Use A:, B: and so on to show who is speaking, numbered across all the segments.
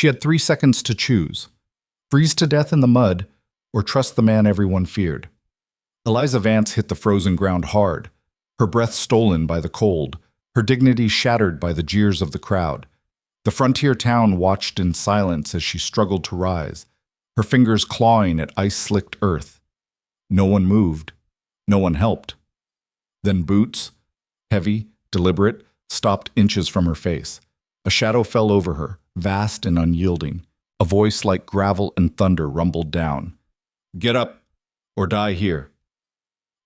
A: She had 3 seconds to choose: freeze to death in the mud or trust the man everyone feared. Eliza Vance hit the frozen ground hard, her breath stolen by the cold, her dignity shattered by the jeers of the crowd. The frontier town watched in silence as she struggled to rise, her fingers clawing at ice-slicked earth. No one moved. No one helped. Then boots, heavy, deliberate, stopped inches from her face. A shadow fell over her, vast and unyielding. A voice like gravel and thunder rumbled down. "Get up, or die here."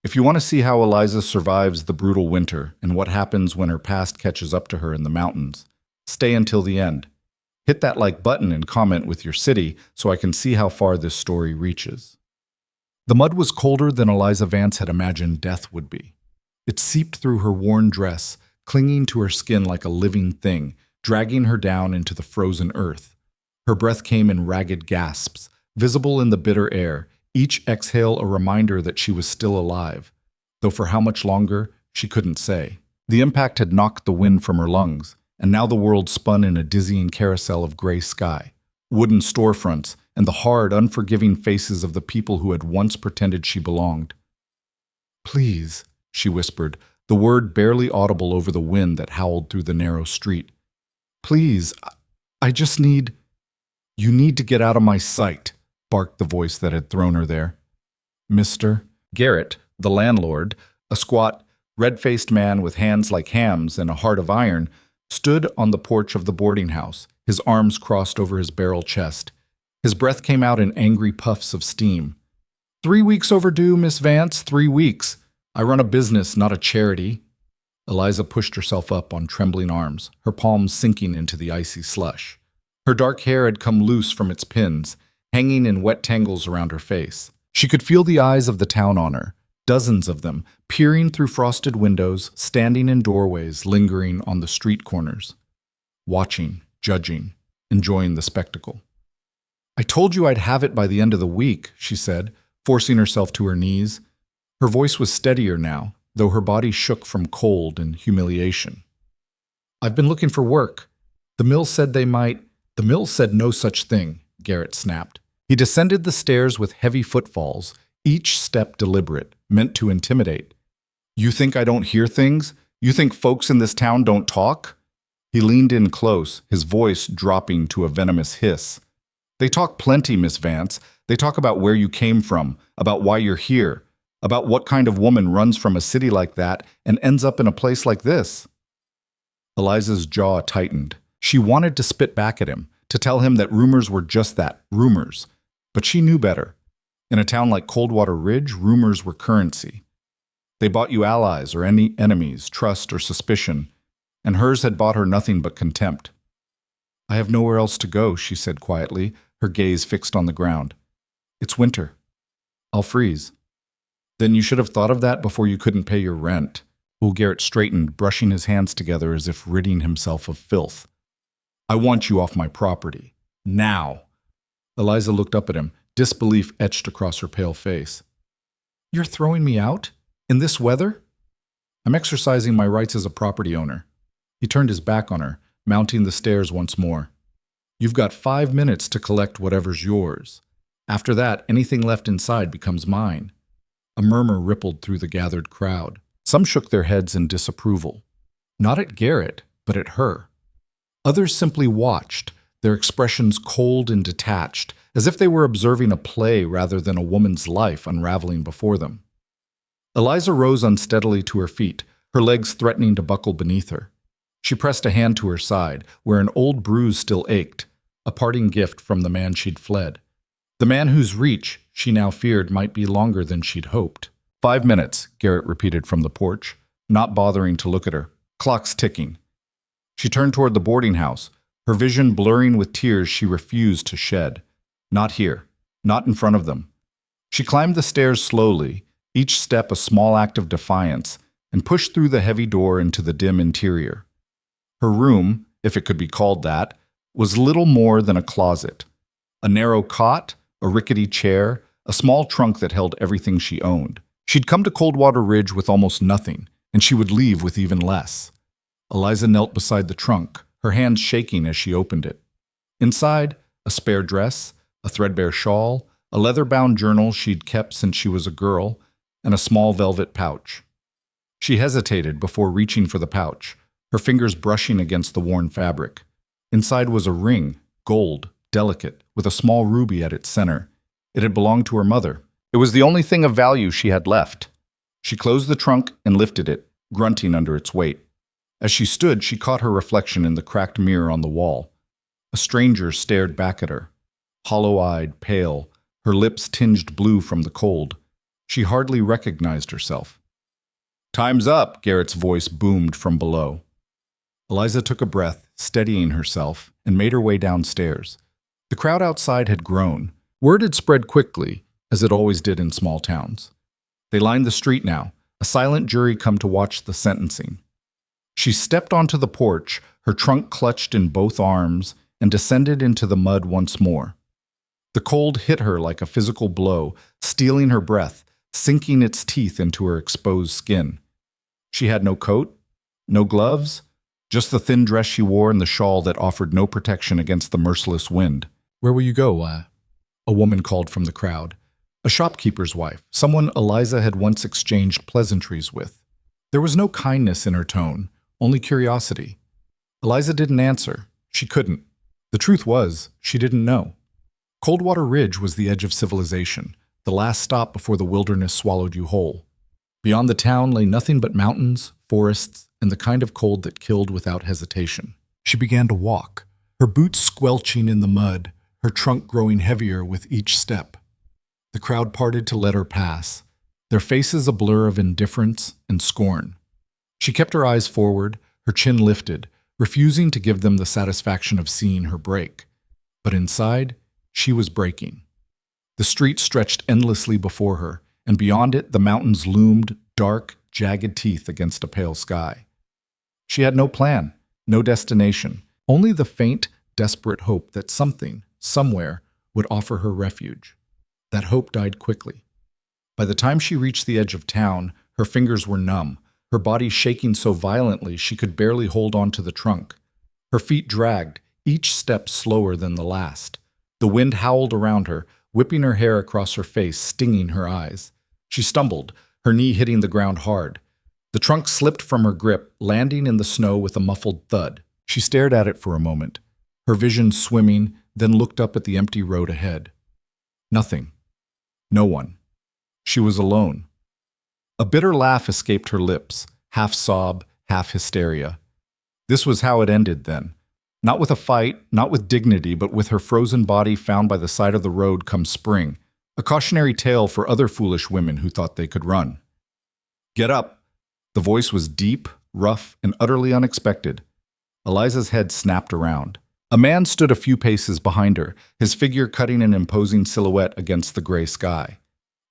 A: If you want to see how Eliza survives the brutal winter and what happens when her past catches up to her in the mountains, stay until the end. Hit that like button and comment with your city so I can see how far this story reaches. The mud was colder than Eliza Vance had imagined death would be. It seeped through her worn dress, clinging to her skin like a living thing, dragging her down into the frozen earth. Her breath came in ragged gasps, visible in the bitter air, each exhale a reminder that she was still alive, though for how much longer, she couldn't say. The impact had knocked the wind from her lungs, and now the world spun in a dizzying carousel of gray sky, wooden storefronts, and the hard, unforgiving faces of the people who had once pretended she belonged. "Please," she whispered, the word barely audible over the wind that howled through the narrow street. "Please, I just need—" "You need to get out of my sight," barked the voice that had thrown her there. Mr. Garrett, the landlord, a squat, red-faced man with hands like hams and a heart of iron, stood on the porch of the boarding house, his arms crossed over his barrel chest. His breath came out in angry puffs of steam. "3 weeks overdue, Miss Vance, 3 weeks. I run a business, not a charity." Eliza pushed herself up on trembling arms, her palms sinking into the icy slush. Her dark hair had come loose from its pins, hanging in wet tangles around her face. She could feel the eyes of the town on her, dozens of them, peering through frosted windows, standing in doorways, lingering on the street corners, watching, judging, enjoying the spectacle. "I told you I'd have it by the end of the week," she said, forcing herself to her knees. Her voice was steadier now, though her body shook from cold and humiliation. "I've been looking for work. The mill said they might—" "The mill said no such thing," Garrett snapped. He descended the stairs with heavy footfalls, each step deliberate, meant to intimidate. "You think I don't hear things? You think folks in this town don't talk?" He leaned in close, his voice dropping to a venomous hiss. "They talk plenty, Miss Vance. They talk about where you came from, about why you're here, about what kind of woman runs from a city like that and ends up in a place like this." Eliza's jaw tightened. She wanted to spit back at him, to tell him that rumors were just that, rumors. But she knew better. In a town like Coldwater Ridge, rumors were currency. They bought you allies or any enemies, trust or suspicion, and hers had bought her nothing but contempt. "I have nowhere else to go," she said quietly, her gaze fixed on the ground. "It's winter. I'll freeze." "Then you should have thought of that before you couldn't pay your rent." Garrett straightened, brushing his hands together as if ridding himself of filth. "I want you off my property. Now." Eliza looked up at him, disbelief etched across her pale face. "You're throwing me out? In this weather?" "I'm exercising my rights as a property owner." He turned his back on her, mounting the stairs once more. "You've got 5 minutes to collect whatever's yours. After that, anything left inside becomes mine." A murmur rippled through the gathered crowd. Some shook their heads in disapproval. Not at Garrett, but at her. Others simply watched, their expressions cold and detached, as if they were observing a play rather than a woman's life unraveling before them. Eliza rose unsteadily to her feet, her legs threatening to buckle beneath her. She pressed a hand to her side, where an old bruise still ached, a parting gift from the man she'd fled. The man whose reach, she now feared, might be longer than she'd hoped. 5 minutes, Garrett repeated from the porch, not bothering to look at her. Clock's ticking. She turned toward the boarding house, her vision blurring with tears she refused to shed. Not here. Not in front of them. She climbed the stairs slowly, each step a small act of defiance, and pushed through the heavy door into the dim interior. Her room, if it could be called that, was little more than a closet. A narrow cot, a rickety chair, a small trunk that held everything she owned. She'd come to Coldwater Ridge with almost nothing, and she would leave with even less. Eliza knelt beside the trunk, her hands shaking as she opened it. Inside, a spare dress, a threadbare shawl, a leather-bound journal she'd kept since she was a girl, and a small velvet pouch. She hesitated before reaching for the pouch, her fingers brushing against the worn fabric. Inside was a ring, gold, delicate, with a small ruby at its center. It had belonged to her mother. It was the only thing of value she had left. She closed the trunk and lifted it, grunting under its weight. As she stood, she caught her reflection in the cracked mirror on the wall. A stranger stared back at her, hollow-eyed, pale, her lips tinged blue from the cold. She hardly recognized herself. "Time's up," Garrett's voice boomed from below. Eliza took a breath, steadying herself, and made her way downstairs. The crowd outside had grown. Word had spread quickly, as it always did in small towns. They lined the street now, a silent jury come to watch the sentencing. She stepped onto the porch, her trunk clutched in both arms, and descended into the mud once more. The cold hit her like a physical blow, stealing her breath, sinking its teeth into her exposed skin. She had no coat, no gloves, just the thin dress she wore and the shawl that offered no protection against the merciless wind. "Where will you go?" A woman called from the crowd. A shopkeeper's wife, someone Eliza had once exchanged pleasantries with. There was no kindness in her tone, only curiosity. Eliza didn't answer. She couldn't. The truth was, she didn't know. Coldwater Ridge was the edge of civilization, the last stop before the wilderness swallowed you whole. Beyond the town lay nothing but mountains, forests, and the kind of cold that killed without hesitation. She began to walk, her boots squelching in the mud, her trunk growing heavier with each step. The crowd parted to let her pass, their faces a blur of indifference and scorn. She kept her eyes forward, her chin lifted, refusing to give them the satisfaction of seeing her break. But inside, she was breaking. The street stretched endlessly before her, and beyond it the mountains loomed, dark, jagged teeth against a pale sky. She had no plan, no destination, only the faint, desperate hope that something, somewhere, would offer her refuge. That hope died quickly. By the time she reached the edge of town, her fingers were numb, her body shaking so violently she could barely hold on to the trunk. Her feet dragged, each step slower than the last. The wind howled around her, whipping her hair across her face, stinging her eyes. She stumbled, her knee hitting the ground hard. The trunk slipped from her grip, landing in the snow with a muffled thud. She stared at it for a moment, her vision swimming, then looked up at the empty road ahead. Nothing. No one. She was alone. A bitter laugh escaped her lips, half sob, half hysteria. This was how it ended then. Not with a fight, not with dignity, but with her frozen body found by the side of the road come spring, a cautionary tale for other foolish women who thought they could run. "Get up!" The voice was deep, rough, and utterly unexpected. Eliza's head snapped around. A man stood a few paces behind her, his figure cutting an imposing silhouette against the gray sky.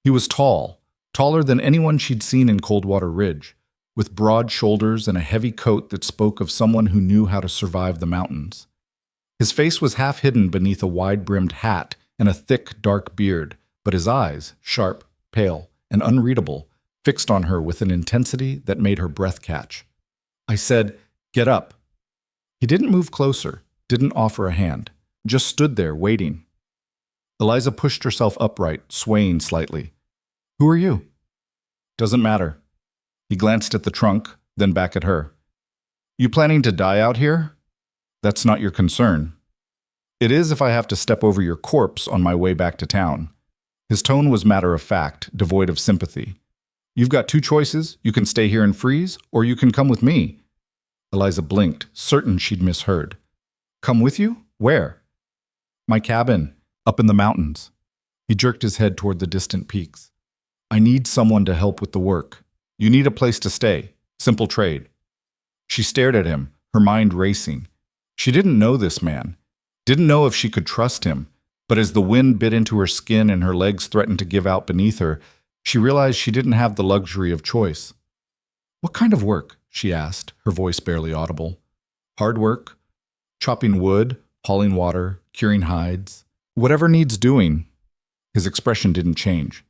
A: He was tall, taller than anyone she'd seen in Coldwater Ridge, with broad shoulders and a heavy coat that spoke of someone who knew how to survive the mountains. His face was half hidden beneath a wide-brimmed hat and a thick, dark beard, but his eyes, sharp, pale, and unreadable, fixed on her with an intensity that made her breath catch. I said, "Get up." He didn't move closer, didn't offer a hand, just stood there, waiting. Eliza pushed herself upright, swaying slightly. "Who are you?" "Doesn't matter." He glanced at the trunk, then back at her. "You planning to die out here? That's not your concern. It is if I have to step over your corpse on my way back to town." His tone was matter-of-fact, devoid of sympathy. "You've got two choices. You can stay here and freeze, or you can come with me." Eliza blinked, certain she'd misheard. "Come with you? Where?" "My cabin, up in the mountains." He jerked his head toward the distant peaks. "I need someone to help with the work. You need a place to stay. Simple trade." She stared at him, her mind racing. She didn't know this man, didn't know if she could trust him, but as the wind bit into her skin and her legs threatened to give out beneath her, she realized she didn't have the luxury of choice. "What kind of work?" she asked, her voice barely audible. "Hard work. Chopping wood, hauling water, curing hides. Whatever needs doing." His expression didn't change.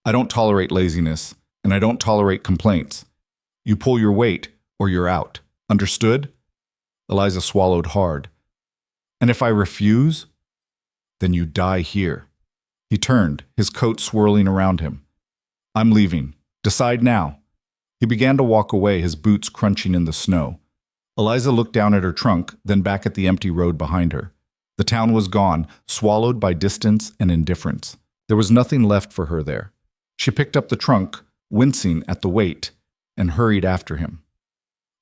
A: "I don't tolerate laziness, and I don't tolerate complaints. You pull your weight, or you're out. Understood?" Eliza swallowed hard. And if I refuse, then you die here. He turned, his coat swirling around him. I'm leaving. Decide now. He began to walk away, his boots crunching in the snow. Eliza looked down at her trunk, then back at the empty road behind her. The town was gone, swallowed by distance and indifference. There was nothing left for her there. She picked up the trunk, wincing at the weight, and hurried after him.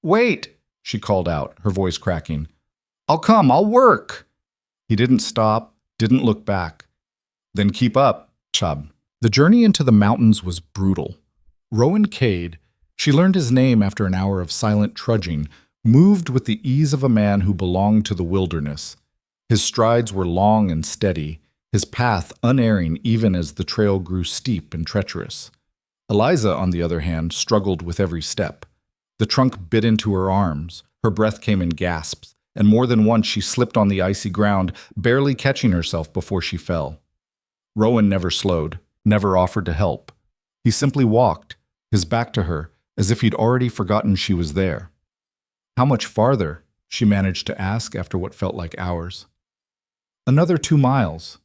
A: "Wait!" she called out, her voice cracking. "I'll come, I'll work!" He didn't stop, didn't look back. "Then keep up, chub." The journey into the mountains was brutal. Rowan Cade, she learned his name after an hour of silent trudging, moved with the ease of a man who belonged to the wilderness. His strides were long and steady, his path unerring even as the trail grew steep and treacherous. Eliza, on the other hand, struggled with every step. The trunk bit into her arms, her breath came in gasps, and more than once she slipped on the icy ground, barely catching herself before she fell. Rowan never slowed, never offered to help. He simply walked, his back to her, as if he'd already forgotten she was there. "How much farther?" she managed to ask after what felt like hours. "Another 2 miles."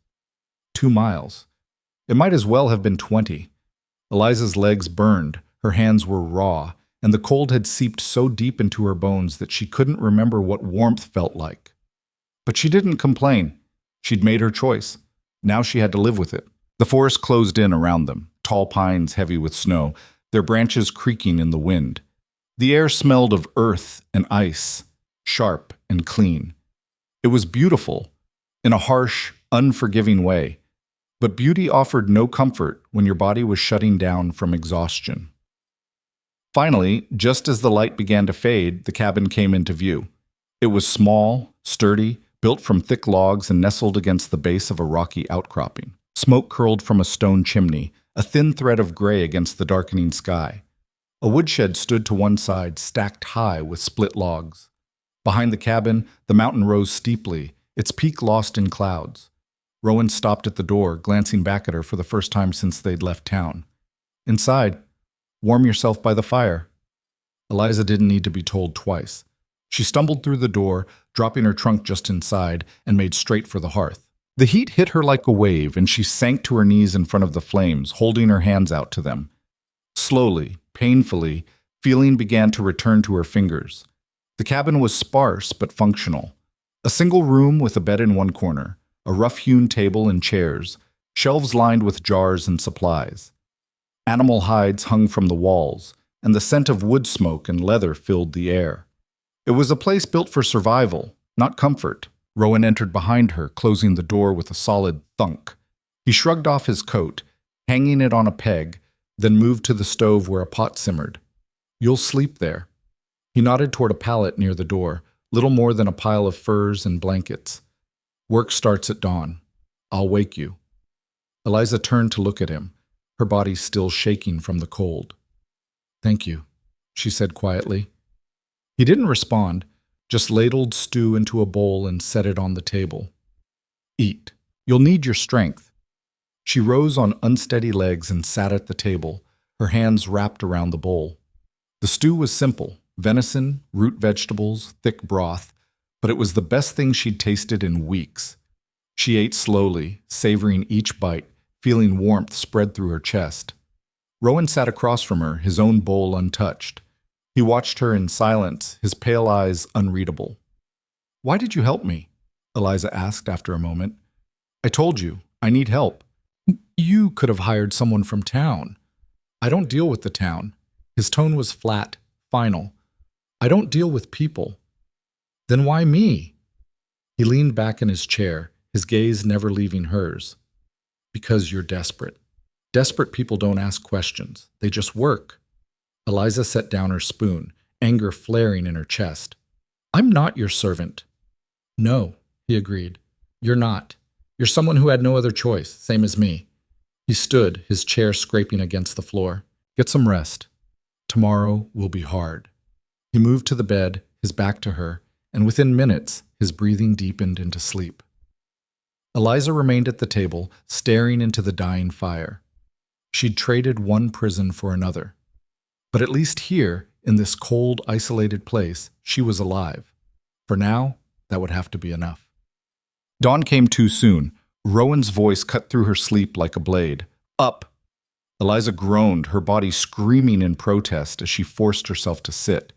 A: 2 miles. It might as well have been 20. Eliza's legs burned, her hands were raw, and the cold had seeped so deep into her bones that she couldn't remember what warmth felt like. But she didn't complain. She'd made her choice. Now she had to live with it. The forest closed in around them, tall pines heavy with snow, their branches creaking in the wind. The air smelled of earth and ice, sharp and clean. It was beautiful, in a harsh, unforgiving way, but beauty offered no comfort when your body was shutting down from exhaustion. Finally, just as the light began to fade, the cabin came into view. It was small, sturdy, built from thick logs and nestled against the base of a rocky outcropping. Smoke curled from a stone chimney, a thin thread of gray against the darkening sky. A woodshed stood to one side, stacked high with split logs. Behind the cabin, the mountain rose steeply, its peak lost in clouds. Rowan stopped at the door, glancing back at her for the first time since they'd left town. Inside, warm yourself by the fire. Eliza didn't need to be told twice. She stumbled through the door, dropping her trunk just inside, and made straight for the hearth. The heat hit her like a wave, and she sank to her knees in front of the flames, holding her hands out to them. Slowly, painfully, feeling began to return to her fingers. The cabin was sparse but functional. A single room with a bed in one corner, a rough-hewn table and chairs, shelves lined with jars and supplies. Animal hides hung from the walls, and the scent of wood smoke and leather filled the air. It was a place built for survival, not comfort. Rowan entered behind her, closing the door with a solid thunk. He shrugged off his coat, hanging it on a peg, then moved to the stove where a pot simmered. "You'll sleep there." He nodded toward a pallet near the door, little more than a pile of furs and blankets. "Work starts at dawn. I'll wake you." Eliza turned to look at him, her body still shaking from the cold. "Thank you," she said quietly. He didn't respond, just ladled stew into a bowl and set it on the table. "Eat. You'll need your strength." She rose on unsteady legs and sat at the table, her hands wrapped around the bowl. The stew was simple, venison, root vegetables, thick broth, but it was the best thing she'd tasted in weeks. She ate slowly, savoring each bite, feeling warmth spread through her chest. Rowan sat across from her, his own bowl untouched. He watched her in silence, his pale eyes unreadable. "Why did you help me?" Eliza asked after a moment. "I told you, I need help." "You could have hired someone from town." "I don't deal with the town." His tone was flat, final. "I don't deal with people." "Then why me?" He leaned back in his chair, his gaze never leaving hers. "Because you're desperate. Desperate people don't ask questions. They just work." Eliza set down her spoon, anger flaring in her chest. "I'm not your servant." "No," he agreed. "You're not. You're someone who had no other choice, same as me." He stood, his chair scraping against the floor. "Get some rest. Tomorrow will be hard." He moved to the bed, his back to her, and within minutes, his breathing deepened into sleep. Eliza remained at the table, staring into the dying fire. She'd traded one prison for another. But at least here, in this cold, isolated place, she was alive. For now, that would have to be enough. Dawn came too soon. Rowan's voice cut through her sleep like a blade. Up! Eliza groaned, her body screaming in protest as she forced herself to sit.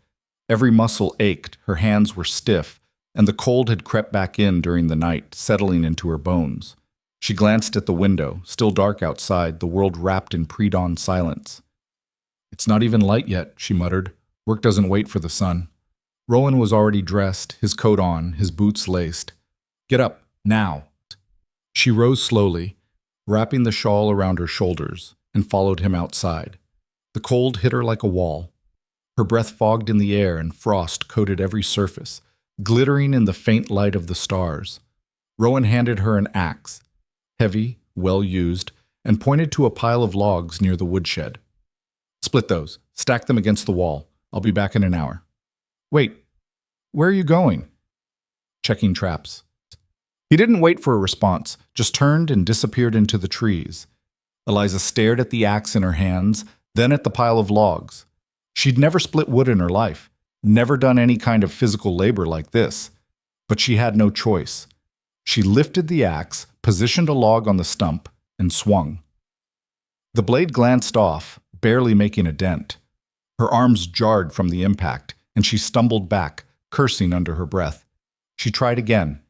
A: Every muscle ached, her hands were stiff, and the cold had crept back in during the night, settling into her bones. She glanced at the window, still dark outside, the world wrapped in pre-dawn silence. "It's not even light yet," she muttered. "Work doesn't wait for the sun." Rowan was already dressed, his coat on, his boots laced. "Get up, now." She rose slowly, wrapping the shawl around her shoulders, and followed him outside. The cold hit her like a wall. Her breath fogged in the air and frost coated every surface, glittering in the faint light of the stars. Rowan handed her an axe, heavy, well-used, and pointed to a pile of logs near the woodshed. "Split those. Stack them against the wall. I'll be back in an hour." "Wait, where are you going?" "Checking traps." He didn't wait for a response, just turned and disappeared into the trees. Eliza stared at the axe in her hands, then at the pile of logs. She'd never split wood in her life, never done any kind of physical labor like this. But she had no choice. She lifted the axe, positioned a log on the stump, and swung. The blade glanced off, barely making a dent. Her arms jarred from the impact, and she stumbled back, cursing under her breath. She tried again,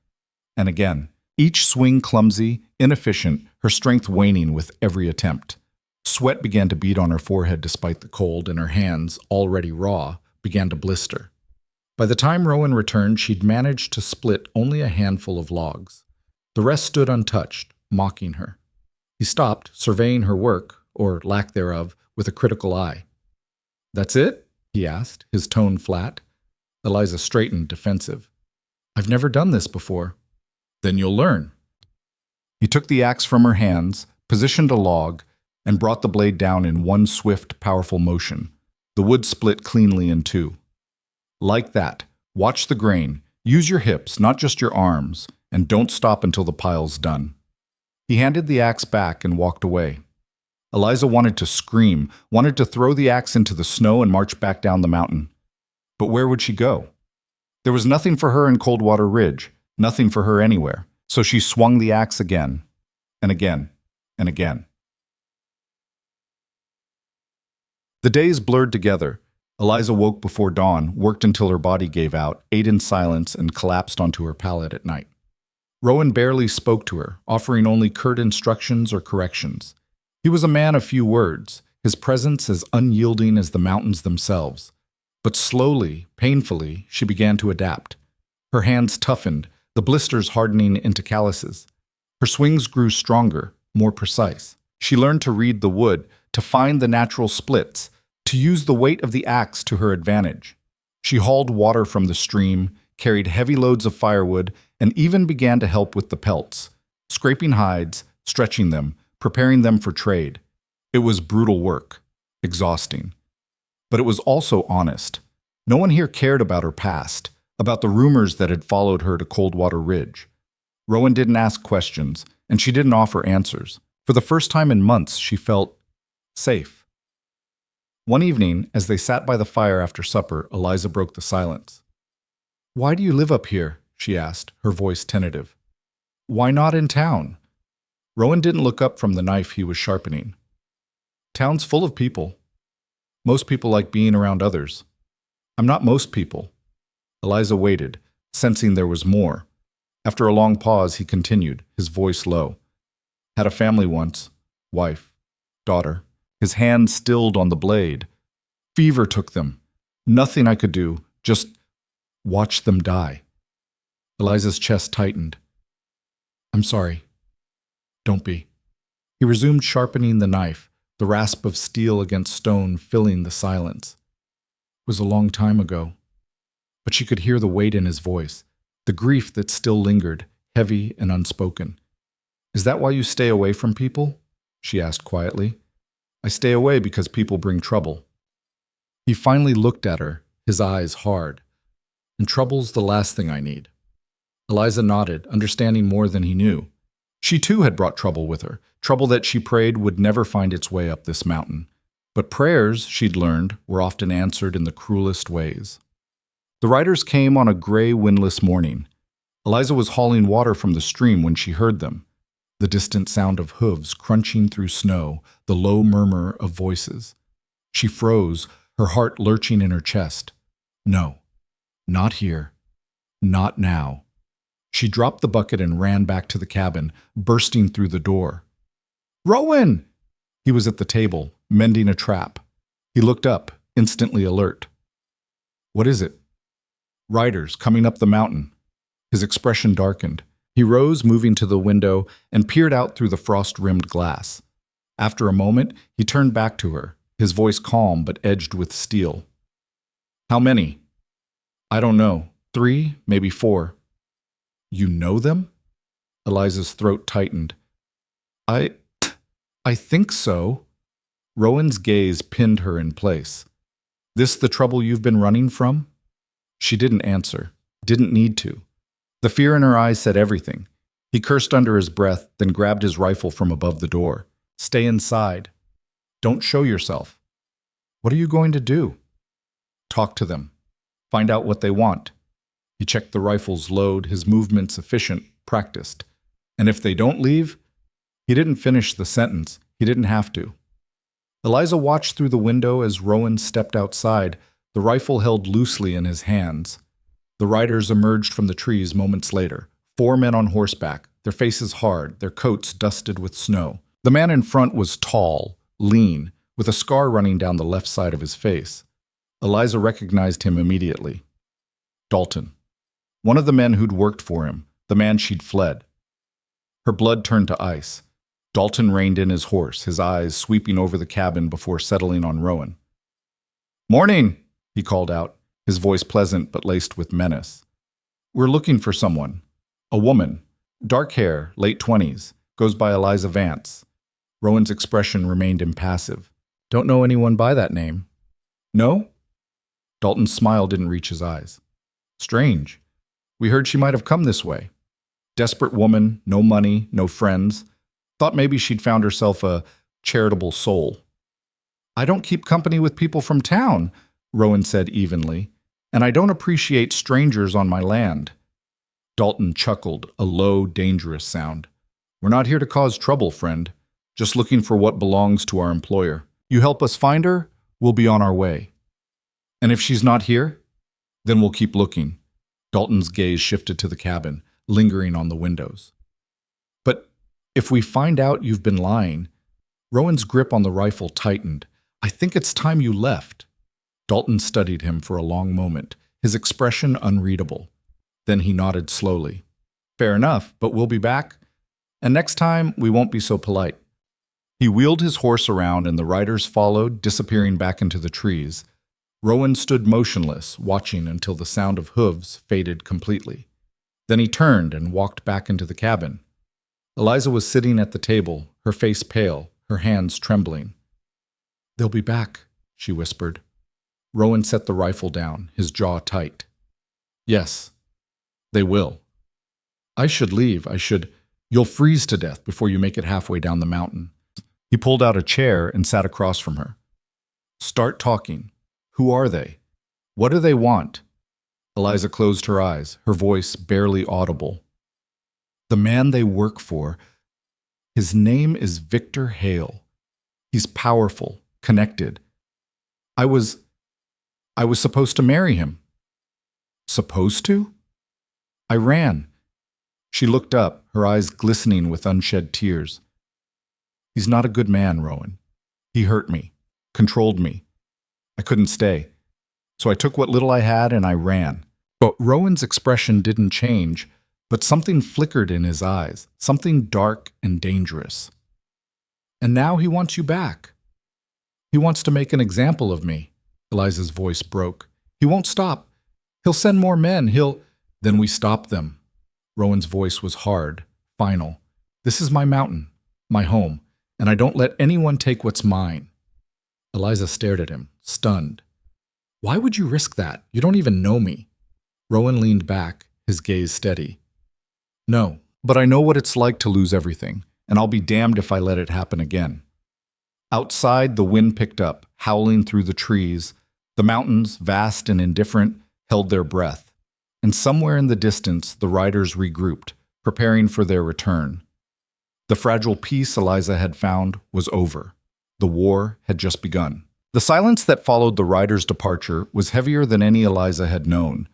A: and again, each swing clumsy, inefficient, her strength waning with every attempt. Sweat began to bead on her forehead despite the cold, and her hands, already raw, began to blister. By the time Rowan returned, she'd managed to split only a handful of logs. The rest stood untouched, mocking her. He stopped, surveying her work, or lack thereof, with a critical eye. "That's it?" he asked, his tone flat. Eliza straightened, defensive. "I've never done this before." "Then you'll learn." He took the axe from her hands, positioned a log, and brought the blade down in one swift, powerful motion. The wood split cleanly in two. "Like that. Watch the grain. Use your hips, not just your arms, and don't stop until the pile's done." He handed the axe back and walked away. Eliza wanted to scream, wanted to throw the axe into the snow and march back down the mountain. But where would she go? There was nothing for her in Coldwater Ridge, nothing for her anywhere, so she swung the axe again, and again, and again. The days blurred together. Eliza woke before dawn, worked until her body gave out, ate in silence, and collapsed onto her pallet at night. Rowan barely spoke to her, offering only curt instructions or corrections. He was a man of few words, his presence as unyielding as the mountains themselves. But slowly, painfully, she began to adapt. Her hands toughened, the blisters hardening into calluses. Her swings grew stronger, more precise. She learned to read the wood, to find the natural splits, to use the weight of the axe to her advantage. She hauled water from the stream, carried heavy loads of firewood, and even began to help with the pelts, scraping hides, stretching them, preparing them for trade. It was brutal work, exhausting. But it was also honest. No one here cared about her past, about the rumors that had followed her to Coldwater Ridge. Rowan didn't ask questions, and she didn't offer answers. For the first time in months, she felt safe. One evening, as they sat by the fire after supper, Eliza broke the silence. "Why do you live up here?" she asked, her voice tentative. "Why not in town?" Rowan didn't look up from the knife he was sharpening. "Town's full of people. Most people like being around others. I'm not most people." Eliza waited, sensing there was more. After a long pause, he continued, his voice low. "Had a family once. Wife. Daughter. His hand stilled on the blade. Fever took them. Nothing I could do, just watch them die." Eliza's chest tightened. "I'm sorry. Don't be." He resumed sharpening the knife, the rasp of steel against stone filling the silence. It was a long time ago. But she could hear the weight in his voice, the grief that still lingered, heavy and unspoken. "Is that why you stay away from people?" she asked quietly. "I stay away because people bring trouble." He finally looked at her, his eyes hard. "And trouble's the last thing I need." Eliza nodded, understanding more than he knew. She too had brought trouble with her, trouble that she prayed would never find its way up this mountain. But prayers, she'd learned, were often answered in the cruelest ways. The riders came on a gray, windless morning. Eliza was hauling water from the stream when she heard them. The distant sound of hooves crunching through snow, the low murmur of voices. She froze, her heart lurching in her chest. No, not here. Not now. She dropped the bucket and ran back to the cabin, bursting through the door. "Rowan!" He was at the table, mending a trap. He looked up, instantly alert. "What is it?" "Riders coming up the mountain." His expression darkened. He rose, moving to the window, and peered out through the frost-rimmed glass. After a moment, he turned back to her, his voice calm but edged with steel. "How many?" "I don't know. 3, maybe 4. "You know them?" Eliza's throat tightened. I think so." Rowan's gaze pinned her in place. "This the trouble you've been running from?" She didn't answer, didn't need to. The fear in her eyes said everything. He cursed under his breath, then grabbed his rifle from above the door. "Stay inside. Don't show yourself." "What are you going to do?" "Talk to them. Find out what they want." He checked the rifle's load, his movements efficient, practiced. "And if they don't leave?" He didn't finish the sentence. He didn't have to. Eliza watched through the window as Rowan stepped outside, the rifle held loosely in his hands. The riders emerged from the trees moments later, 4 men on horseback, their faces hard, their coats dusted with snow. The man in front was tall, lean, with a scar running down the left side of his face. Eliza recognized him immediately. Dalton. One of the men who'd worked for him, the man she'd fled. Her blood turned to ice. Dalton reined in his horse, his eyes sweeping over the cabin before settling on Rowan. "Morning," he called out, his voice pleasant but laced with menace. "We're looking for someone. A woman. Dark hair, late 20s, goes by Eliza Vance." Rowan's expression remained impassive. "Don't know anyone by that name." "No?" Dalton's smile didn't reach his eyes. "Strange. We heard she might have come this way. Desperate woman, no money, no friends. Thought maybe she'd found herself a charitable soul." "I don't keep company with people from town," Rowan said evenly, "and I don't appreciate strangers on my land." Dalton chuckled, a low, dangerous sound. "We're not here to cause trouble, friend. Just looking for what belongs to our employer. You help us find her, we'll be on our way. And if she's not here, then we'll keep looking." Dalton's gaze shifted to the cabin, lingering on the windows. "But if we find out you've been lying," Rowan's grip on the rifle tightened. "I think it's time you left." Dalton studied him for a long moment, his expression unreadable. Then he nodded slowly. "Fair enough, but we'll be back. And next time, we won't be so polite." He wheeled his horse around and the riders followed, disappearing back into the trees. Rowan stood motionless, watching until the sound of hooves faded completely. Then he turned and walked back into the cabin. Eliza was sitting at the table, her face pale, her hands trembling. "They'll be back," she whispered. Rowan set the rifle down, his jaw tight. "Yes, they will. I should leave. You'll freeze to death before you make it halfway down the mountain." He pulled out a chair and sat across from her. "Start talking. Who are they? What do they want?" Eliza closed her eyes, her voice barely audible. "The man they work for, his name is Victor Hale. He's powerful, connected. I was supposed to marry him." "Supposed to?" "I ran." She looked up, her eyes glistening with unshed tears. "He's not a good man, Rowan. He hurt me, controlled me. I couldn't stay. So I took what little I had and I ran." But Rowan's expression didn't change, but something flickered in his eyes, something dark and dangerous. "And now he wants you back. He wants to make an example of me." Eliza's voice broke. "He won't stop. He'll send more men. Then we stop them." Rowan's voice was hard, final. "This is my mountain, my home, and I don't let anyone take what's mine." Eliza stared at him, stunned. "Why would you risk that? You don't even know me." Rowan leaned back, his gaze steady. "No, but I know what it's like to lose everything, and I'll be damned if I let it happen again." Outside, the wind picked up, howling through the trees. The mountains, vast and indifferent, held their breath. and somewhere in the distance the riders regrouped, preparing for their return. The fragile peace Eliza had found was over. The war had just begun. The silence that followed the riders' departure was heavier than any Eliza had known.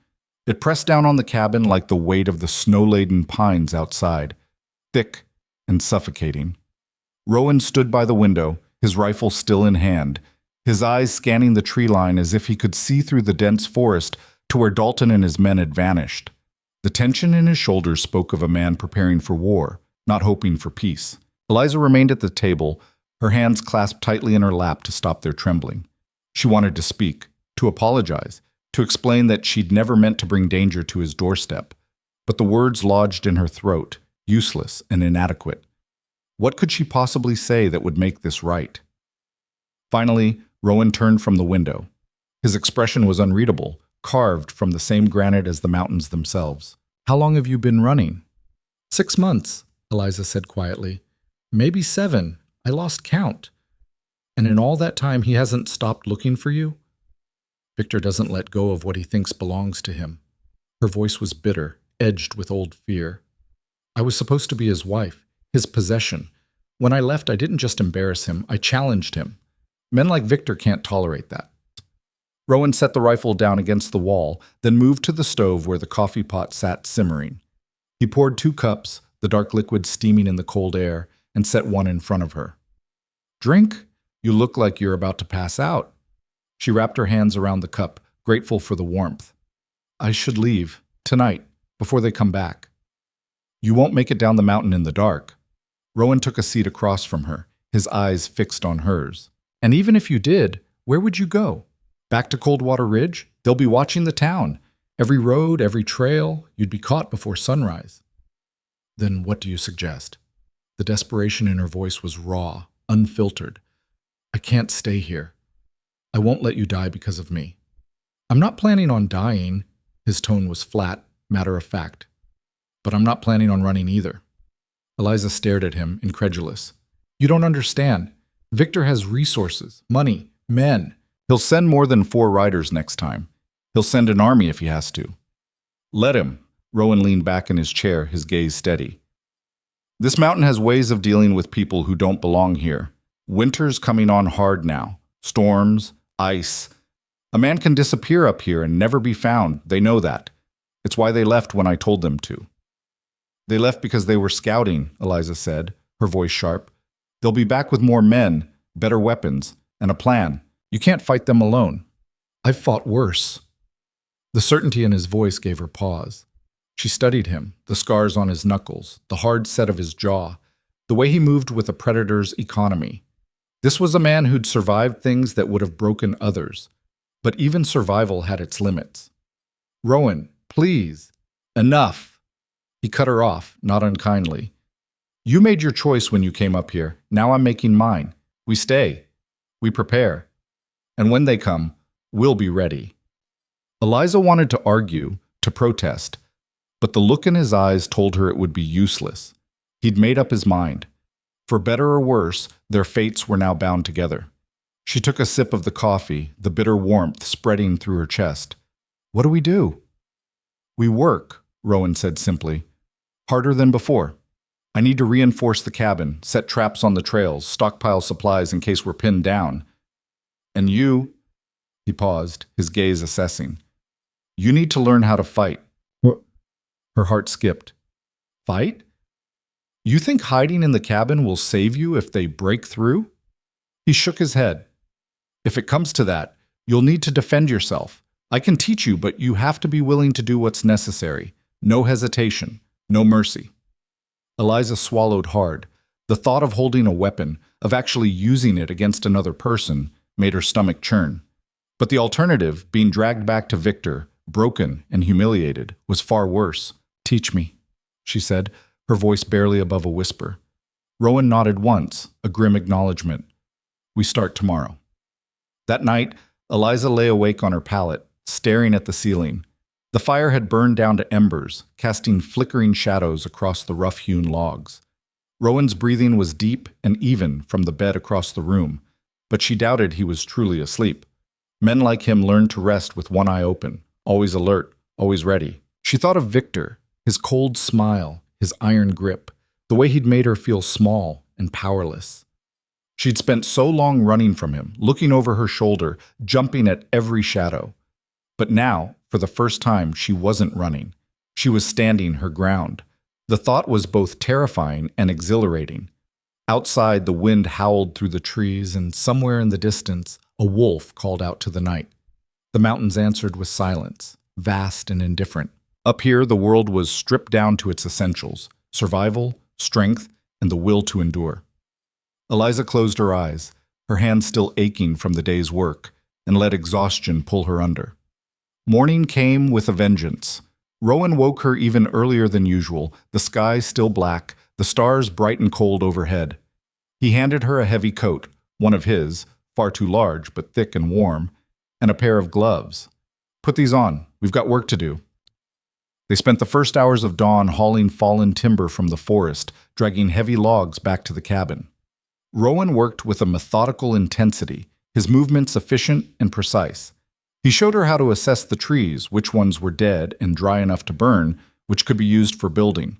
A: It pressed down on the cabin like the weight of the snow-laden pines outside, thick and suffocating. Rowan stood by the window, his rifle still in hand, his eyes scanning the tree line as if he could see through the dense forest to where Dalton and his men had vanished. The tension in his shoulders spoke of a man preparing for war, not hoping for peace. Eliza remained at the table, her hands clasped tightly in her lap to stop their trembling. She wanted to speak, to apologize, to explain that she'd never meant to bring danger to his doorstep. But the words lodged in her throat, useless and inadequate. What could she possibly say that would make this right? Finally, Rowan turned from the window. His expression was unreadable, carved from the same granite as the mountains themselves. "How long have you been running?" "6 months," Eliza said quietly. "Maybe 7. I lost count. And in all that time he hasn't stopped looking for you?" "Victor doesn't let go of what he thinks belongs to him." Her voice was bitter, edged with old fear. "I was supposed to be his wife, his possession. When I left, I didn't just embarrass him, I challenged him. Men like Victor can't tolerate that." Rowan set the rifle down against the wall, then moved to the stove where the coffee pot sat simmering. He poured 2 cups, the dark liquid steaming in the cold air, and set one in front of her. "Drink? You look like you're about to pass out." She wrapped her hands around the cup, grateful for the warmth. "I should leave, tonight, before they come back." "You won't make it down the mountain in the dark." Rowan took a seat across from her, his eyes fixed on hers. "And even if you did, where would you go? Back to Coldwater Ridge? They'll be watching the town. Every road, every trail, you'd be caught before sunrise." "Then what do you suggest?" The desperation in her voice was raw, unfiltered. "I can't stay here. I won't let you die because of me." "I'm not planning on dying." His tone was flat, matter of fact. "But I'm not planning on running either." Eliza stared at him, incredulous. "You don't understand. Victor has resources, money, men. He'll send more than 4 riders next time. He'll send an army if he has to." "Let him." Rowan leaned back in his chair, his gaze steady. "This mountain has ways of dealing with people who don't belong here. Winter's coming on hard now. Storms, ice. A man can disappear up here and never be found. They know that. It's why they left when I told them to." "They left because they were scouting," Eliza said, her voice sharp. "They'll be back with more men, better weapons, and a plan. You can't fight them alone." "I've fought worse." The certainty in his voice gave her pause. She studied him, the scars on his knuckles, the hard set of his jaw, the way he moved with a predator's economy. This was a man who'd survived things that would have broken others. But even survival had its limits. "Rowan, please. Enough." He cut her off, not unkindly. "You made your choice when you came up here. Now I'm making mine. We stay. We prepare. And when they come, we'll be ready." Eliza wanted to argue, to protest, but the look in his eyes told her it would be useless. He'd made up his mind. For better or worse, their fates were now bound together. She took a sip of the coffee, the bitter warmth spreading through her chest. "What do we do?" "We work," Rowan said simply. "Harder than before. I need to reinforce the cabin, set traps on the trails, stockpile supplies in case we're pinned down. And you," he paused, his gaze assessing, "you need to learn how to fight." Her heart skipped. "Fight? You think hiding in the cabin will save you if they break through?" He shook his head. "If it comes to that, you'll need to defend yourself. I can teach you, but you have to be willing to do what's necessary. No hesitation, no mercy." Eliza swallowed hard. The thought of holding a weapon, of actually using it against another person, made her stomach churn. But the alternative, being dragged back to Victor, broken and humiliated, was far worse. "Teach me," she said, her voice barely above a whisper. Rowan nodded once, a grim acknowledgement. "We start tomorrow." That night, Eliza lay awake on her pallet, staring at the ceiling. The fire had burned down to embers, casting flickering shadows across the rough-hewn logs. Rowan's breathing was deep and even from the bed across the room, but she doubted he was truly asleep. Men like him learned to rest with one eye open, always alert, always ready, She thought of Victor, his cold smile, his iron grip, the way he'd made her feel small and powerless. She'd spent so long running from him, looking over her shoulder, jumping at every shadow. But now, for the first time, she wasn't running. She was standing her ground. The thought was both terrifying and exhilarating. Outside, the wind howled through the trees, and somewhere in the distance, a wolf called out to the night. The mountains answered with silence, vast and indifferent. Up here, the world was stripped down to its essentials: survival, strength, and the will to endure. Eliza closed her eyes, her hands still aching from the day's work, and let exhaustion pull her under. Morning came with a vengeance. Rowan woke her even earlier than usual, the sky still black, the stars bright and cold overhead. He handed her a heavy coat, one of his, far too large but thick and warm, and a pair of gloves. "Put these on. We've got work to do." They spent the first hours of dawn hauling fallen timber from the forest, dragging heavy logs back to the cabin. Rowan worked with a methodical intensity, his movements efficient and precise. He showed her how to assess the trees, which ones were dead and dry enough to burn, which could be used for building.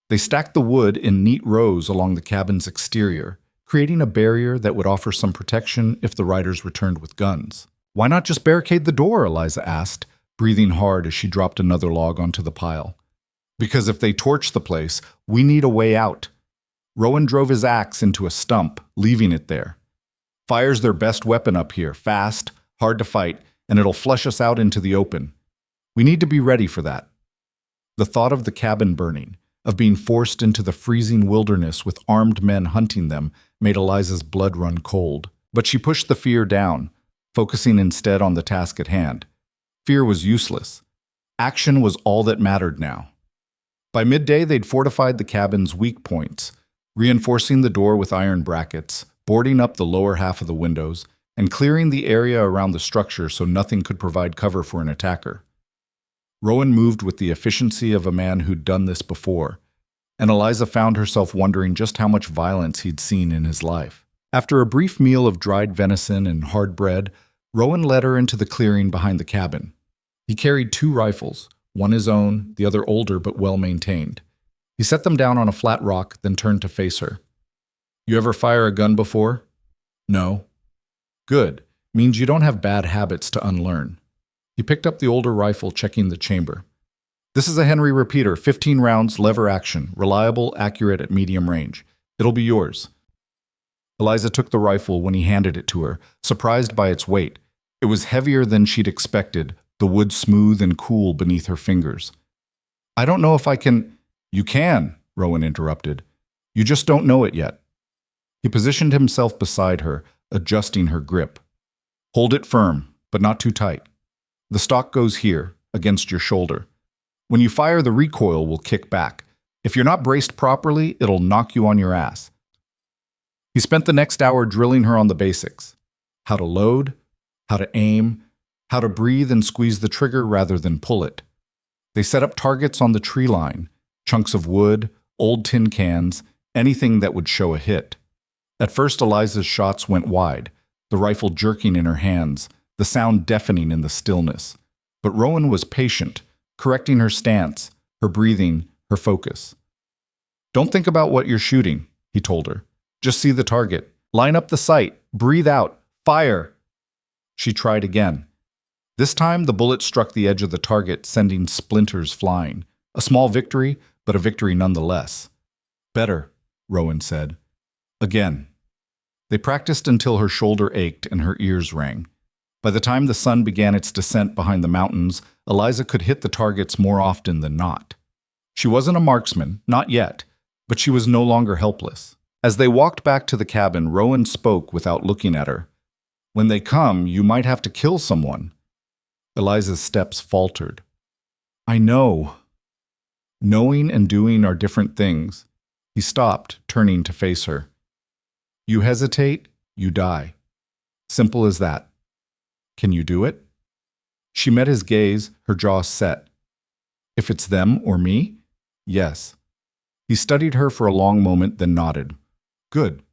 A: They stacked the wood in neat rows along the cabin's exterior, creating a barrier that would offer some protection if the riders returned with guns. "Why not just barricade the door?" Eliza asked, breathing hard as she dropped another log onto the pile. "Because if they torch the place, we need a way out." Rowan drove his axe into a stump, leaving it there. "Fire's their best weapon up here, fast, hard to fight, and it'll flush us out into the open. We need to be ready for that." The thought of the cabin burning, of being forced into the freezing wilderness with armed men hunting them, made Eliza's blood run cold. But she pushed the fear down, focusing instead on the task at hand. Fear was useless. Action was all that mattered now. By midday, they'd fortified the cabin's weak points, reinforcing the door with iron brackets, boarding up the lower half of the windows, and clearing the area around the structure so nothing could provide cover for an attacker. Rowan moved with the efficiency of a man who'd done this before, and Eliza found herself wondering just how much violence he'd seen in his life. After a brief meal of dried venison and hard bread, Rowan led her into the clearing behind the cabin. He carried 2 rifles, one his own, the other older but well-maintained. He set them down on a flat rock, then turned to face her. "You ever fire a gun before?" "No." "Good. Means you don't have bad habits to unlearn." He picked up the older rifle, checking the chamber. "This is a Henry repeater, 15 rounds, lever action, reliable, accurate at medium range. It'll be yours." Eliza took the rifle when he handed it to her, surprised by its weight. It was heavier than she'd expected, the wood smooth and cool beneath her fingers. "I don't know if I can—" "You can," Rowan interrupted. "You just don't know it yet." He positioned himself beside her, adjusting her grip. "Hold it firm, but not too tight. The stock goes here, against your shoulder. When you fire, the recoil will kick back. If you're not braced properly, it'll knock you on your ass." He spent the next hour drilling her on the basics: how to load, how to aim, how to breathe and squeeze the trigger rather than pull it. They set up targets on the tree line, chunks of wood, old tin cans, anything that would show a hit. At first, Eliza's shots went wide, the rifle jerking in her hands, the sound deafening in the stillness. But Rowan was patient, correcting her stance, her breathing, her focus. "Don't think about what you're shooting," he told her. "Just see the target. Line up the sight. Breathe out. Fire." She tried again. This time, the bullet struck the edge of the target, sending splinters flying. A small victory, but a victory nonetheless. "Better," Rowan said. Again. They practiced until her shoulder ached and her ears rang. By the time the sun began its descent behind the mountains, Eliza could hit the targets more often than not. She wasn't a marksman, not yet, but she was no longer helpless. As they walked back to the cabin, Rowan spoke without looking at her. "When they come, you might have to kill someone." Eliza's steps faltered. "I know." Knowing and doing are different things. He stopped, turning to face her. "You hesitate, you die. Simple as that. Can you do it?" She met his gaze, her jaw set. "If it's them or me? Yes." He studied her for a long moment, then nodded. "Good,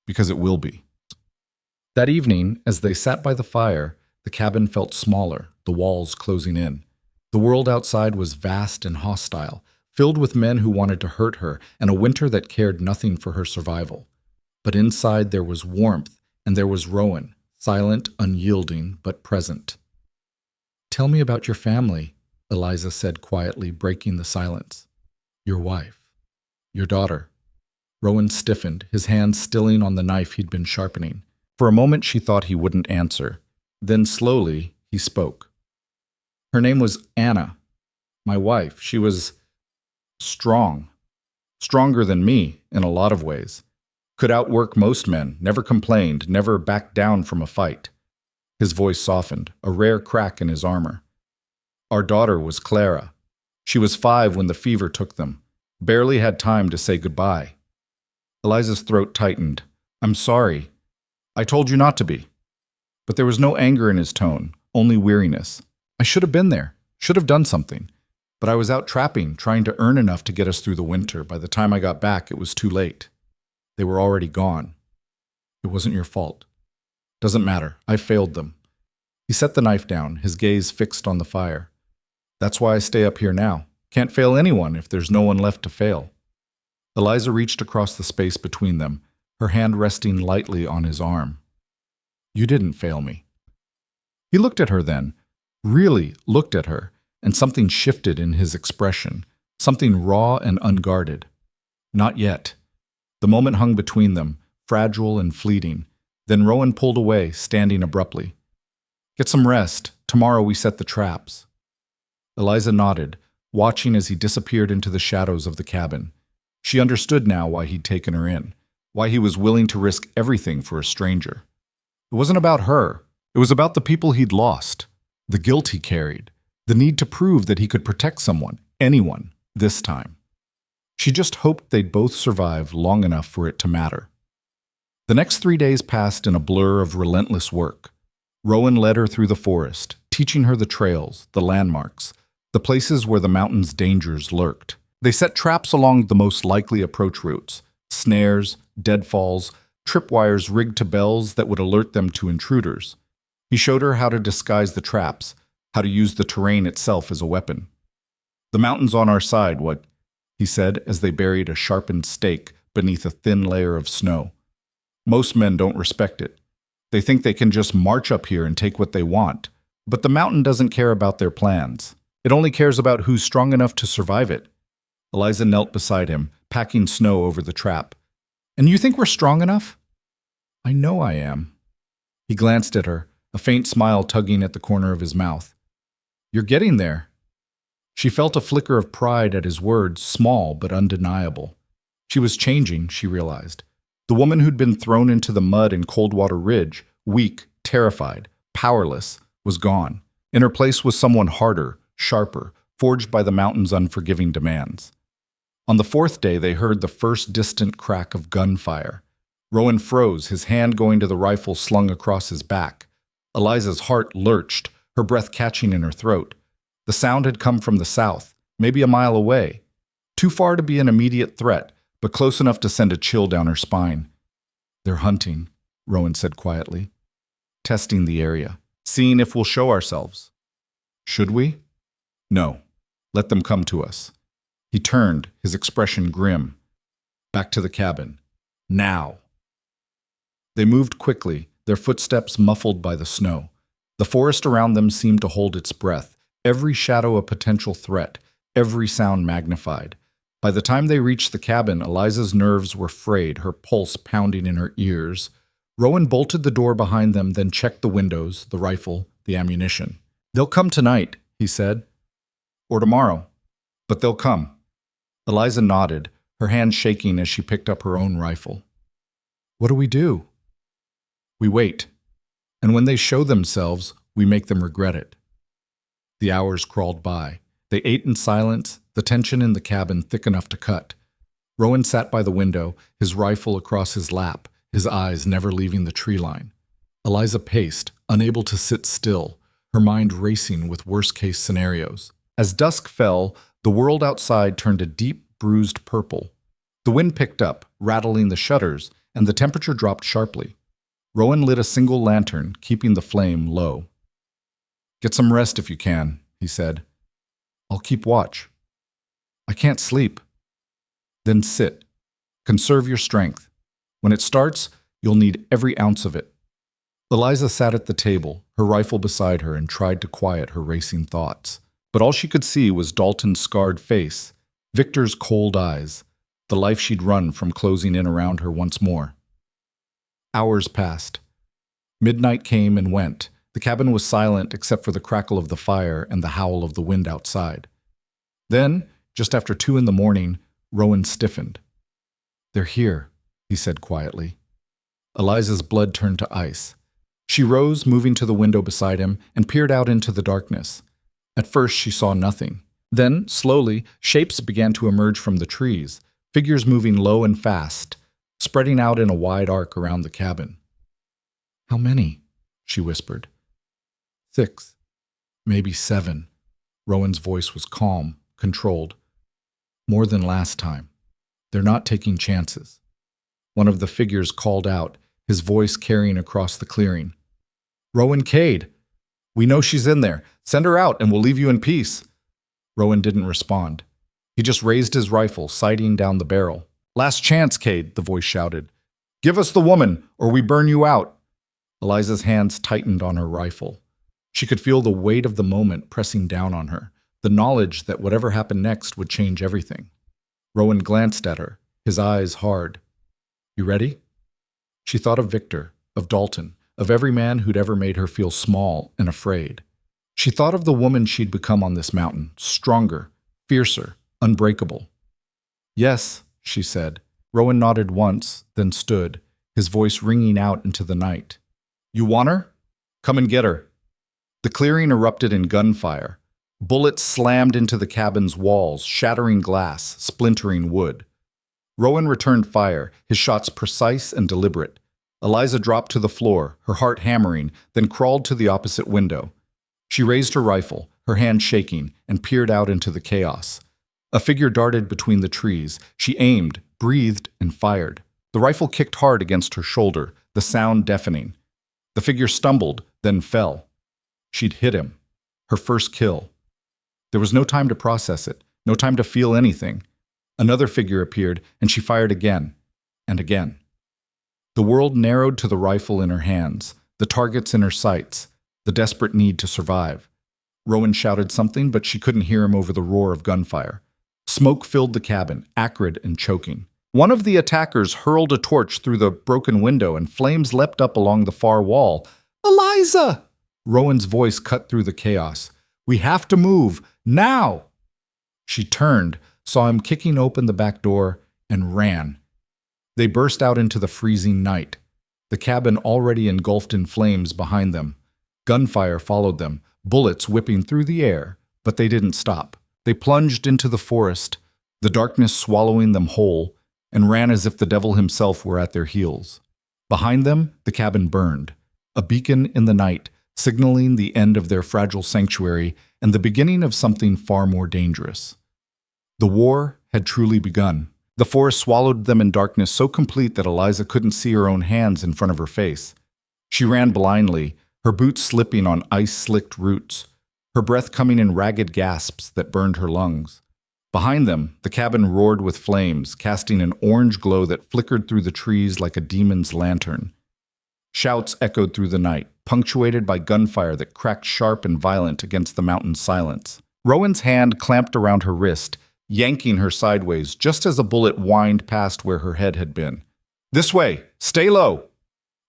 A: because it will be." That evening, as they sat by the fire, the cabin felt smaller, the walls closing in. The world outside was vast and hostile, filled with men who wanted to hurt her, and a winter that cared nothing for her survival. But inside there was warmth, and there was Rowan, silent, unyielding, but present. "Tell me about your family," Eliza said quietly, breaking the silence. "Your wife. Your daughter." Rowan stiffened, his hand stilling on the knife he'd been sharpening. For a moment she thought he wouldn't answer. Then slowly he spoke. "Her name was Anna. My wife. She was strong. Stronger than me in a lot of ways. Could outwork most men, never complained, never backed down from a fight." His voice softened, a rare crack in his armor. "Our daughter was Clara. She was 5 when the fever took them. Barely had time to say goodbye." Eliza's throat tightened. "I'm sorry. I told you not to be." But there was no anger in his tone, only weariness. "I should have been there, should have done something. But I was out trapping, trying to earn enough to get us through the winter. By the time I got back, it was too late. They were already gone. It wasn't your fault. Doesn't matter. I failed them." He set the knife down, his gaze fixed on the fire. "That's why I stay up here now. Can't fail anyone if there's no one left to fail." Eliza reached across the space between them, her hand resting lightly on his arm. "You didn't fail me." He looked at her then, really looked at her, and something shifted in his expression, something raw and unguarded. "Not yet." The moment hung between them, fragile and fleeting. Then Rowan pulled away, standing abruptly. "Get some rest. Tomorrow we set the traps." Eliza nodded, watching as he disappeared into the shadows of the cabin. She understood now why he'd taken her in, why he was willing to risk everything for a stranger. It wasn't about her. It was about the people he'd lost, the guilt he carried, the need to prove that he could protect someone, anyone, this time. She just hoped they'd both survive long enough for it to matter. The next 3 days passed in a blur of relentless work. Rowan led her through the forest, teaching her the trails, the landmarks, the places where the mountain's dangers lurked. They set traps along the most likely approach routes, snares, deadfalls, tripwires rigged to bells that would alert them to intruders. He showed her how to disguise the traps, how to use the terrain itself as a weapon. "The mountain's on our side, what?" he said as they buried a sharpened stake beneath a thin layer of snow. "Most men don't respect it. They think they can just march up here and take what they want. But the mountain doesn't care about their plans. It only cares about who's strong enough to survive it." Eliza knelt beside him, packing snow over the trap. "And you think we're strong enough?" "I know I am." He glanced at her, a faint smile tugging at the corner of his mouth. "You're getting there." She felt a flicker of pride at his words, small but undeniable. She was changing, she realized. The woman who'd been thrown into the mud in Coldwater Ridge, weak, terrified, powerless, was gone. In her place was someone harder, sharper, forged by the mountain's unforgiving demands. On the 4th day, they heard the first distant crack of gunfire. Rowan froze, his hand going to the rifle slung across his back. Eliza's heart lurched, her breath catching in her throat. The sound had come from the south, maybe a mile away. Too far to be an immediate threat, but close enough to send a chill down her spine. "They're hunting," Rowan said quietly. "Testing the area, seeing if we'll show ourselves." "Should we?" "No. Let them come to us." He turned, his expression grim. "Back to the cabin. Now." They moved quickly, their footsteps muffled by the snow. The forest around them seemed to hold its breath, every shadow a potential threat, every sound magnified. By the time they reached the cabin, Eliza's nerves were frayed, her pulse pounding in her ears. Rowan bolted the door behind them, then checked the windows, the rifle, the ammunition. "They'll come tonight," he said. "Or tomorrow. But they'll come." Eliza nodded, her hand shaking as she picked up her own rifle. "What do we do?" "We wait. And when they show themselves, we make them regret it." The hours crawled by. They ate in silence, the tension in the cabin thick enough to cut. Rowan sat by the window, his rifle across his lap, his eyes never leaving the tree line. Eliza paced, unable to sit still, her mind racing with worst-case scenarios. As dusk fell, the world outside turned a deep, bruised purple. The wind picked up, rattling the shutters, and the temperature dropped sharply. Rowan lit a single lantern, keeping the flame low. "Get some rest if you can," he said. I'll keep watch. I can't sleep. Then sit. Conserve your strength. When it starts, you'll need every ounce of it. Eliza sat at the table, her rifle beside her, and tried to quiet her racing thoughts. But all she could see was Dalton's scarred face, Victor's cold eyes, the life she'd run from closing in around her once more. Hours passed. Midnight came and went. The cabin was silent except for the crackle of the fire and the howl of the wind outside. Then, just after 2 a.m, Rowan stiffened. "They're here," he said quietly. Eliza's blood turned to ice. She rose, moving to the window beside him, and peered out into the darkness. At first, she saw nothing. Then, slowly, shapes began to emerge from the trees, figures moving low and fast, spreading out in a wide arc around the cabin. "How many?" she whispered. 6, maybe 7. Rowan's voice was calm, controlled. "More than last time. They're not taking chances." One of the figures called out, his voice carrying across the clearing. "Rowan Cade! We know she's in there. Send her out and we'll leave you in peace." Rowan didn't respond. He just raised his rifle, sighting down the barrel. "Last chance, Cade," the voice shouted. "Give us the woman, or we burn you out." Eliza's hands tightened on her rifle. She could feel the weight of the moment pressing down on her, the knowledge that whatever happened next would change everything. Rowan glanced at her, his eyes hard. "You ready?" She thought of Victor, of Dalton, of every man who'd ever made her feel small and afraid. She thought of the woman she'd become on this mountain, stronger, fiercer, unbreakable. "Yes," she said. Rowan nodded once, then stood, his voice ringing out into the night. "You want her? Come and get her." The clearing erupted in gunfire. Bullets slammed into the cabin's walls, shattering glass, splintering wood. Rowan returned fire, his shots precise and deliberate. Eliza dropped to the floor, her heart hammering, then crawled to the opposite window. She raised her rifle, her hand shaking, and peered out into the chaos. A figure darted between the trees. She aimed, breathed, and fired. The rifle kicked hard against her shoulder, the sound deafening. The figure stumbled, then fell. She'd hit him. Her first kill. There was no time to process it, no time to feel anything. Another figure appeared, and she fired again, and again. The world narrowed to the rifle in her hands, the targets in her sights, the desperate need to survive. Rowan shouted something, but she couldn't hear him over the roar of gunfire. Smoke filled the cabin, acrid and choking. One of the attackers hurled a torch through the broken window, and flames leapt up along the far wall. "Eliza!" Rowan's voice cut through the chaos. "We have to move, now!" She turned, saw him kicking open the back door, and ran. They burst out into the freezing night, the cabin already engulfed in flames behind them. Gunfire followed them, bullets whipping through the air, but they didn't stop. They plunged into the forest, the darkness swallowing them whole, and ran as if the devil himself were at their heels. Behind them, the cabin burned, a beacon in the night, signaling the end of their fragile sanctuary and the beginning of something far more dangerous. The war had truly begun. The forest swallowed them in darkness so complete that Eliza couldn't see her own hands in front of her face. She ran blindly, her boots slipping on ice-slicked roots, her breath coming in ragged gasps that burned her lungs. Behind them, the cabin roared with flames, casting an orange glow that flickered through the trees like a demon's lantern. Shouts echoed through the night, punctuated by gunfire that cracked sharp and violent against the mountain's silence. Rowan's hand clamped around her wrist, yanking her sideways just as a bullet whined past where her head had been. "This way! Stay low!"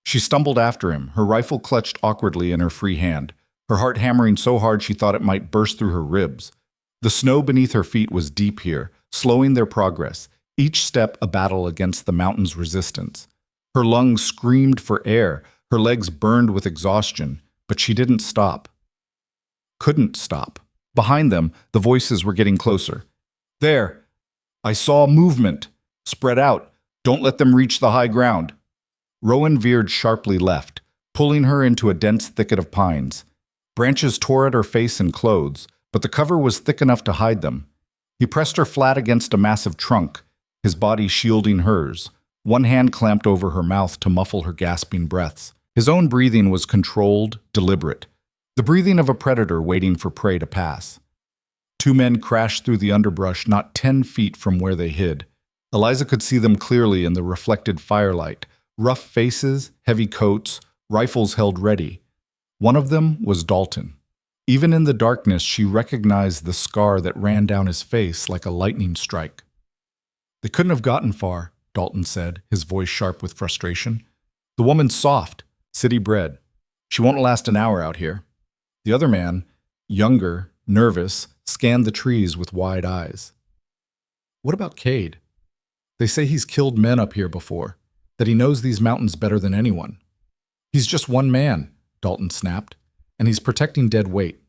A: She stumbled after him, her rifle clutched awkwardly in her free hand, her heart hammering so hard she thought it might burst through her ribs. The snow beneath her feet was deep here, slowing their progress, each step a battle against the mountain's resistance. Her lungs screamed for air, her legs burned with exhaustion, but she didn't stop. Couldn't stop. Behind them, the voices were getting closer. "There! I saw movement! Spread out! Don't let them reach the high ground!" Rowan veered sharply left, pulling her into a dense thicket of pines. Branches tore at her face and clothes, but the cover was thick enough to hide them. He pressed her flat against a massive trunk, his body shielding hers, one hand clamped over her mouth to muffle her gasping breaths. His own breathing was controlled, deliberate, the breathing of a predator waiting for prey to pass. Two men crashed through the underbrush not 10 feet from where they hid. Eliza could see them clearly in the reflected firelight. Rough faces, heavy coats, rifles held ready. One of them was Dalton. Even in the darkness, she recognized the scar that ran down his face like a lightning strike. "They couldn't have gotten far," Dalton said, his voice sharp with frustration. "The woman's soft, city-bred. She won't last an hour out here." The other man, younger, nervous, scanned the trees with wide eyes. "What about Cade? They say he's killed men up here before, that he knows these mountains better than anyone." "He's just one man," Dalton snapped, "and he's protecting dead weight.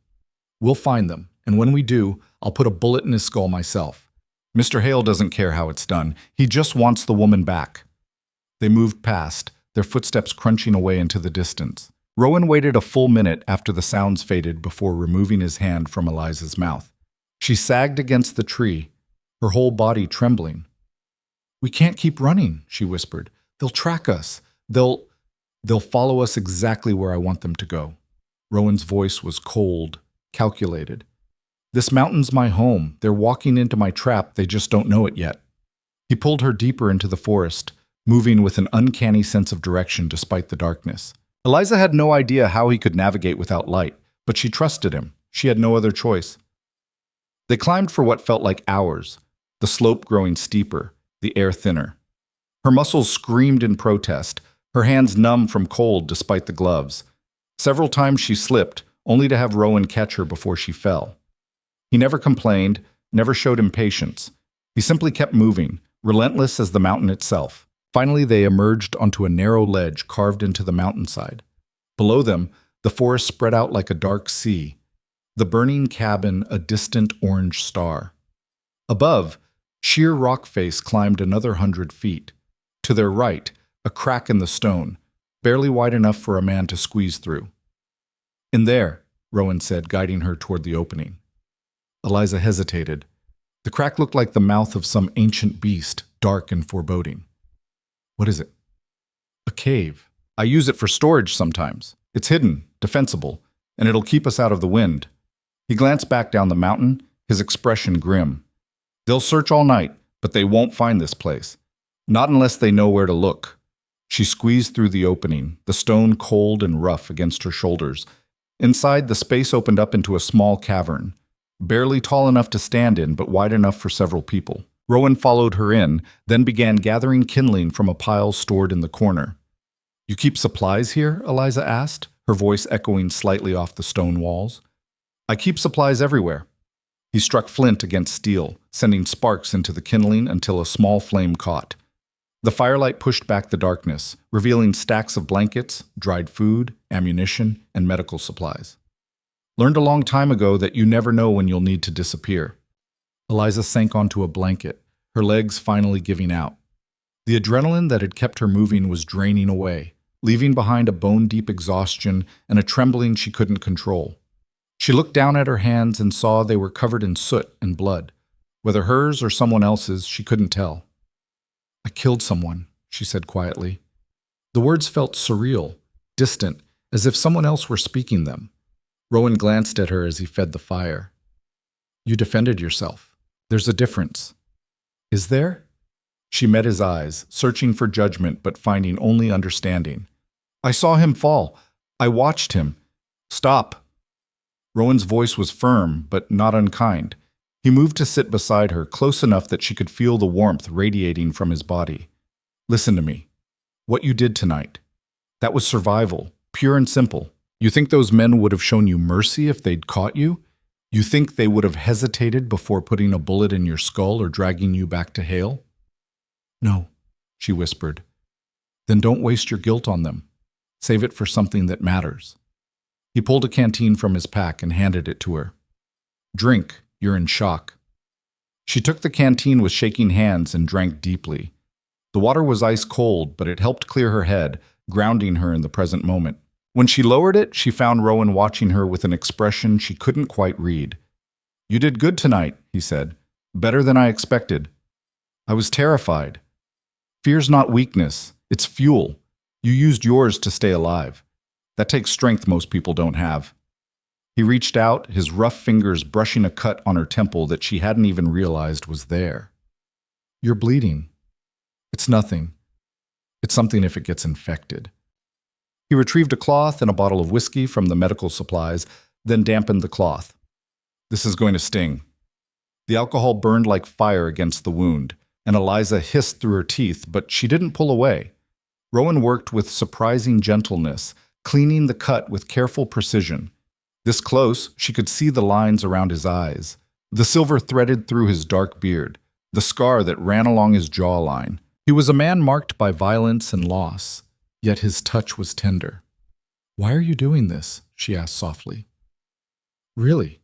A: We'll find them, and when we do, I'll put a bullet in his skull myself. Mr. Hale doesn't care how it's done. He just wants the woman back." They moved past, their footsteps crunching away into the distance. Rowan waited a full minute after the sounds faded before removing his hand from Eliza's mouth. She sagged against the tree, her whole body trembling. "We can't keep running," she whispered. "They'll track us. They'll follow us exactly where I want them to go." Rowan's voice was cold, calculated. "This mountain's my home. They're walking into my trap. They just don't know it yet." He pulled her deeper into the forest, moving with an uncanny sense of direction despite the darkness. Eliza had no idea how he could navigate without light, but she trusted him. She had no other choice. They climbed for what felt like hours, the slope growing steeper, the air thinner. Her muscles screamed in protest, her hands numb from cold despite the gloves. Several times she slipped, only to have Rowan catch her before she fell. He never complained, never showed impatience. He simply kept moving, relentless as the mountain itself. Finally, they emerged onto a narrow ledge carved into the mountainside. Below them, the forest spread out like a dark sea, the burning cabin a distant orange star. Above, sheer rock face climbed another 100 feet. To their right, a crack in the stone, barely wide enough for a man to squeeze through. "In there," Rowan said, guiding her toward the opening. Eliza hesitated. The crack looked like the mouth of some ancient beast, dark and foreboding. "What is it?" "A cave. I use it for storage sometimes. It's hidden, defensible, and it'll keep us out of the wind." He glanced back down the mountain, his expression grim. "They'll search all night, but they won't find this place. Not unless they know where to look." She squeezed through the opening, the stone cold and rough against her shoulders. Inside, the space opened up into a small cavern, barely tall enough to stand in, but wide enough for several people. Rowan followed her in, then began gathering kindling from a pile stored in the corner. "You keep supplies here?" Eliza asked, her voice echoing slightly off the stone walls. "I keep supplies everywhere." He struck flint against steel, sending sparks into the kindling until a small flame caught. The firelight pushed back the darkness, revealing stacks of blankets, dried food, ammunition, and medical supplies. "Learned a long time ago that you never know when you'll need to disappear." Eliza sank onto a blanket, her legs finally giving out. The adrenaline that had kept her moving was draining away, leaving behind a bone-deep exhaustion and a trembling she couldn't control. She looked down at her hands and saw they were covered in soot and blood. Whether hers or someone else's, she couldn't tell. "I killed someone," she said quietly. The words felt surreal, distant, as if someone else were speaking them. Rowan glanced at her as he fed the fire. "You defended yourself. There's a difference." "Is there?" She met his eyes, searching for judgment but finding only understanding. "I saw him fall. I watched him. Stop." Rowan's voice was firm, but not unkind. He moved to sit beside her, close enough that she could feel the warmth radiating from his body. "Listen to me. What you did tonight, that was survival, pure and simple. You think those men would have shown you mercy if they'd caught you? You think they would have hesitated before putting a bullet in your skull or dragging you back to Hale?" "No," she whispered. "Then don't waste your guilt on them. Save it for something that matters." He pulled a canteen from his pack and handed it to her. "Drink, you're in shock." She took the canteen with shaking hands and drank deeply. The water was ice cold, but it helped clear her head, grounding her in the present moment. When she lowered it, she found Rowan watching her with an expression she couldn't quite read. "You did good tonight," he said. "Better than I expected." "I was terrified." "Fear's not weakness, it's fuel. You used yours to stay alive. That takes strength most people don't have." He reached out, his rough fingers brushing a cut on her temple that she hadn't even realized was there. "You're bleeding." "It's nothing. It's something if it gets infected." He retrieved a cloth and a bottle of whiskey from the medical supplies, then dampened the cloth. "This is going to sting." The alcohol burned like fire against the wound, and Eliza hissed through her teeth, but she didn't pull away. Rowan worked with surprising gentleness, cleaning the cut with careful precision. This close, she could see the lines around his eyes, the silver threaded through his dark beard, the scar that ran along his jawline. He was a man marked by violence and loss, yet his touch was tender. "Why are you doing this?" she asked softly. "Really?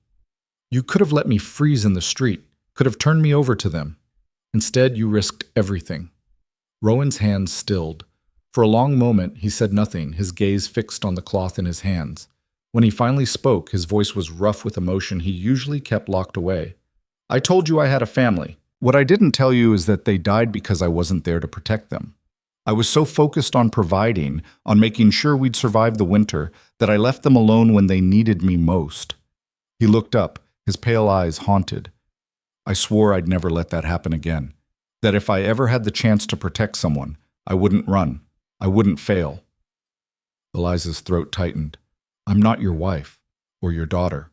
A: You could have let me freeze in the street, could have turned me over to them. Instead, you risked everything." Rowan's hands stilled. For a long moment, he said nothing, his gaze fixed on the cloth in his hands. When he finally spoke, his voice was rough with emotion he usually kept locked away. "I told you I had a family. What I didn't tell you is that they died because I wasn't there to protect them. I was so focused on providing, on making sure we'd survive the winter, that I left them alone when they needed me most." He looked up, his pale eyes haunted. "I swore I'd never let that happen again. That if I ever had the chance to protect someone, I wouldn't run. I wouldn't fail." Eliza's throat tightened. "I'm not your wife, or your daughter."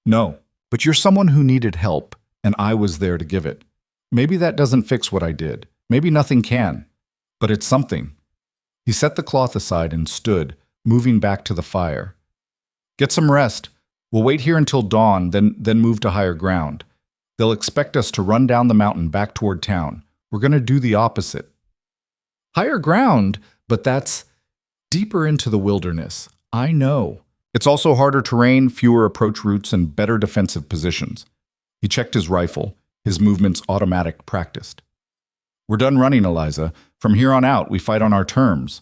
A: "No, but you're someone who needed help, and I was there to give it. Maybe that doesn't fix what I did. Maybe nothing can. But it's something." He set the cloth aside and stood, moving back to the fire. "Get some rest. We'll wait here until dawn, then move to higher ground. They'll expect us to run down the mountain back toward town. We're going to do the opposite." "Higher ground? But that's deeper into the wilderness. I know. It's also harder terrain, fewer approach routes, and better defensive positions." He checked his rifle, his movements automatic, practiced. "We're done running, Eliza. From here on out, we fight on our terms."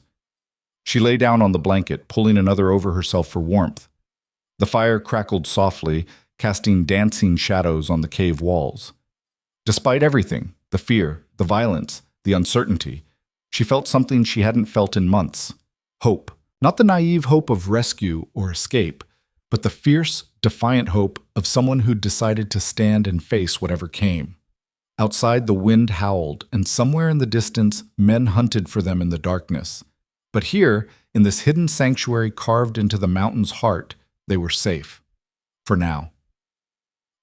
A: She lay down on the blanket, pulling another over herself for warmth. The fire crackled softly, casting dancing shadows on the cave walls. Despite everything, the fear, the violence, the uncertainty, she felt something she hadn't felt in months. Hope. Not the naive hope of rescue or escape, but the fierce, defiant hope of someone who'd decided to stand and face whatever came. Outside, the wind howled, and somewhere in the distance, men hunted for them in the darkness. But here, in this hidden sanctuary carved into the mountain's heart, they were safe. For now.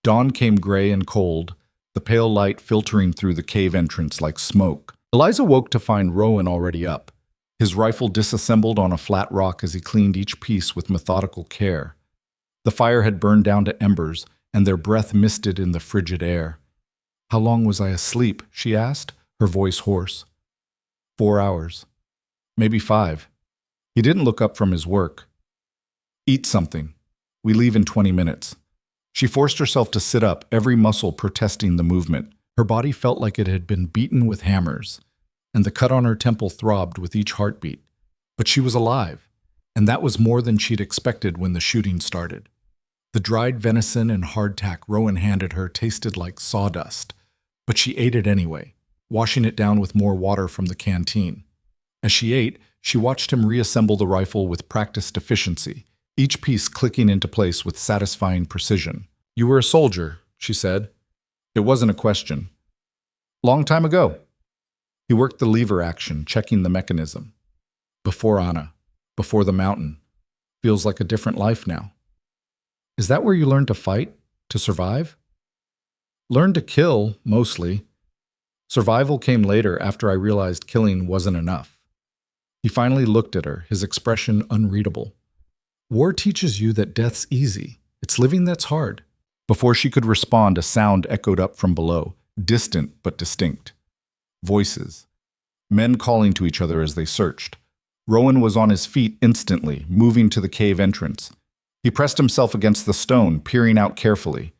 A: Dawn came gray and cold, the pale light filtering through the cave entrance like smoke. Eliza woke to find Rowan already up, his rifle disassembled on a flat rock as he cleaned each piece with methodical care. The fire had burned down to embers, and their breath misted in the frigid air. "How long was I asleep?" she asked, her voice hoarse. 4 hours. Maybe 5. He didn't look up from his work. "Eat something. We leave in 20 minutes." She forced herself to sit up, every muscle protesting the movement. Her body felt like it had been beaten with hammers, and the cut on her temple throbbed with each heartbeat. But she was alive, and that was more than she'd expected when the shooting started. The dried venison and hardtack Rowan handed her tasted like sawdust, but she ate it anyway, washing it down with more water from the canteen. As she ate, she watched him reassemble the rifle with practiced efficiency, each piece clicking into place with satisfying precision. "You were a soldier," she said. It wasn't a question. "Long time ago." He worked the lever action, checking the mechanism. "Before Anna, before the mountain. Feels like a different life now." "Is that where you learned to fight? To survive?" "Learned to kill, mostly. Survival came later after I realized killing wasn't enough." He finally looked at her, his expression unreadable. "War teaches you that death's easy. It's living that's hard." Before she could respond, a sound echoed up from below, distant but distinct. Voices. Men calling to each other as they searched. Rowan was on his feet instantly, moving to the cave entrance. He pressed himself against the stone, peering out carefully.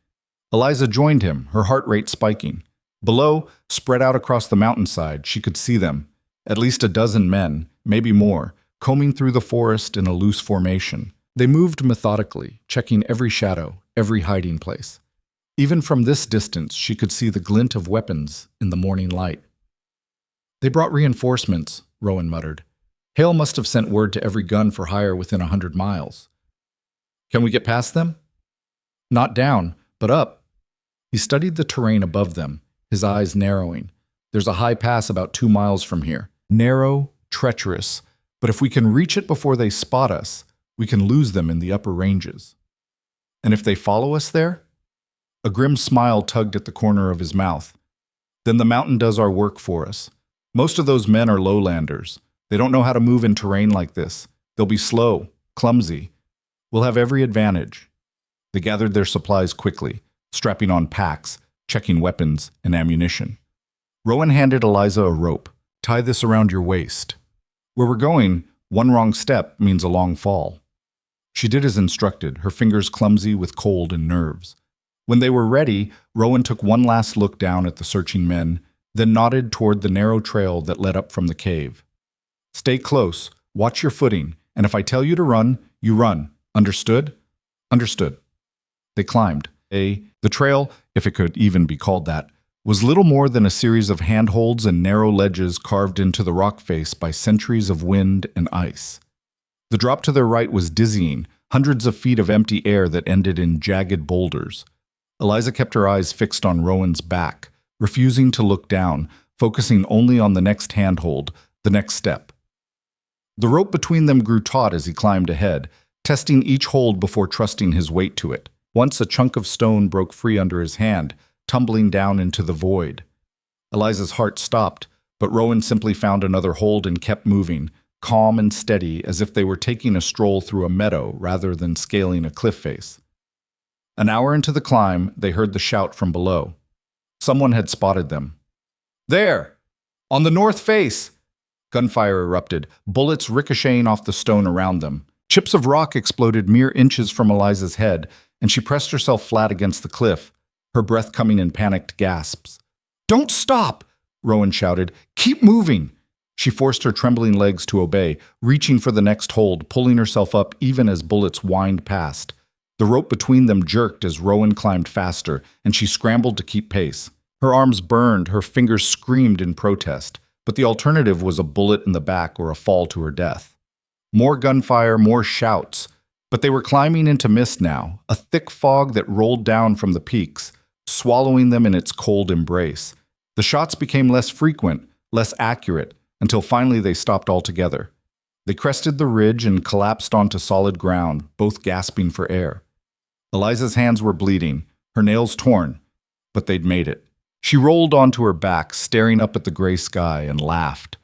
A: Eliza joined him, her heart rate spiking. Below, spread out across the mountainside, she could see them. At least a dozen men, maybe more, combing through the forest in a loose formation. They moved methodically, checking every shadow, every hiding place. Even from this distance, she could see the glint of weapons in the morning light. "They brought reinforcements," Rowan muttered. "Hale must have sent word to every gun for hire within 100 miles. Can we get past them? Not down, but up. He studied the terrain above them, his eyes narrowing. There's a high pass about 2 miles from here. Narrow, treacherous, but if we can reach it before they spot us, we can lose them in the upper ranges. And if they follow us there? A grim smile tugged at the corner of his mouth. Then the mountain does our work for us. Most of those men are lowlanders. They don't know how to move in terrain like this. They'll be slow, clumsy. We'll have every advantage. They gathered their supplies quickly, strapping on packs, checking weapons and ammunition. Rowan handed Eliza a rope. Tie this around your waist. Where we're going, one wrong step means a long fall. She did as instructed, her fingers clumsy with cold and nerves. When they were ready, Rowan took one last look down at the searching men, then nodded toward the narrow trail that led up from the cave. Stay close, watch your footing, and if I tell you to run, you run. Understood? Understood. They climbed. The trail, if it could even be called that, was little more than a series of handholds and narrow ledges carved into the rock face by centuries of wind and ice. The drop to their right was dizzying, hundreds of feet of empty air that ended in jagged boulders. Eliza kept her eyes fixed on Rowan's back, refusing to look down, focusing only on the next handhold, the next step. The rope between them grew taut as he climbed ahead, testing each hold before trusting his weight to it. Once a chunk of stone broke free under his hand, tumbling down into the void. Eliza's heart stopped, but Rowan simply found another hold and kept moving, calm and steady as if they were taking a stroll through a meadow rather than scaling a cliff face. An hour into the climb, they heard the shout from below. Someone had spotted them. There! On the north face! Gunfire erupted, bullets ricocheting off the stone around them. Chips of rock exploded mere inches from Eliza's head, and she pressed herself flat against the cliff, her breath coming in panicked gasps. Don't stop! Rowan shouted. Keep moving! She forced her trembling legs to obey, reaching for the next hold, pulling herself up even as bullets whined past. The rope between them jerked as Rowan climbed faster, and she scrambled to keep pace. Her arms burned, her fingers screamed in protest, but the alternative was a bullet in the back or a fall to her death. More gunfire, more shouts, but they were climbing into mist now, a thick fog that rolled down from the peaks, swallowing them in its cold embrace. The shots became less frequent, less accurate, until finally they stopped altogether. They crested the ridge and collapsed onto solid ground, both gasping for air. Eliza's hands were bleeding, her nails torn, but they'd made it. She rolled onto her back, staring up at the gray sky, and laughed.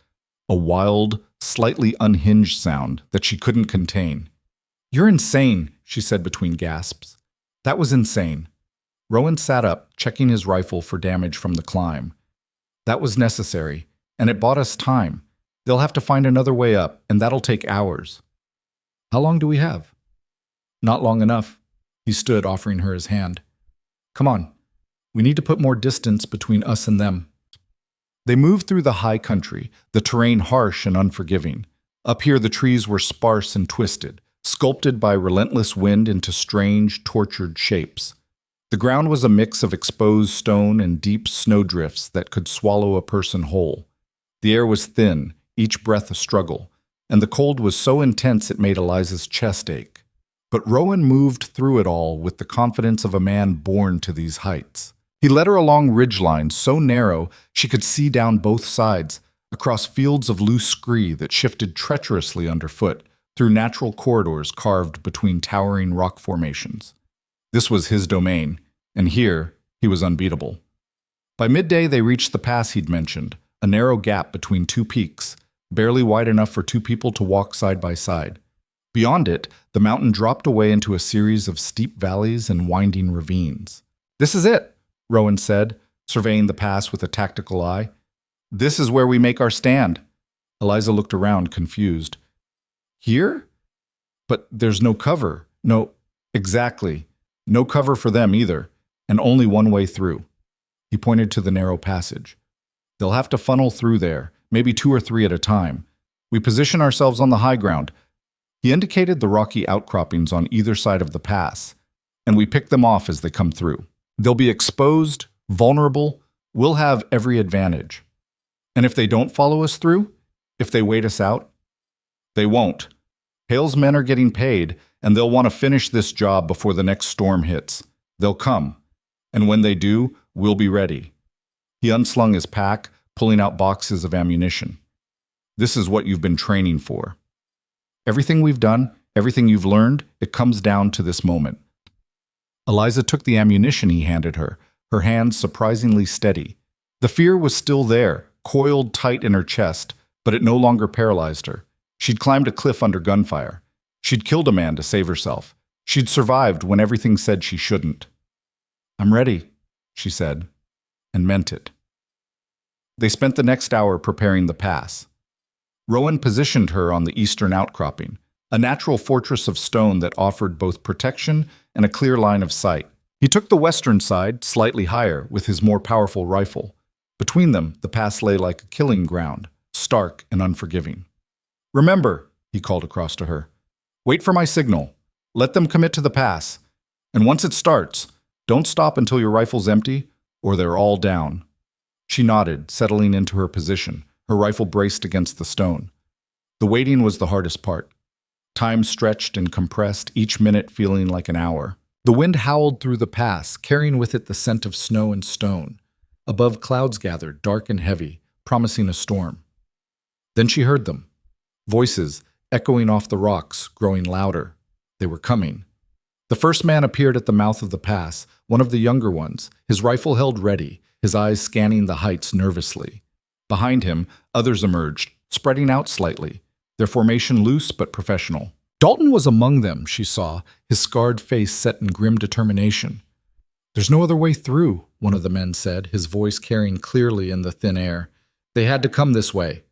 A: A wild, slightly unhinged sound that she couldn't contain. You're insane, she said between gasps. That was insane. Rowan sat up, checking his rifle for damage from the climb. That was necessary, and it bought us time. They'll have to find another way up, and that'll take hours. How long do we have? Not long enough. He stood, offering her his hand. Come on. We need to put more distance between us and them. They moved through the high country, the terrain harsh and unforgiving. Up here the trees were sparse and twisted, sculpted by relentless wind into strange, tortured shapes. The ground was a mix of exposed stone and deep snowdrifts that could swallow a person whole. The air was thin, each breath a struggle, and the cold was so intense it made Eliza's chest ache. But Rowan moved through it all with the confidence of a man born to these heights. He led her along ridgelines so narrow she could see down both sides, across fields of loose scree that shifted treacherously underfoot, through natural corridors carved between towering rock formations. This was his domain, and here he was unbeatable. By midday they reached the pass he'd mentioned, a narrow gap between two peaks, barely wide enough for two people to walk side by side. Beyond it, the mountain dropped away into a series of steep valleys and winding ravines. This is it, Rowan said, surveying the pass with a tactical eye. This is where we make our stand. Eliza looked around, confused. Here? But there's no cover. No, exactly. No cover for them either, and only one way through. He pointed to the narrow passage. They'll have to funnel through there, maybe 2 or 3 at a time. We position ourselves on the high ground. He indicated the rocky outcroppings on either side of the pass, and we pick them off as they come through. They'll be exposed, vulnerable. We'll have every advantage. And if they don't follow us through, if they wait us out, they won't. Hale's men are getting paid, and they'll want to finish this job before the next storm hits. They'll come. And when they do, we'll be ready. He unslung his pack, pulling out boxes of ammunition. This is what you've been training for. Everything we've done, everything you've learned, it comes down to this moment. Eliza took the ammunition he handed her, her hands surprisingly steady. The fear was still there, coiled tight in her chest, but it no longer paralyzed her. She'd climbed a cliff under gunfire. She'd killed a man to save herself. She'd survived when everything said she shouldn't. "I'm ready," she said, and meant it. They spent the next hour preparing the pass. Rowan positioned her on the eastern outcropping, a natural fortress of stone that offered both protection and a clear line of sight. He took the western side, slightly higher, with his more powerful rifle. Between them, the pass lay like a killing ground, stark and unforgiving. "Remember," he called across to her, "wait for my signal. Let them commit to the pass. And once it starts, don't stop until your rifle's empty, or they're all down." She nodded, settling into her position, her rifle braced against the stone. The waiting was the hardest part. Time stretched and compressed, each minute feeling like an hour. The wind howled through the pass, carrying with it the scent of snow and stone. Above, clouds gathered, dark and heavy, promising a storm. Then she heard them. Voices, echoing off the rocks, growing louder. They were coming. The first man appeared at the mouth of the pass, one of the younger ones, his rifle held ready, his eyes scanning the heights nervously. Behind him, others emerged, spreading out slightly, their formation loose but professional. Dalton was among them, she saw, his scarred face set in grim determination. "There's no other way through," one of the men said, his voice carrying clearly in the thin air. "They had to come this way."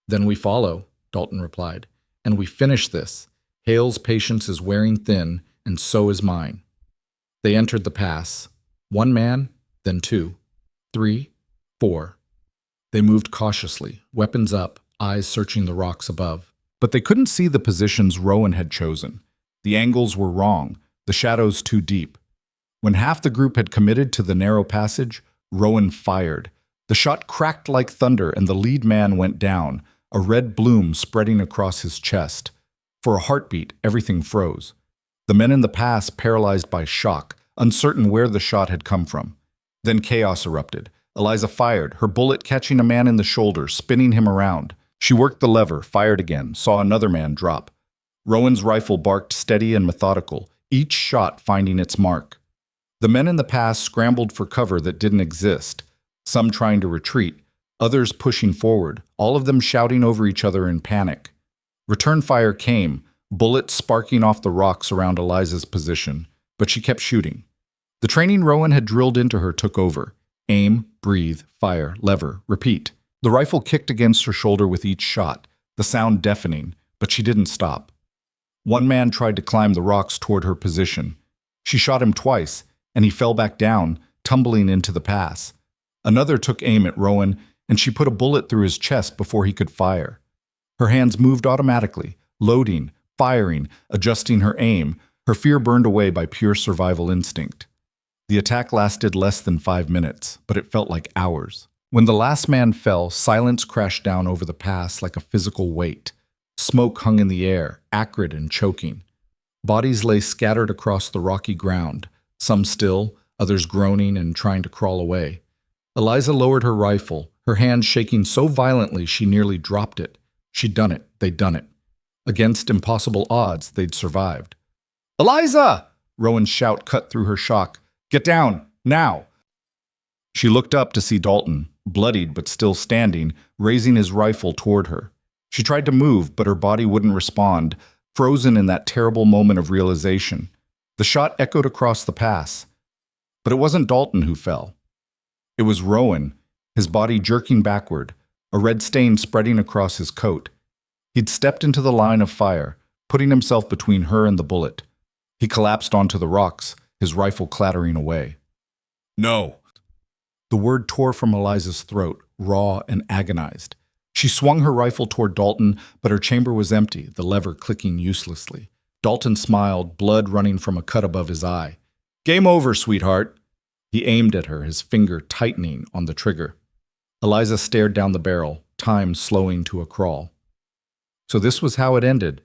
A: "Then we follow," Dalton replied, "and we finish this. Hale's patience is wearing thin, and so is mine." They entered the pass. One man, then two, 3, 4. They moved cautiously, weapons up, eyes searching the rocks above. But they couldn't see the positions Rowan had chosen. The angles were wrong, the shadows too deep. When half the group had committed to the narrow passage, Rowan fired. The shot cracked like thunder and the lead man went down, a red bloom spreading across his chest. For a heartbeat, everything froze. The men in the pass paralyzed by shock, uncertain where the shot had come from. Then chaos erupted. Eliza fired, her bullet catching a man in the shoulder, spinning him around. She worked the lever, fired again, saw another man drop. Rowan's rifle barked steady and methodical, each shot finding its mark. The men in the pass scrambled for cover that didn't exist, some trying to retreat, others pushing forward, all of them shouting over each other in panic. Return fire came, bullets sparking off the rocks around Eliza's position, but she kept shooting. The training Rowan had drilled into her took over. Aim, breathe, fire, lever, repeat. The rifle kicked against her shoulder with each shot, the sound deafening, but she didn't stop. One man tried to climb the rocks toward her position. She shot him twice, and he fell back down, tumbling into the pass. Another took aim at Rowan, and she put a bullet through his chest before he could fire. Her hands moved automatically, loading, firing, adjusting her aim, her fear burned away by pure survival instinct. The attack lasted less than 5 minutes, but it felt like hours. When the last man fell, silence crashed down over the pass like a physical weight. Smoke hung in the air, acrid and choking. Bodies lay scattered across the rocky ground, some still, others groaning and trying to crawl away. Eliza lowered her rifle, her hand shaking so violently she nearly dropped it. She'd done it, they'd done it. Against impossible odds, they'd survived. "Eliza!" Rowan's shout cut through her shock. "Get down, now!" She looked up to see Dalton, bloodied but still standing, raising his rifle toward her. She tried to move, but her body wouldn't respond, frozen in that terrible moment of realization. The shot echoed across the pass. But it wasn't Dalton who fell. It was Rowan, his body jerking backward, a red stain spreading across his coat. He'd stepped into the line of fire, putting himself between her and the bullet. He collapsed onto the rocks, his rifle clattering away. "No!" The word tore from Eliza's throat, raw and agonized. She swung her rifle toward Dalton, but her chamber was empty, the lever clicking uselessly. Dalton smiled, blood running from a cut above his eye. "Game over, sweetheart." He aimed at her, his finger tightening on the trigger. Eliza stared down the barrel, time slowing to a crawl. So this was how it ended.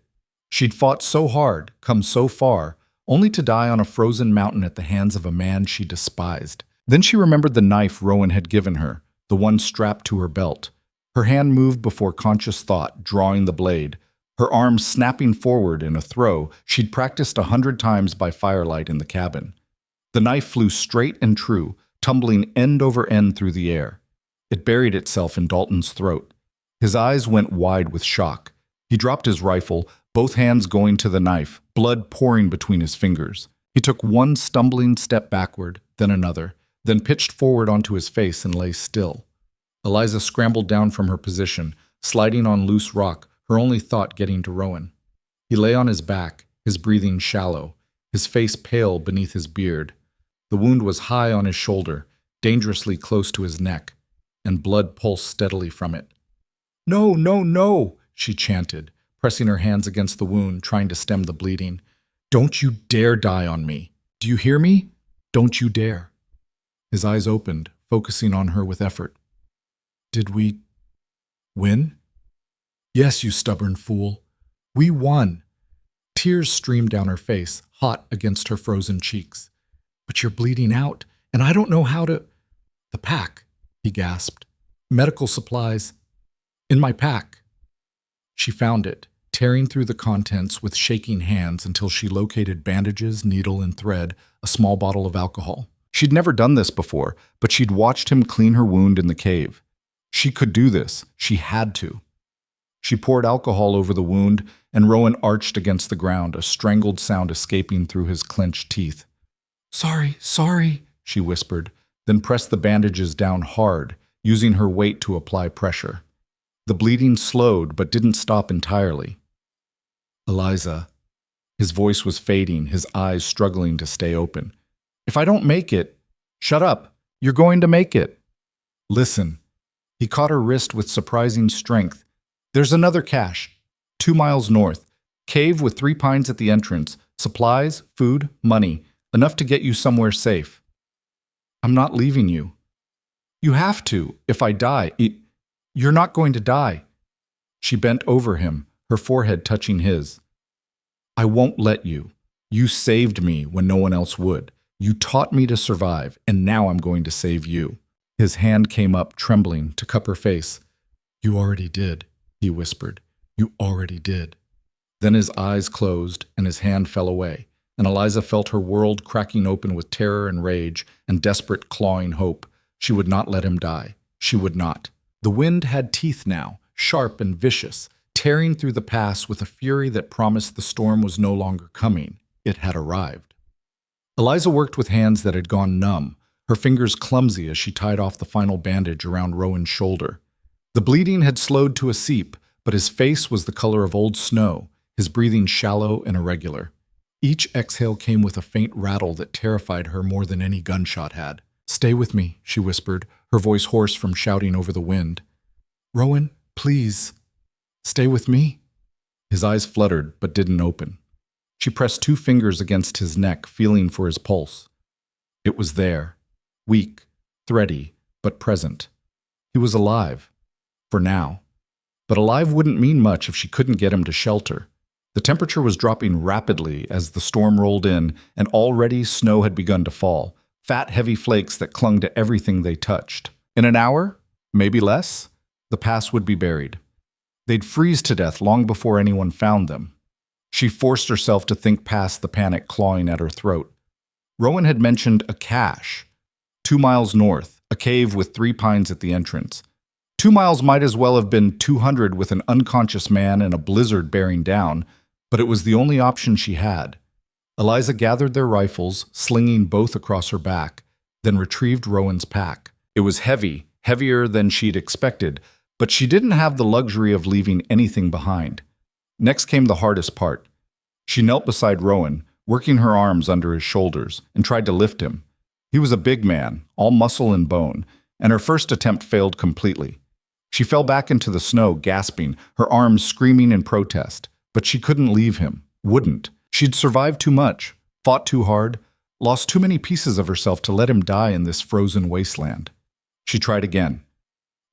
A: She'd fought so hard, come so far, only to die on a frozen mountain at the hands of a man she despised. Then she remembered the knife Rowan had given her, the one strapped to her belt. Her hand moved before conscious thought, drawing the blade. Her arm snapping forward in a throw she'd practiced 100 times by firelight in the cabin. The knife flew straight and true, tumbling end over end through the air. It buried itself in Dalton's throat. His eyes went wide with shock. He dropped his rifle, both hands going to the knife, blood pouring between his fingers. He took one stumbling step backward, then another, then pitched forward onto his face and lay still. Eliza scrambled down from her position, sliding on loose rock, her only thought getting to Rowan. He lay on his back, his breathing shallow, his face pale beneath his beard. The wound was high on his shoulder, dangerously close to his neck, and blood pulsed steadily from it. "No, no, no!" she chanted, pressing her hands against the wound, trying to stem the bleeding. "Don't you dare die on me! Do you hear me? Don't you dare!" His eyes opened, focusing on her with effort. "Did we win?" "Yes, you stubborn fool. We won." Tears streamed down her face, hot against her frozen cheeks. "But you're bleeding out, and I don't know how to—" "The pack," he gasped. "Medical supplies. In my pack." She found it, tearing through the contents with shaking hands until she located bandages, needle, and thread, a small bottle of alcohol. She'd never done this before, but she'd watched him clean her wound in the cave. She could do this. She had to. She poured alcohol over the wound, and Rowan arched against the ground, a strangled sound escaping through his clenched teeth. "Sorry, sorry," she whispered, then pressed the bandages down hard, using her weight to apply pressure. The bleeding slowed, but didn't stop entirely. "Eliza." His voice was fading, his eyes struggling to stay open. "If I don't make it—" "Shut up! You're going to make it!" "Listen." He caught her wrist with surprising strength. "There's another cache, 2 miles north. Cave with 3 pines at the entrance. Supplies, food, money. Enough to get you somewhere safe." "I'm not leaving you." "You have to. If I die, you're not going to die." She bent over him, her forehead touching his. "I won't let you. You saved me when no one else would. You taught me to survive, and now I'm going to save you." His hand came up, trembling, to cup her face. "You already did," he whispered. "You already did." Then his eyes closed, and his hand fell away, and Eliza felt her world cracking open with terror and rage and desperate clawing hope. She would not let him die. She would not. The wind had teeth now, sharp and vicious, tearing through the pass with a fury that promised the storm was no longer coming. It had arrived. Eliza worked with hands that had gone numb, her fingers clumsy as she tied off the final bandage around Rowan's shoulder. The bleeding had slowed to a seep, but his face was the color of old snow, his breathing shallow and irregular. Each exhale came with a faint rattle that terrified her more than any gunshot had. "Stay with me," she whispered, her voice hoarse from shouting over the wind. "Rowan, please. Stay with me." His eyes fluttered, but didn't open. She pressed 2 fingers against his neck, feeling for his pulse. It was there, weak, thready, but present. He was alive. For now. But alive wouldn't mean much if she couldn't get him to shelter. The temperature was dropping rapidly as the storm rolled in, and already snow had begun to fall, fat, heavy flakes that clung to everything they touched. In an hour, maybe less, the pass would be buried. They'd freeze to death long before anyone found them. She forced herself to think past the panic clawing at her throat. Rowan had mentioned a cache. 2 miles north, a cave with 3 pines at the entrance. 2 miles might as well have been 200 with an unconscious man and a blizzard bearing down, but it was the only option she had. Eliza gathered their rifles, slinging both across her back, then retrieved Rowan's pack. It was heavy, heavier than she'd expected, but she didn't have the luxury of leaving anything behind. Next came the hardest part. She knelt beside Rowan, working her arms under his shoulders, and tried to lift him. He was a big man, all muscle and bone, and her first attempt failed completely. She fell back into the snow, gasping, her arms screaming in protest. But she couldn't leave him, wouldn't. She'd survived too much, fought too hard, lost too many pieces of herself to let him die in this frozen wasteland. She tried again.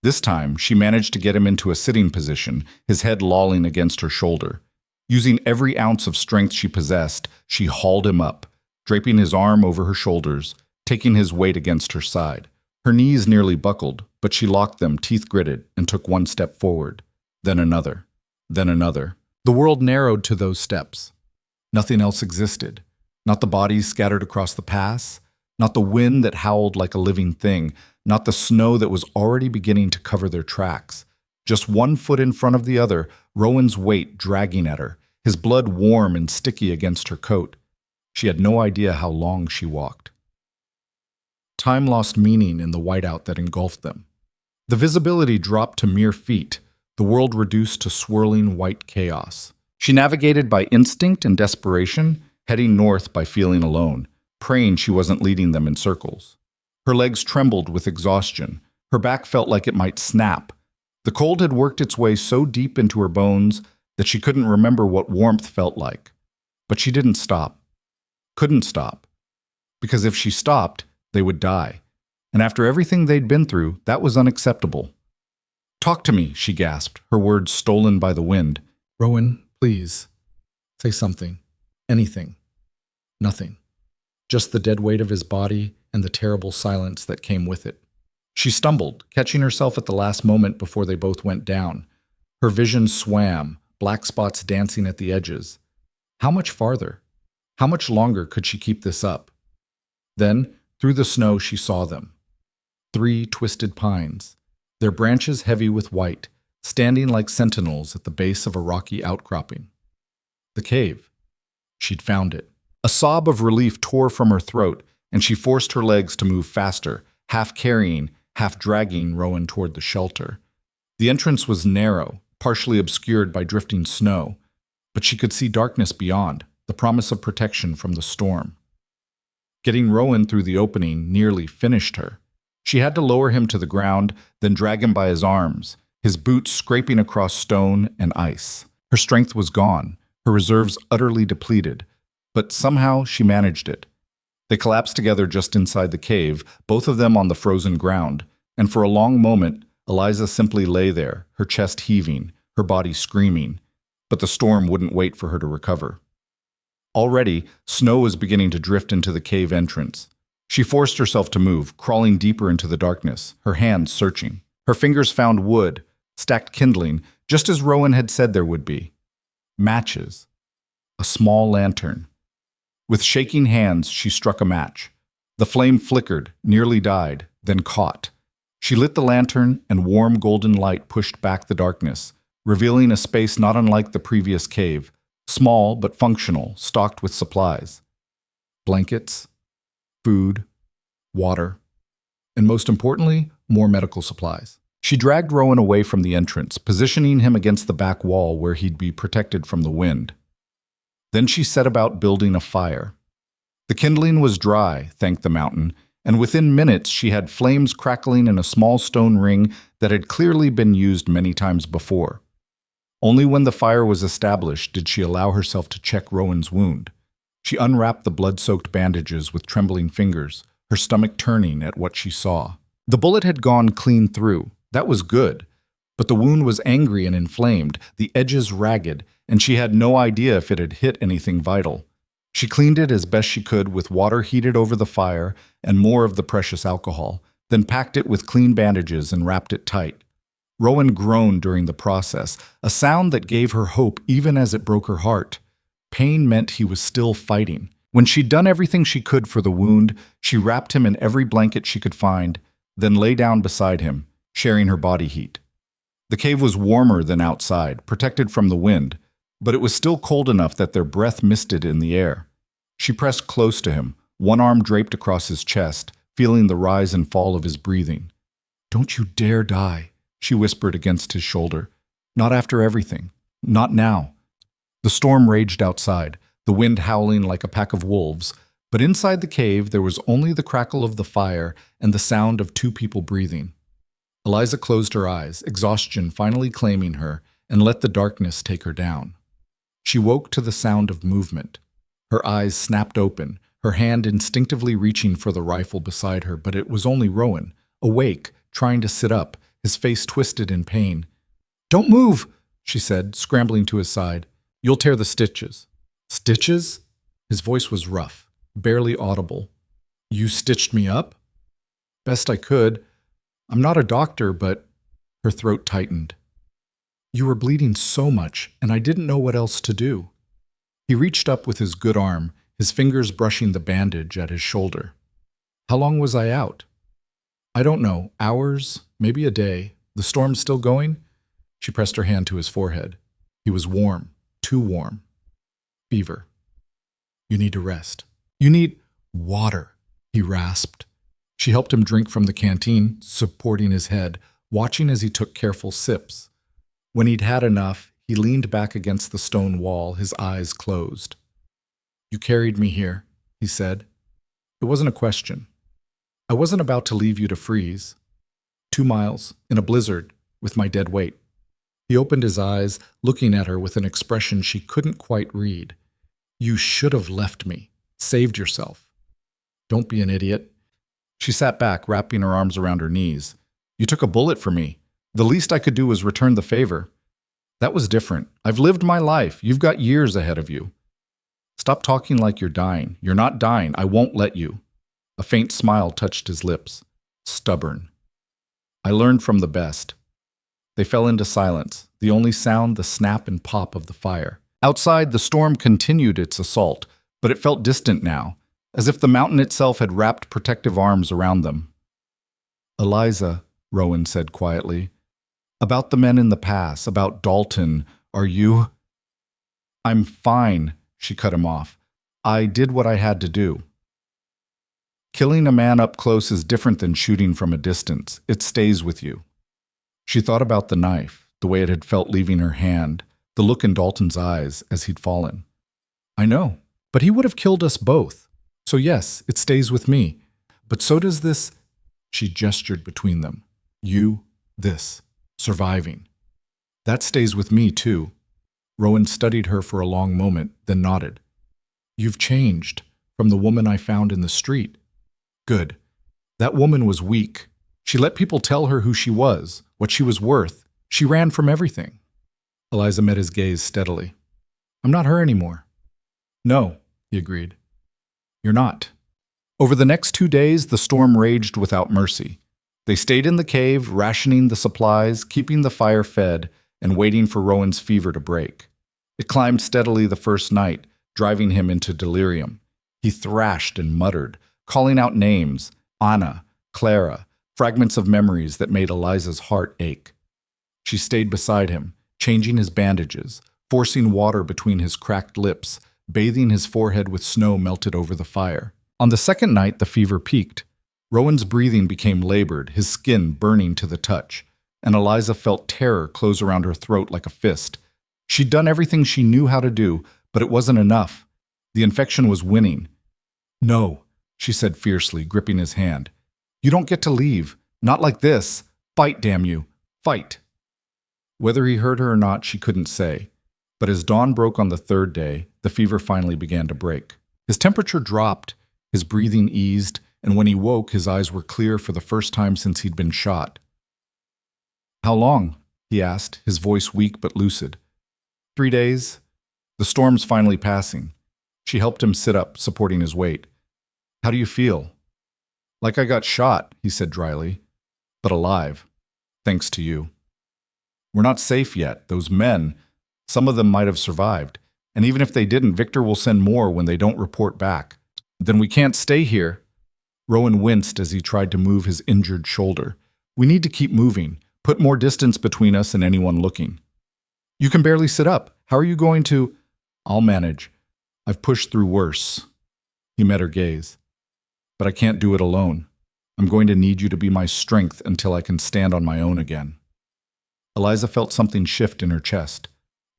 A: This time, she managed to get him into a sitting position, his head lolling against her shoulder. Using every ounce of strength she possessed, she hauled him up, draping his arm over her shoulders, taking his weight against her side. Her knees nearly buckled, but she locked them, teeth gritted, and took one step forward. Then another. Then another. The world narrowed to those steps. Nothing else existed. Not the bodies scattered across the pass, not the wind that howled like a living thing, not the snow that was already beginning to cover their tracks. Just one foot in front of the other, Rowan's weight dragging at her, his blood warm and sticky against her coat. She had no idea how long she walked. Time lost meaning in the whiteout that engulfed them. The visibility dropped to mere feet, the world reduced to swirling white chaos. She navigated by instinct and desperation, heading north by feeling alone, praying she wasn't leading them in circles. Her legs trembled with exhaustion. Her back felt like it might snap. The cold had worked its way so deep into her bones that she couldn't remember what warmth felt like. But she didn't stop. Couldn't stop. Because if she stopped, they would die. And after everything they'd been through, that was unacceptable. "Talk to me," she gasped, her words stolen by the wind.
B: "Rowan, please. Say something. Anything. Nothing. Just the dead weight of his body and the terrible silence that came with it." She stumbled, catching herself at the last moment before they both went down. Her vision swam, black spots dancing at the edges. How much farther? How much longer could she keep this up? Then, through the snow, she saw them. 3 twisted pines, their branches heavy with white, standing like sentinels at the base of a rocky outcropping. The cave. She'd found it. A sob of relief tore from her throat, and she forced her legs to move faster, half carrying, half dragging Rowan toward the shelter. The entrance was narrow, partially obscured by drifting snow, but she could see darkness beyond, the promise of protection from the storm. Getting Rowan through the opening nearly finished her. She had to lower him to the ground, then drag him by his arms, his boots scraping across stone and ice. Her strength was gone, her reserves utterly depleted, but somehow she managed it. They collapsed together just inside the cave, both of them on the frozen ground, and for a long moment, Eliza simply lay there, her chest heaving, her body screaming, but the storm wouldn't wait for her to recover. Already, snow was beginning to drift into the cave entrance. She forced herself to move, crawling deeper into the darkness, her hands searching. Her fingers found wood, stacked kindling, just as Rowan had said there would be. Matches. A small lantern. With shaking hands, she struck a match. The flame flickered, nearly died, then caught. She lit the lantern, and warm golden light pushed back the darkness, revealing a space not unlike the previous cave, small but functional, stocked with supplies. Blankets, food, water, and most importantly, more medical supplies. She dragged Rowan away from the entrance, positioning him against the back wall where he'd be protected from the wind. Then she set about building a fire. The kindling was dry, thank the mountain, and within minutes she had flames crackling in a small stone ring that had clearly been used many times before. Only when the fire was established did she allow herself to check Rowan's wound. She unwrapped the blood-soaked bandages with trembling fingers, her stomach turning at what she saw. The bullet had gone clean through. That was good. But the wound was angry and inflamed, the edges ragged, and she had no idea if it had hit anything vital. She cleaned it as best she could with water heated over the fire and more of the precious alcohol, then packed it with clean bandages and wrapped it tight. Rowan groaned during the process, a sound that gave her hope even as it broke her heart. Pain meant he was still fighting. When she'd done everything she could for the wound, she wrapped him in every blanket she could find, then lay down beside him, sharing her body heat. The cave was warmer than outside, protected from the wind, but it was still cold enough that their breath misted in the air. She pressed close to him, one arm draped across his chest, feeling the rise and fall of his breathing. "Don't you dare die," she whispered against his shoulder. "Not after everything. Not now." The storm raged outside, the wind howling like a pack of wolves, but inside the cave there was only the crackle of the fire and the sound of 2 people breathing. Eliza closed her eyes, exhaustion finally claiming her, and let the darkness take her down. She woke to the sound of movement. Her eyes snapped open, her hand instinctively reaching for the rifle beside her, but it was only Rowan, awake, trying to sit up, his face twisted in pain. "Don't move," she said, scrambling to his side. You'll tear the stitches. Stitches? His voice was rough, barely audible. You stitched me up? Best I could. I'm not a doctor, but... Her throat tightened. You were bleeding so much, and I didn't know what else to do. He reached up with his good arm, his fingers brushing the bandage at his shoulder. How long was I out? I don't know, hours, maybe a day. The storm's still going? She pressed her hand to his forehead. He was warm, too warm. Fever. You need to rest. You need water, he rasped. She helped him drink from the canteen, supporting his head, watching as he took careful sips. When he'd had enough, he leaned back against the stone wall, his eyes closed. You carried me here, he said. It wasn't a question. I wasn't about to leave you to freeze. 2 miles, in a blizzard, with my dead weight. He opened his eyes, looking at her with an expression she couldn't quite read. You should have left me, saved yourself. Don't be an idiot. She sat back, wrapping her arms around her knees. You took a bullet for me. The least I could do was return the favor. That was different. I've lived my life. You've got years ahead of you. Stop talking like you're dying. You're not dying. I won't let you. A faint smile touched his lips. Stubborn. I learned from the best. They fell into silence, the only sound the snap and pop of the fire. Outside, the storm continued its assault, but it felt distant now, as if the mountain itself had wrapped protective arms around them. Eliza, Rowan said quietly, about the men in the pass, about Dalton, are you... I'm fine, she cut him off. I did what I had to do. Killing a man up close is different than shooting from a distance. It stays with you. She thought about the knife, the way it had felt leaving her hand, the look in Dalton's eyes as he'd fallen. I know, but he would have killed us both. So yes, it stays with me. But so does this... She gestured between them. You, this, surviving. That stays with me, too. Rowan studied her for a long moment, then nodded. You've changed from the woman I found in the street. Good. That woman was weak. She let people tell her who she was, what she was worth. She ran from everything. Eliza met his gaze steadily. I'm not her anymore. No, he agreed. You're not. Over the next 2 days, the storm raged without mercy. They stayed in the cave, rationing the supplies, keeping the fire fed, and waiting for Rowan's fever to break. It climbed steadily the first night, driving him into delirium. He thrashed and muttered, calling out names, Anna, Clara, fragments of memories that made Eliza's heart ache. She stayed beside him, changing his bandages, forcing water between his cracked lips, bathing his forehead with snow melted over the fire. On the second night, the fever peaked. Rowan's breathing became labored, his skin burning to the touch, and Eliza felt terror close around her throat like a fist. She'd done everything she knew how to do, but it wasn't enough. The infection was winning. No, she said fiercely, gripping his hand. You don't get to leave. Not like this. Fight, damn you. Fight. Whether he heard her or not, she couldn't say. But as dawn broke on the third day, the fever finally began to break. His temperature dropped, his breathing eased, and when he woke, his eyes were clear for the first time since he'd been shot. How long? He asked, his voice weak but lucid. 3 days. The storm's finally passing. She helped him sit up, supporting his weight. How do you feel? Like I got shot, he said dryly, but alive, thanks to you. We're not safe yet. Those men, some of them might have survived. And even if they didn't, Victor will send more when they don't report back. Then we can't stay here. Rowan winced as he tried to move his injured shoulder. We need to keep moving. Put more distance between us and anyone looking. You can barely sit up. How are you going to... I'll manage. I've pushed through worse. He met her gaze. But I can't do it alone. I'm going to need you to be my strength until I can stand on my own again. Eliza felt something shift in her chest.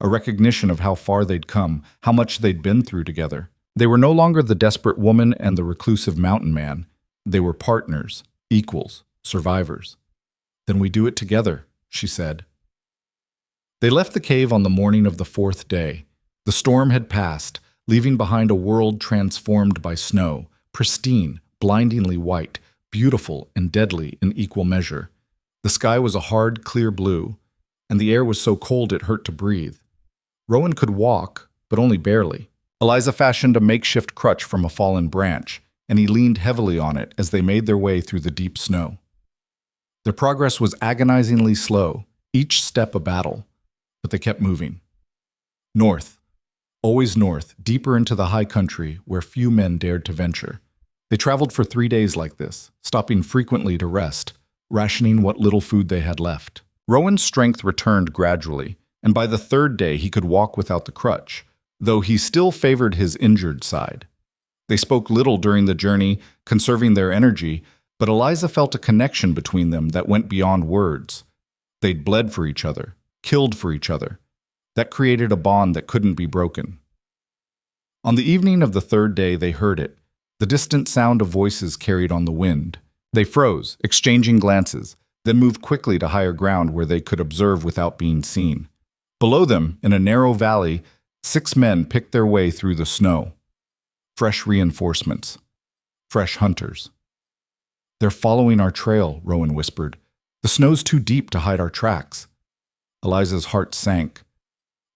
B: A recognition of how far they'd come, how much they'd been through together. They were no longer the desperate woman and the reclusive mountain man. They were partners, equals, survivors. Then we do it together, she said. They left the cave on the morning of the 4th day. The storm had passed, leaving behind a world transformed by snow, pristine, blindingly white, beautiful and deadly in equal measure. The sky was a hard, clear blue, and the air was so cold it hurt to breathe. Rowan could walk, but only barely.
A: Eliza fashioned a makeshift crutch from a fallen branch, and he leaned heavily on it as they made their way through the deep snow. Their progress was agonizingly slow, each step a battle, but they kept moving. North, always north, deeper into the high country where few men dared to venture. They traveled for 3 days like this, stopping frequently to rest, rationing what little food they had left. Rowan's strength returned gradually, and by the 3rd day he could walk without the crutch, though he still favored his injured side. They spoke little during the journey, conserving their energy, but Eliza felt a connection between them that went beyond words. They'd bled for each other, killed for each other. That created a bond that couldn't be broken. On the evening of the 3rd day they heard it, the distant sound of voices carried on the wind. They froze, exchanging glances, then moved quickly to higher ground where they could observe without being seen. Below them, in a narrow valley, 6 men picked their way through the snow. Fresh reinforcements. Fresh hunters. "They're following our trail," Rowan whispered. "The snow's too deep to hide our tracks." Eliza's heart sank.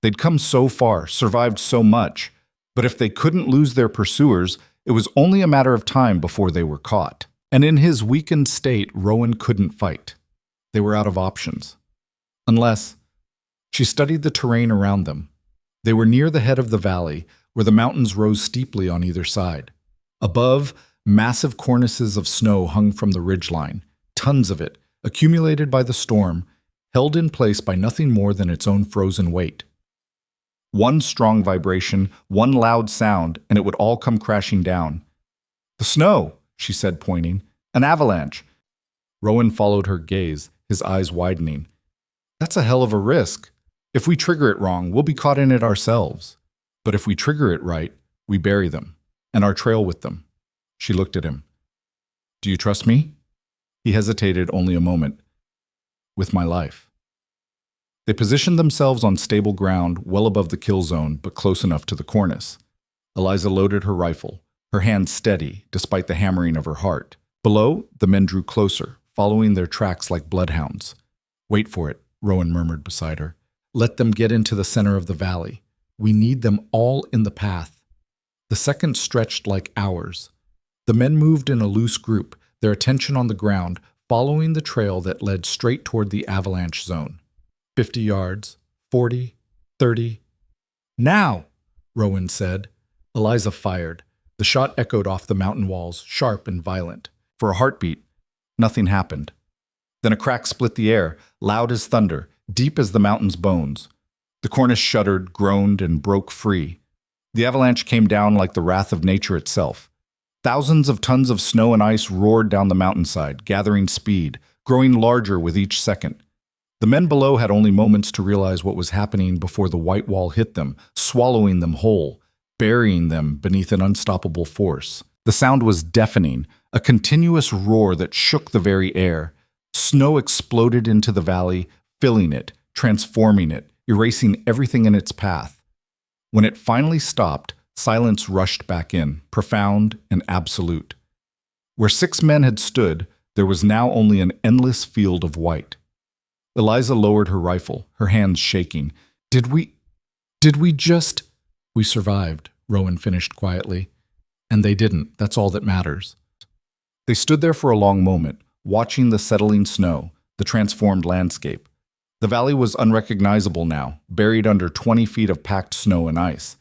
A: They'd come so far, survived so much, but if they couldn't lose their pursuers, it was only a matter of time before they were caught. And in his weakened state, Rowan couldn't fight. They were out of options. Unless she studied the terrain around them. They were near the head of the valley, where the mountains rose steeply on either side. Above, massive cornices of snow hung from the ridgeline, tons of it, accumulated by the storm, held in place by nothing more than its own frozen weight. One strong vibration, one loud sound, and it would all come crashing down. "The snow," she said, pointing. "An avalanche." Rowan followed her gaze, his eyes widening. "That's a hell of a risk. If we trigger it wrong, we'll be caught in it ourselves. But if we trigger it right, we bury them, and our trail with them." She looked at him. "Do you trust me?" He hesitated only a moment. "With my life." They positioned themselves on stable ground, well above the kill zone, but close enough to the cornice. Eliza loaded her rifle, her hand steady, despite the hammering of her heart. Below, the men drew closer, following their tracks like bloodhounds. "Wait for it," Rowan murmured beside her. "Let them get into the center of the valley. We need them all in the path." The seconds stretched like hours. The men moved in a loose group, their attention on the ground, following the trail that led straight toward the avalanche zone. 50 yards, 40, 30. "Now!" Rowan said. Eliza fired. The shot echoed off the mountain walls, sharp and violent. For a heartbeat, nothing happened. Then a crack split the air, loud as thunder, deep as the mountain's bones. The cornice shuddered, groaned, and broke free. The avalanche came down like the wrath of nature itself. Thousands of tons of snow and ice roared down the mountainside, gathering speed, growing larger with each second. The men below had only moments to realize what was happening before the white wall hit them, swallowing them whole, burying them beneath an unstoppable force. The sound was deafening, a continuous roar that shook the very air. Snow exploded into the valley, filling it, transforming it, erasing everything in its path. When it finally stopped, silence rushed back in, profound and absolute. Where 6 men had stood, there was now only an endless field of white. Eliza lowered her rifle, her hands shaking. Did we just... "We survived," Rowan finished quietly. "And they didn't. That's all that matters." They stood there for a long moment, watching the settling snow, the transformed landscape. The valley was unrecognizable now, buried under 20 feet of packed snow and ice.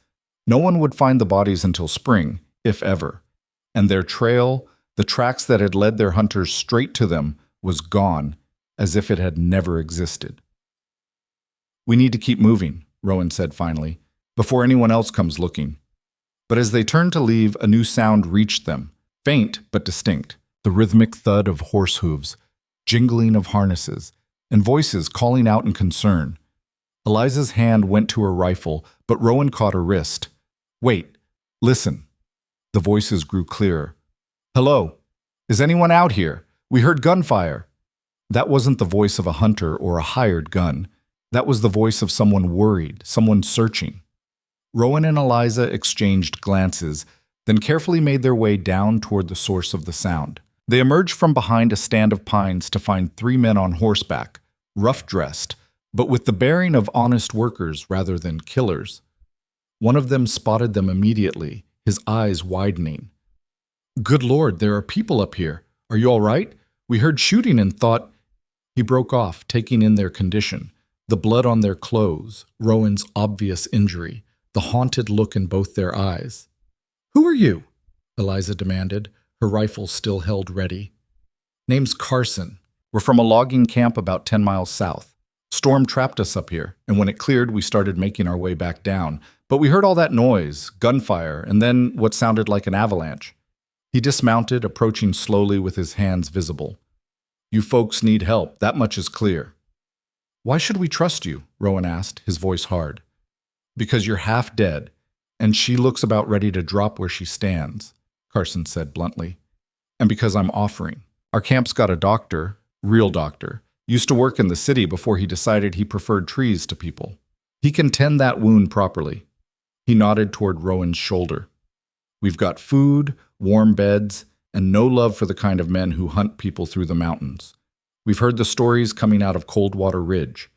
A: No one would find the bodies until spring, if ever. And their trail, the tracks that had led their hunters straight to them, was gone, as if it had never existed. "We need to keep moving," Rowan said finally, "before anyone else comes looking." But as they turned to leave, a new sound reached them, faint but distinct, the rhythmic thud of horse hooves, jingling of harnesses, and voices calling out in concern. Eliza's hand went to her rifle, but Rowan caught her wrist. "Wait, listen." The voices grew clearer. "Hello, is anyone out here? We heard gunfire." That wasn't the voice of a hunter or a hired gun. That was the voice of someone worried, someone searching. Rowan and Eliza exchanged glances, then carefully made their way down toward the source of the sound. They emerged from behind a stand of pines to find 3 men on horseback, rough-dressed, but with the bearing of honest workers rather than killers. One of them spotted them immediately, his eyes widening. "Good Lord, there are people up here. Are you all right? We heard shooting and thought—" He broke off, taking in their condition, the blood on their clothes, Rowan's obvious injury, the haunted look in both their eyes. "Who are you?" Eliza demanded, her rifle still held ready. "Name's Carson. We're from a logging camp about 10 miles south. Storm trapped us up here, and when it cleared, we started making our way back down. But we heard all that noise, gunfire, and then what sounded like an avalanche." He dismounted, approaching slowly with his hands visible. "You folks need help, that much is clear." "Why should we trust you?" Rowan asked, his voice hard. "Because you're half dead, and she looks about ready to drop where she stands," Carson said bluntly. "And because I'm offering. Our camp's got a doctor, real doctor, used to work in the city before he decided he preferred trees to people. He can tend that wound properly." He nodded toward Rowan's shoulder. "We've got food, warm beds, and no love for the kind of men who hunt people through the mountains. We've heard the stories coming out of Coldwater Ridge,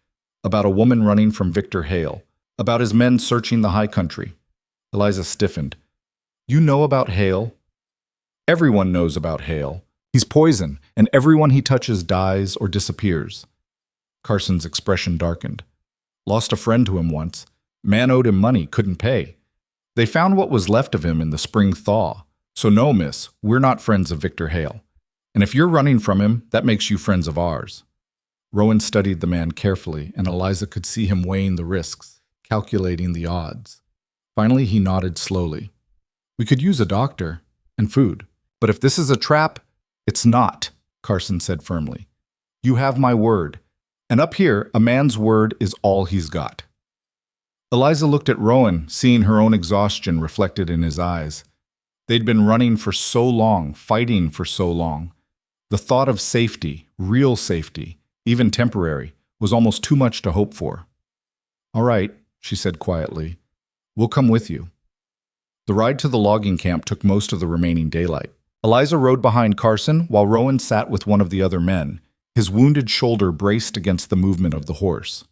A: about a woman running from Victor Hale, about his men searching the high country." Eliza stiffened. "You know about Hale?" "Everyone knows about Hale. He's poison, and everyone he touches dies or disappears." Carson's expression darkened. "Lost a friend to him once. Man owed him money, couldn't pay. They found what was left of him in the spring thaw. So no, miss, we're not friends of Victor Hale. And if you're running from him, that makes you friends of ours." Rowan studied the man carefully, and Eliza could see him weighing the risks, calculating the odds. Finally, he nodded slowly. "We could use a doctor and food. But if this is a trap, it's not," Carson said firmly. "You have my word. And up here, a man's word is all he's got." Eliza looked at Rowan, seeing her own exhaustion reflected in his eyes. They'd been running for so long, fighting for so long. The thought of safety, real safety, even temporary, was almost too much to hope for. "All right," she said quietly. "We'll come with you." The ride to the logging camp took most of the remaining daylight. Eliza rode behind Carson while Rowan sat with one of the other men, his wounded shoulder braced against the movement of the horse.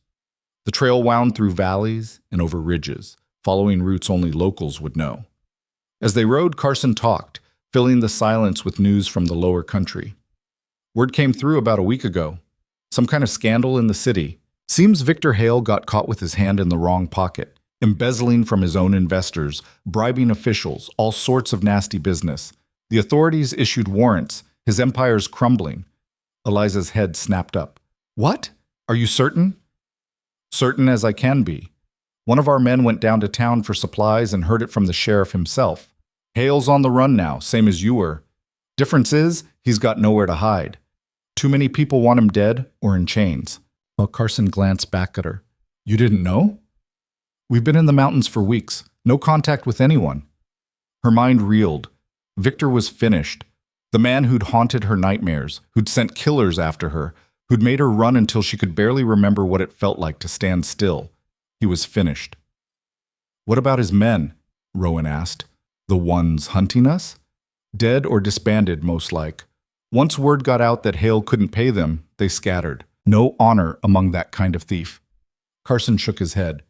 A: The trail wound through valleys and over ridges, following routes only locals would know. As they rode, Carson talked, filling the silence with news from the lower country. "Word came through about a week ago. Some kind of scandal in the city. Seems Victor Hale got caught with his hand in the wrong pocket, embezzling from his own investors, bribing officials, all sorts of nasty business. The authorities issued warrants. His empire's crumbling." Eliza's head snapped up. "What? Are you certain?" "Certain as I can be. One of our men went down to town for supplies and heard it from the sheriff himself. Hale's on the run now, same as you were. Difference is, he's got nowhere to hide. Too many people want him dead or in chains." While Carson glanced back at her. "You didn't know?" "We've been in the mountains for weeks. No contact with anyone." Her mind reeled. Victor was finished. The man who'd haunted her nightmares, who'd sent killers after her, who'd made her run until she could barely remember what it felt like to stand still. He was finished. "What about his men?" Rowan asked. "The ones hunting us?" "Dead or disbanded, most like. Once word got out that Hale couldn't pay them, they scattered. No honor among that kind of thief." Carson shook his head.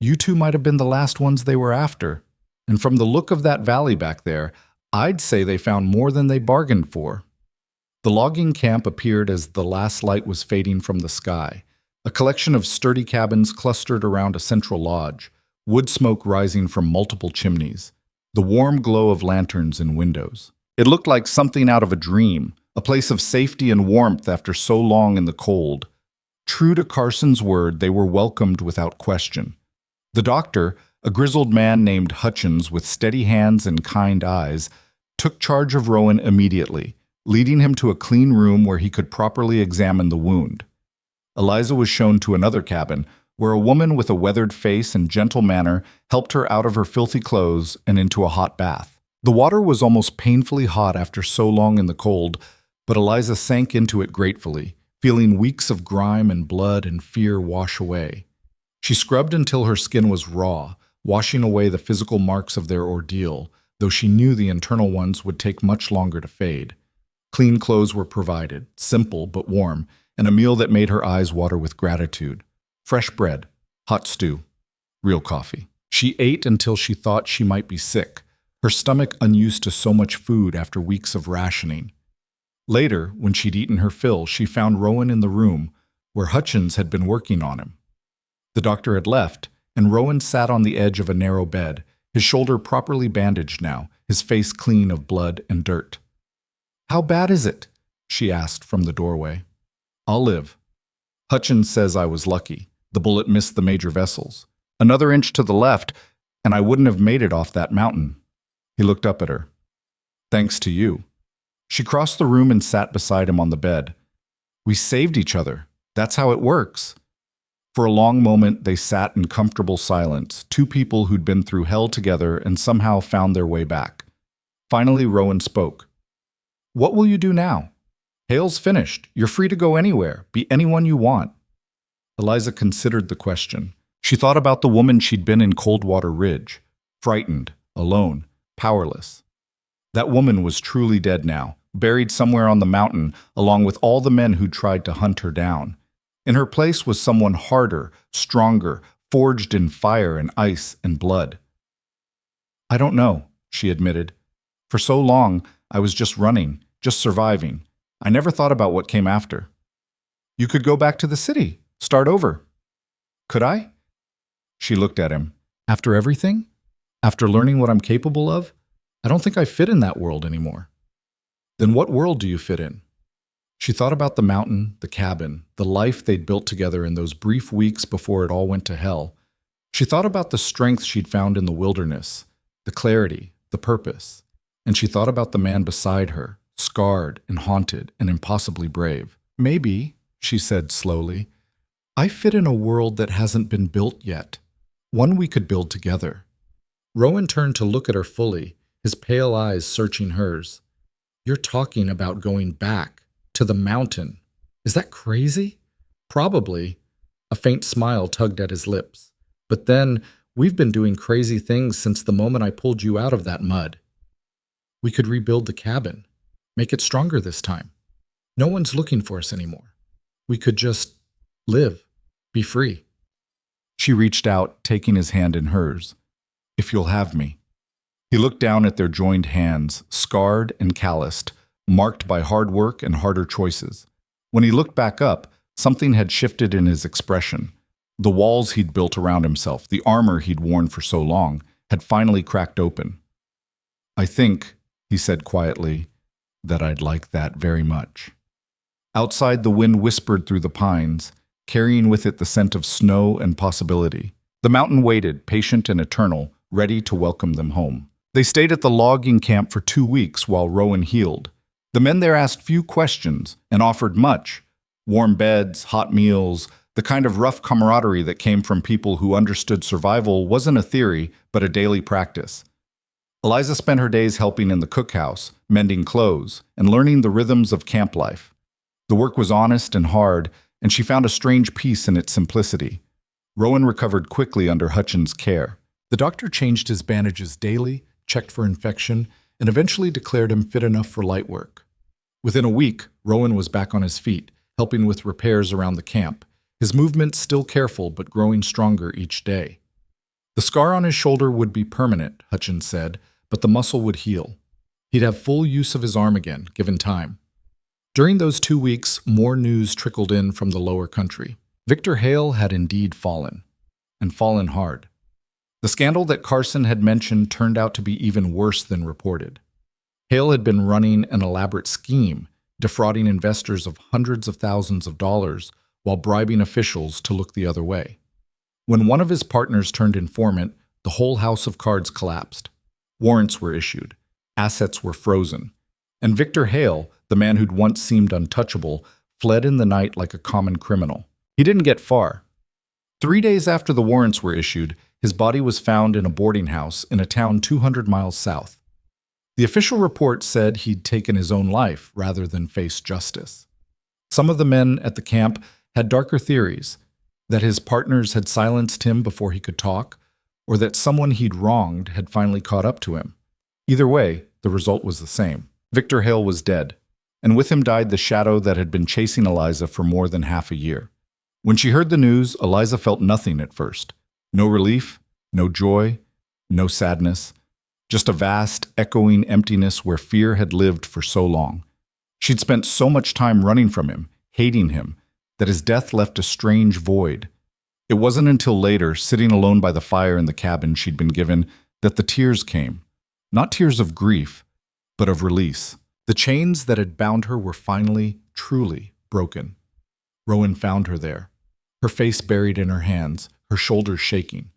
A: "You two might have been the last ones they were after. And from the look of that valley back there, I'd say they found more than they bargained for." The logging camp appeared as the last light was fading from the sky, a collection of sturdy cabins clustered around a central lodge, wood smoke rising from multiple chimneys, the warm glow of lanterns in windows. It looked like something out of a dream, a place of safety and warmth after so long in the cold. True to Carson's word, they were welcomed without question. The doctor, a grizzled man named Hutchins with steady hands and kind eyes, took charge of Rowan immediately, leading him to a clean room where he could properly examine the wound. Eliza was shown to another cabin, where a woman with a weathered face and gentle manner helped her out of her filthy clothes and into a hot bath. The water was almost painfully hot after so long in the cold, but Eliza sank into it gratefully, feeling weeks of grime and blood and fear wash away. She scrubbed until her skin was raw, washing away the physical marks of their ordeal, though she knew the internal ones would take much longer to fade. Clean clothes were provided, simple but warm, and a meal that made her eyes water with gratitude. fresh bread, hot stew, real coffee. She ate until she thought she might be sick, her stomach unused to so much food after weeks of rationing. Later, when she'd eaten her fill, she found Rowan in the room where Hutchins had been working on him. The doctor had left, and Rowan sat on the edge of a narrow bed, his shoulder properly bandaged now, his face clean of blood and dirt. "How bad is it?" she asked from the doorway. "I'll live. Hutchins says I was lucky. The bullet missed the major vessels. Another inch to the left, and I wouldn't have made it off that mountain." He looked up at her. "Thanks to you." She crossed the room and sat beside him on the bed. "We saved each other. That's how it works." For a long moment, they sat in comfortable silence, two people who'd been through hell together and somehow found their way back. Finally, Rowan spoke. "What will you do now? Hale's finished. You're free to go anywhere, be anyone you want." Eliza considered the question. She thought about the woman she'd been in Coldwater Ridge, frightened, alone, powerless. That woman was truly dead now, buried somewhere on the mountain, along with all the men who'd tried to hunt her down. In her place was someone harder, stronger, forged in fire and ice and blood. "I don't know," she admitted. "For so long, I was just running, just surviving. I never thought about what came after." "You could go back to the city, start over." "Could I?" She looked at him. "After everything? After learning what I'm capable of? I don't think I fit in that world anymore." "Then what world do you fit in?" She thought about the mountain, the cabin, the life they'd built together in those brief weeks before it all went to hell. She thought about the strength she'd found in the wilderness, the clarity, the purpose. And she thought about the man beside her, scarred and haunted and impossibly brave. "Maybe," she said slowly, "I fit in a world that hasn't been built yet, one we could build together." Rowan turned to look at her fully, his pale eyes searching hers. "You're talking about going back to the mountain. Is that crazy?" "Probably." A faint smile tugged at his lips. "But then, we've been doing crazy things since the moment I pulled you out of that mud. We could rebuild the cabin, make it stronger this time. No one's looking for us anymore. We could just live, be free." She reached out, taking his hand in hers. "If you'll have me." He looked down at their joined hands, scarred and calloused, marked by hard work and harder choices. When he looked back up, something had shifted in his expression. The walls he'd built around himself, the armor he'd worn for so long, had finally cracked open. "I think," he said quietly, "that I'd like that very much." Outside, the wind whispered through the pines, carrying with it the scent of snow and possibility. The mountain waited, patient and eternal, ready to welcome them home. They stayed at the logging camp for 2 weeks while Rowan healed. The men there asked few questions and offered much: warm beds, hot meals, the kind of rough camaraderie that came from people who understood survival wasn't a theory, but a daily practice. Eliza spent her days helping in the cookhouse, mending clothes, and learning the rhythms of camp life. The work was honest and hard, and she found a strange peace in its simplicity. Rowan recovered quickly under Hutchins' care. The doctor changed his bandages daily, checked for infection, and eventually declared him fit enough for light work. Within a week, Rowan was back on his feet, helping with repairs around the camp, his movements still careful but growing stronger each day. The scar on his shoulder would be permanent, Hutchins said, but the muscle would heal. He'd have full use of his arm again, given time. During those 2 weeks, more news trickled in from the lower country. Victor Hale had indeed fallen, and fallen hard. The scandal that Carson had mentioned turned out to be even worse than reported. Hale had been running an elaborate scheme, defrauding investors of hundreds of thousands of dollars while bribing officials to look the other way. When one of his partners turned informant, the whole house of cards collapsed. Warrants were issued, assets were frozen, and Victor Hale, the man who'd once seemed untouchable, fled in the night like a common criminal. He didn't get far. 3 days after the warrants were issued, his body was found in a boarding house in a town 200 miles south. The official report said he'd taken his own life rather than face justice. Some of the men at the camp had darker theories, that his partners had silenced him before he could talk, or that someone he'd wronged had finally caught up to him. Either way, the result was the same. Victor Hale was dead, and with him died the shadow that had been chasing Eliza for more than half a year. When she heard the news, Eliza felt nothing at first. No relief, no joy, no sadness, just a vast, echoing emptiness where fear had lived for so long. She'd spent so much time running from him, hating him, that his death left a strange void. It wasn't until later, sitting alone by the fire in the cabin she'd been given, that the tears came. Not tears of grief, but of release. The chains that had bound her were finally, truly broken. Rowan found her there, her face buried in her hands, her shoulders shaking.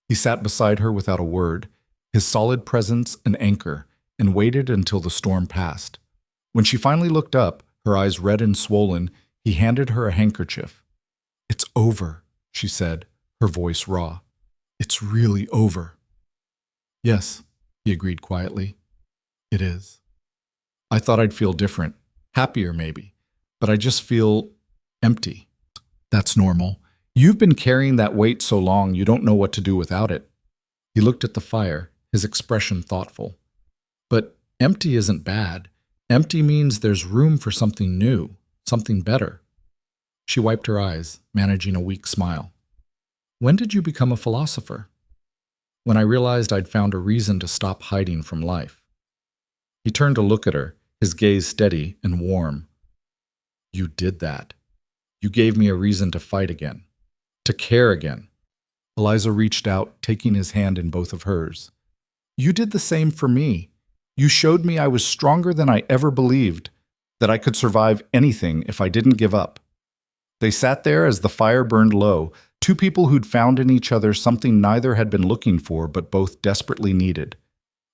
A: He sat beside her without a word, his solid presence an anchor, and waited until the storm passed. When she finally looked up, her eyes red and swollen, he handed her a handkerchief. "It's over," she said, her voice raw. "It's really over." "Yes," he agreed quietly. "It is. I thought I'd feel different, happier maybe, but I just feel empty." "That's normal. You've been carrying that weight so long you don't know what to do without it." He looked at the fire, his expression thoughtful. "But empty isn't bad. Empty means there's room for something new, something better." She wiped her eyes, managing a weak smile. "When did you become a philosopher?" "When I realized I'd found a reason to stop hiding from life." He turned to look at her, his gaze steady and warm. "You did that. You gave me a reason to fight again, to care again." Eliza reached out, taking his hand in both of hers. "You did the same for me. You showed me I was stronger than I ever believed, that I could survive anything if I didn't give up." They sat there as the fire burned low, two people who'd found in each other something neither had been looking for but both desperately needed.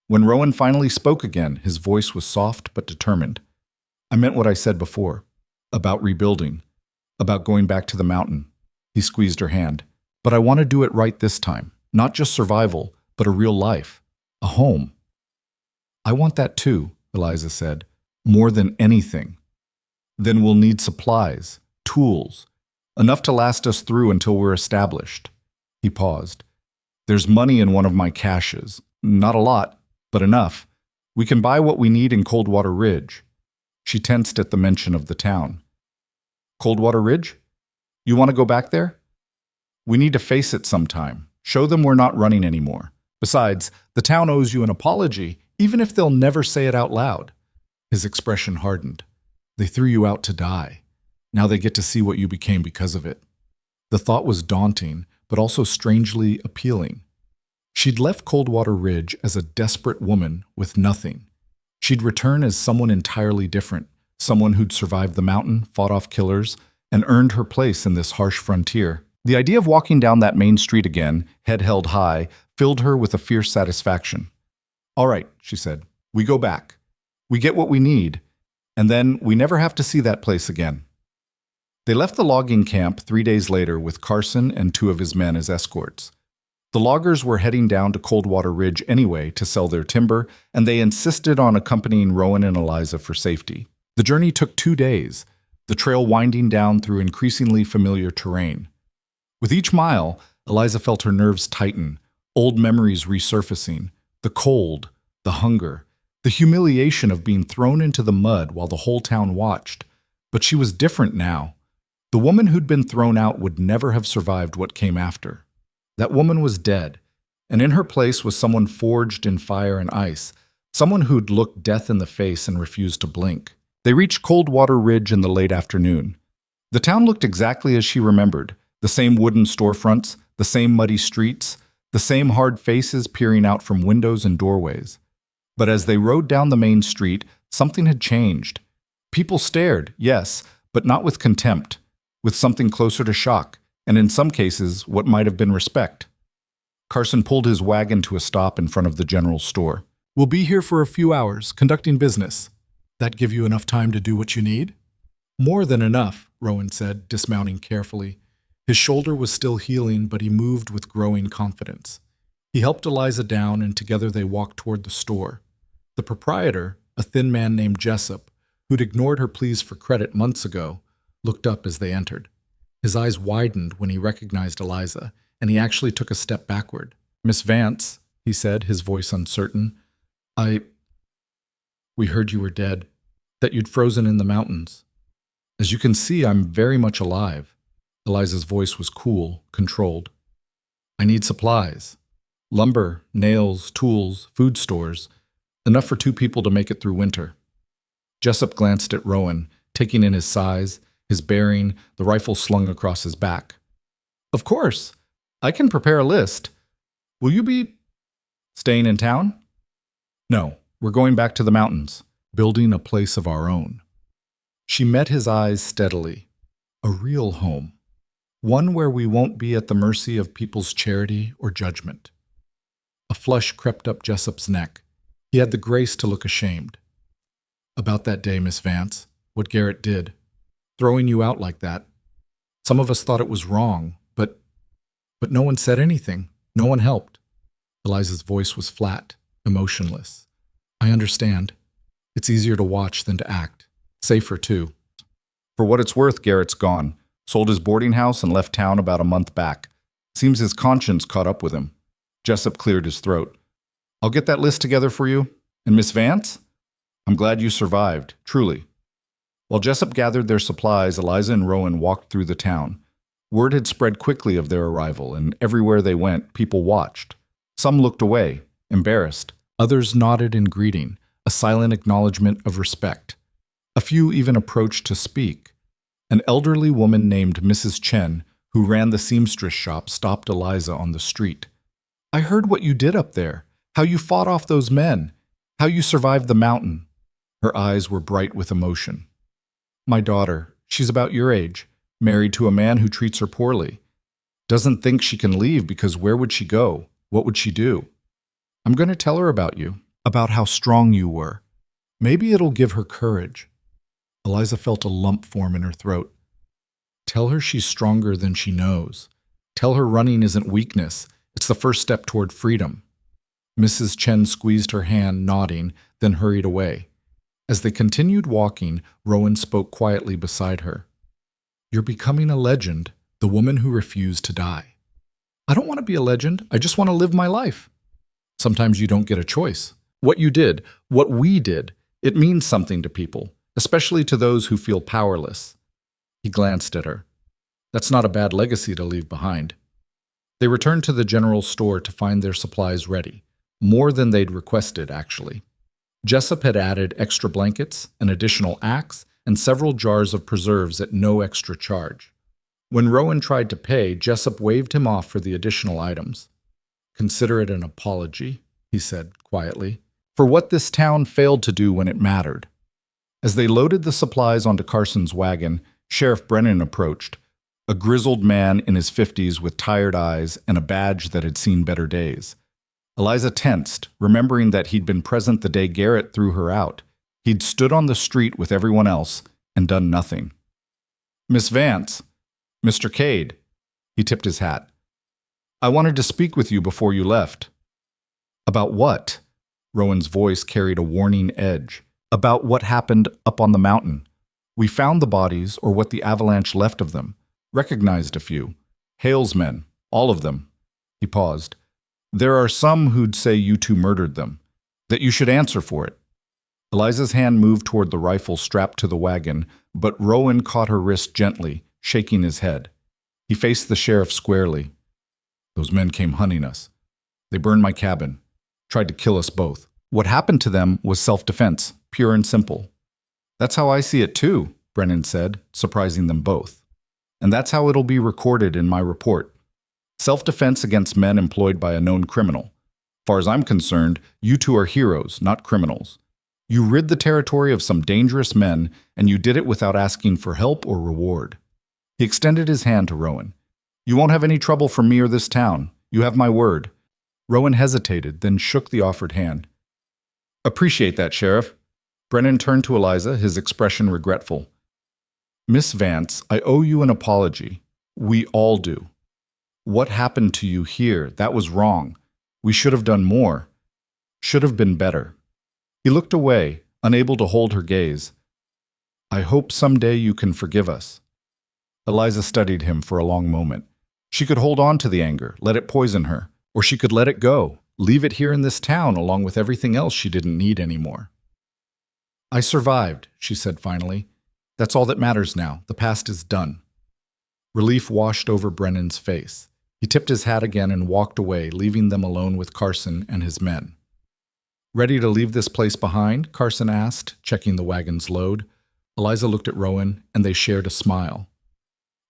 A: When Rowan finally spoke again, his voice was soft but determined. "I meant what I said before, about rebuilding, about going back to the mountain." He squeezed her hand. "But I want to do it right this time. Not just survival, but a real life. A home." "I want that too," Eliza said. "More than anything. Then we'll need supplies, tools, enough to last us through until we're established." He paused. "There's money in one of my caches. Not a lot, but enough. We can buy what we need in Coldwater Ridge." She tensed at the mention of the town. "Coldwater Ridge? You want to go back there? We need to face it sometime. Show them we're not running anymore. Besides, the town owes you an apology, even if they'll never say it out loud." His expression hardened. "They threw you out to die. Now they get to see what you became because of it." The thought was daunting, but also strangely appealing. She'd left Coldwater Ridge as a desperate woman with nothing. She'd return as someone entirely different, someone who'd survived the mountain, fought off killers, and earned her place in this harsh frontier. The idea of walking down that main street again, head held high, filled her with a fierce satisfaction. "All right," she said, "we go back. We get what we need, and then we never have to see that place again." They left the logging camp 3 days later with Carson and 2 of his men as escorts. The loggers were heading down to Coldwater Ridge anyway to sell their timber, and they insisted on accompanying Rowan and Eliza for safety. The journey took 2 days, the trail winding down through increasingly familiar terrain. With each mile, Eliza felt her nerves tighten, old memories resurfacing, the cold, the hunger, the humiliation of being thrown into the mud while the whole town watched. But she was different now. The woman who'd been thrown out would never have survived what came after. That woman was dead, and in her place was someone forged in fire and ice, someone who'd looked death in the face and refused to blink. They reached Coldwater Ridge in the late afternoon. The town looked exactly as she remembered, the same wooden storefronts, the same muddy streets, the same hard faces peering out from windows and doorways. But as they rode down the main street, something had changed. People stared, yes, but not with contempt, with something closer to shock, and in some cases, what might have been respect. Carson pulled his wagon to a stop in front of the general store. "We'll be here for a few hours, conducting business. That give you enough time to do what you need?" "More than enough," Rowan said, dismounting carefully. His shoulder was still healing, but he moved with growing confidence. He helped Eliza down, and together they walked toward the store. The proprietor, a thin man named Jessup, who'd ignored her pleas for credit months ago, looked up as they entered. His eyes widened when he recognized Eliza, and he actually took a step backward. "Miss Vance," he said, his voice uncertain, We heard you were dead, that you'd frozen in the mountains. As you can see, I'm very much alive.
B: Eliza's voice was cool, controlled. I need supplies. Lumber, nails, tools, food stores. Enough for 2 people to make it through winter. Jessup glanced at Rowan, taking in his size, his bearing, the rifle slung across his back. Of course. I can prepare a list. Will you be staying in town? No, we're going back to the mountains, building a place of our own. She met his eyes steadily. A real home. One where we won't be at the mercy of people's charity or judgment. A flush crept up Jessup's neck. He had the grace to look ashamed. About that day, Miss Vance, what Garrett did. Throwing you out like that. Some of us thought it was wrong, but no one said anything. No one helped. Eliza's voice was flat, emotionless. I understand. It's easier to watch than to act. Safer, too.
A: For what it's worth, Garrett's gone. Sold his boarding house and left town about a month back. Seems his conscience caught up with him. Jessup cleared his throat. I'll get that list together for you. And Miss Vance? I'm glad you survived, truly. While Jessup gathered their supplies, Eliza and Rowan walked through the town. Word had spread quickly of their arrival, and everywhere they went, people watched. Some looked away, embarrassed. Others nodded in greeting, a silent acknowledgement of respect. A few even approached to speak. An elderly woman named Mrs. Chen, who ran the seamstress shop, stopped Eliza on the street. I heard what you did up there, how you fought off those men, how you survived the mountain. Her eyes were bright with emotion. My daughter, she's about your age, married to a man who treats her poorly. Doesn't think she can leave because where would she go? What would she do? I'm going to tell her about you, about how strong you were. Maybe it'll give her courage. Eliza felt a lump form in her throat. Tell her she's stronger than she knows. Tell her running isn't weakness. It's the first step toward freedom. Mrs. Chen squeezed her hand, nodding, then hurried away. As they continued walking, Rowan spoke quietly beside her. You're becoming a legend, the woman who refused to die. I don't want to be a legend. I just want to live my life. Sometimes you don't get a choice. What you did, what we did, it means something to people, especially to those who feel powerless. He glanced at her. That's not a bad legacy to leave behind. They returned to the general store to find their supplies ready. More than they'd requested, actually. Jessup had added extra blankets, an additional axe, and several jars of preserves at no extra charge. When Rowan tried to pay, Jessup waved him off for the additional items. Consider it an apology, he said quietly, for what this town failed to do when it mattered. As they loaded the supplies onto Carson's wagon, Sheriff Brennan approached, a grizzled man in his 50s with tired eyes and a badge that had seen better days. Eliza tensed, remembering that he'd been present the day Garrett threw her out. He'd stood on the street with everyone else and done nothing. Miss Vance, Mr. Cade, he tipped his hat. I wanted to speak with you before you left. About what? Rowan's voice carried a warning edge. About what happened up on the mountain. We found the bodies, or what the avalanche left of them. Recognized a few. Hale's men, all of them. He paused. There are some who'd say you two murdered them, that you should answer for it. Eliza's hand moved toward the rifle strapped to the wagon, but Rowan caught her wrist gently, shaking his head. He faced the sheriff squarely. Those men came hunting us. They burned my cabin, tried to kill us both. What happened to them was self-defense, pure and simple. That's how I see it too, Brennan said, surprising them both. And that's how it'll be recorded in my report. Self-defense against men employed by a known criminal. Far as I'm concerned, you two are heroes, not criminals. You rid the territory of some dangerous men, and you did it without asking for help or reward. He extended his hand to Rowan. You won't have any trouble from me or this town. You have my word. Rowan hesitated, then shook the offered hand. Appreciate that, Sheriff. Brennan turned to Eliza, his expression regretful. Miss Vance, I owe you an apology. We all do. What happened to you here? That was wrong. We should have done more. Should have been better. He looked away, unable to hold her gaze. I hope someday you can forgive us. Eliza studied him for a long moment. She could hold on to the anger, let it poison her, or she could let it go, leave it here in this town along with everything else she didn't need anymore. I survived, she said finally. That's all that matters now. The past is done.
B: Relief washed over Brennan's face. He tipped his hat again and walked away, leaving them alone with Carson and his men. "Ready to leave this place behind?" Carson asked, checking the wagon's load. Eliza looked at Rowan, and they shared a smile.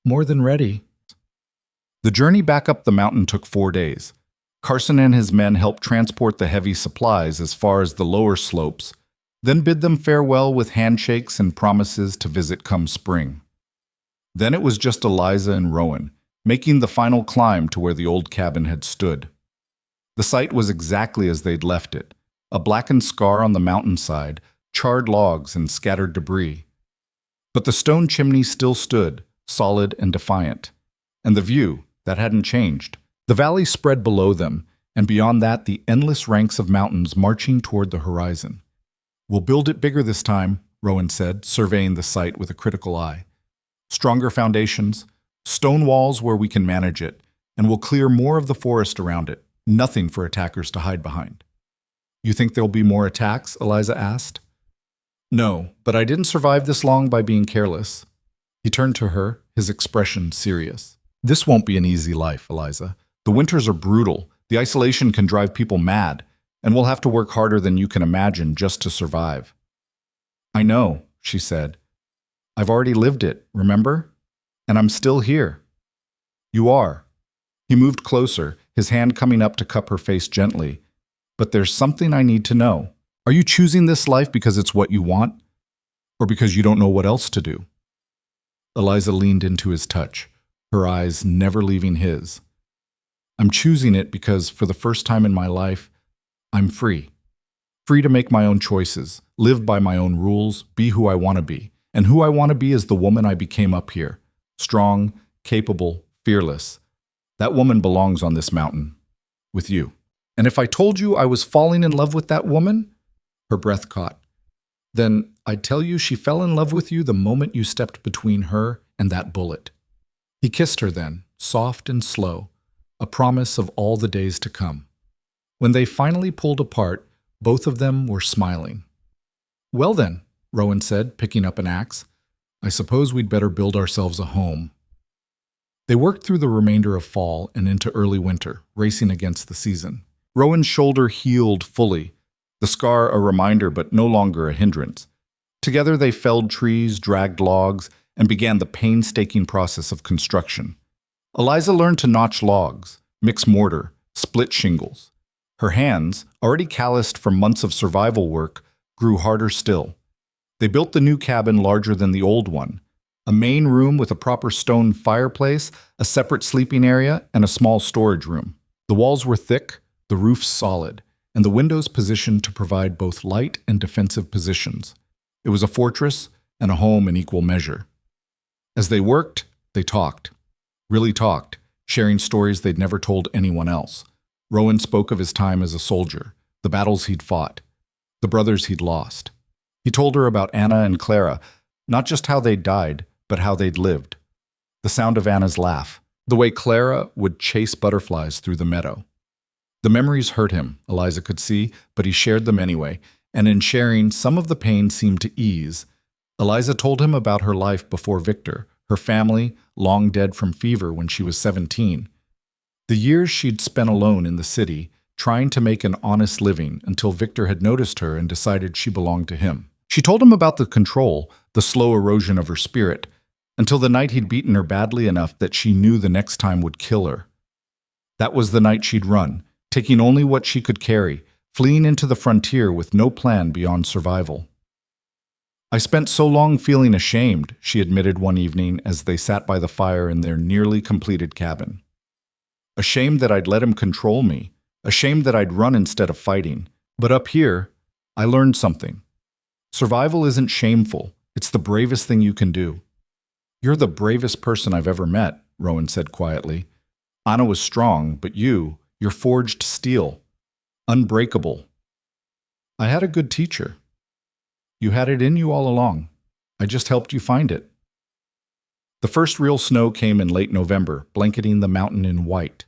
B: "More than ready."
A: The journey back up the mountain took 4 days. Carson and his men helped transport the heavy supplies as far as the lower slopes, then bid them farewell with handshakes and promises to visit come spring. Then it was just Eliza and Rowan, making the final climb to where the old cabin had stood. The site was exactly as they'd left it, a blackened scar on the mountainside, charred logs and scattered debris. But the stone chimney still stood, solid and defiant. And the view, that hadn't changed. The valley spread below them, and beyond that the endless ranks of mountains marching toward the horizon. "We'll build it bigger this time," Rowan said, surveying the site with a critical eye. "Stronger foundations, stone walls where we can manage it, and we'll clear more of the forest around it. Nothing for attackers to hide behind." "You think there'll be more attacks?" Eliza asked. "No, but I didn't survive this long by being careless." He turned to her, his expression serious. "This won't be an easy life, Eliza. The winters are brutal, the isolation can drive people mad, and we'll have to work harder than you can imagine just to survive." "I know," she said. "I've already lived it, remember? And I'm still here." "You are." He moved closer, his hand coming up to cup her face gently. "But there's something I need to know. Are you choosing this life because it's what you want, or because you don't know what else to do?" Eliza leaned into his touch, her eyes never leaving his. "I'm choosing it because, for the first time in my life, I'm free. Free to make my own choices, live by my own rules, be who I want to be. And who I want to be is the woman I became up here. Strong, capable, fearless. That woman belongs on this mountain. With you. And if I told you I was falling in love with that woman," her breath caught, "then I'd tell you she fell in love with you the moment you stepped between her and that bullet." He kissed her then, soft and slow, a promise of all the days to come. When they finally pulled apart, both of them were smiling. "Well then," Rowan said, picking up an axe, "I suppose we'd better build ourselves a home." They worked through the remainder of fall and into early winter, racing against the season. Rowan's shoulder healed fully, the scar a reminder but no longer a hindrance. Together they felled trees, dragged logs, and began the painstaking process of construction. Eliza learned to notch logs, mix mortar, split shingles. Her hands, already calloused from months of survival work, grew harder still. They built the new cabin larger than the old one, a main room with a proper stone fireplace, a separate sleeping area, and a small storage room. The walls were thick, the roof solid, and the windows positioned to provide both light and defensive positions. It was a fortress and a home in equal measure. As they worked, they talked. Really talked, sharing stories they'd never told anyone else. Rowan spoke of his time as a soldier, the battles he'd fought, the brothers he'd lost. He told her about Anna and Clara, not just how they'd died, but how they'd lived. The sound of Anna's laugh, the way Clara would chase butterflies through the meadow. The memories hurt him, Eliza could see, but he shared them anyway, and in sharing, some of the pain seemed to ease. Eliza told him about her life before Victor, her family, long dead from fever when she was 17. The years she'd spent alone in the city, trying to make an honest living until Victor had noticed her and decided she belonged to him. She told him about the control, the slow erosion of her spirit, until the night he'd beaten her badly enough that she knew the next time would kill her. That was the night she'd run, taking only what she could carry, fleeing into the frontier with no plan beyond survival. "I spent so long feeling ashamed," she admitted one evening as they sat by the fire in their nearly completed cabin. "Ashamed that I'd let him control me, ashamed that I'd run instead of fighting. But up here, I learned something. Survival isn't shameful, it's the bravest thing you can do." "You're the bravest person I've ever met," Rowan said quietly. "Anna was strong, but you're forged steel. Unbreakable." "I had a good teacher." "You had it in you all along. I just helped you find it." The first real snow came in late November, blanketing the mountain in white.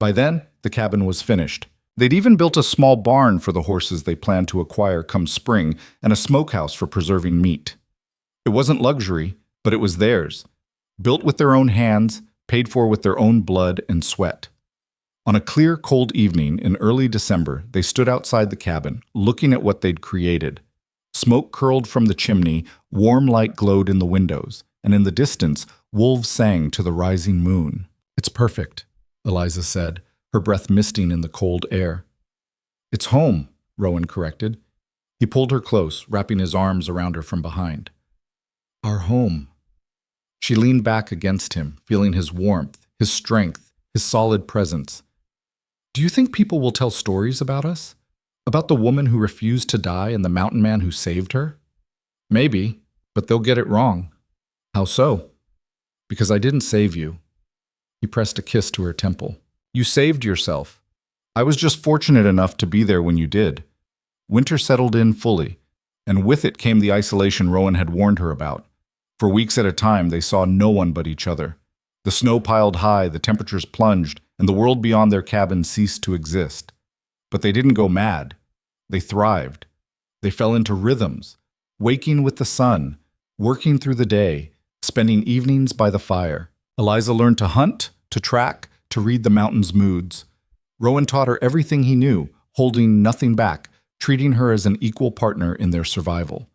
A: By then, the cabin was finished. They'd even built a small barn for the horses they planned to acquire come spring and a smokehouse for preserving meat. It wasn't luxury, but it was theirs. built with their own hands, paid for with their own blood and sweat. On a clear, cold evening in early December, they stood outside the cabin, looking at what they'd created. Smoke curled from the chimney, warm light glowed in the windows, and in the distance, wolves sang to the rising moon.
B: "It's perfect," Eliza said, her breath misting in the cold air.
A: "It's home," Rowan corrected. He pulled her close, wrapping his arms around her from behind.
B: "Our home."
A: She leaned back against him, feeling his warmth, his strength, his solid presence.
B: "Do you think people will tell stories about us? About the woman who refused to die and the mountain man who saved her?"
A: "Maybe, but they'll get it wrong."
B: "How so?"
A: "Because I didn't save you."
B: He pressed a kiss to her temple.
A: "You saved yourself. I was just fortunate enough to be there when you did." Winter settled in fully, and with it came the isolation Rowan had warned her about. For weeks at a time, they saw no one but each other. The snow piled high, the temperatures plunged, and the world beyond their cabin ceased to exist. But they didn't go mad. They thrived. They fell into rhythms, waking with the sun, working through the day, spending evenings by the fire. Eliza learned to hunt, to track, to read the mountain's moods. Rowan taught her everything he knew, holding nothing back, treating her as an equal partner in their survival.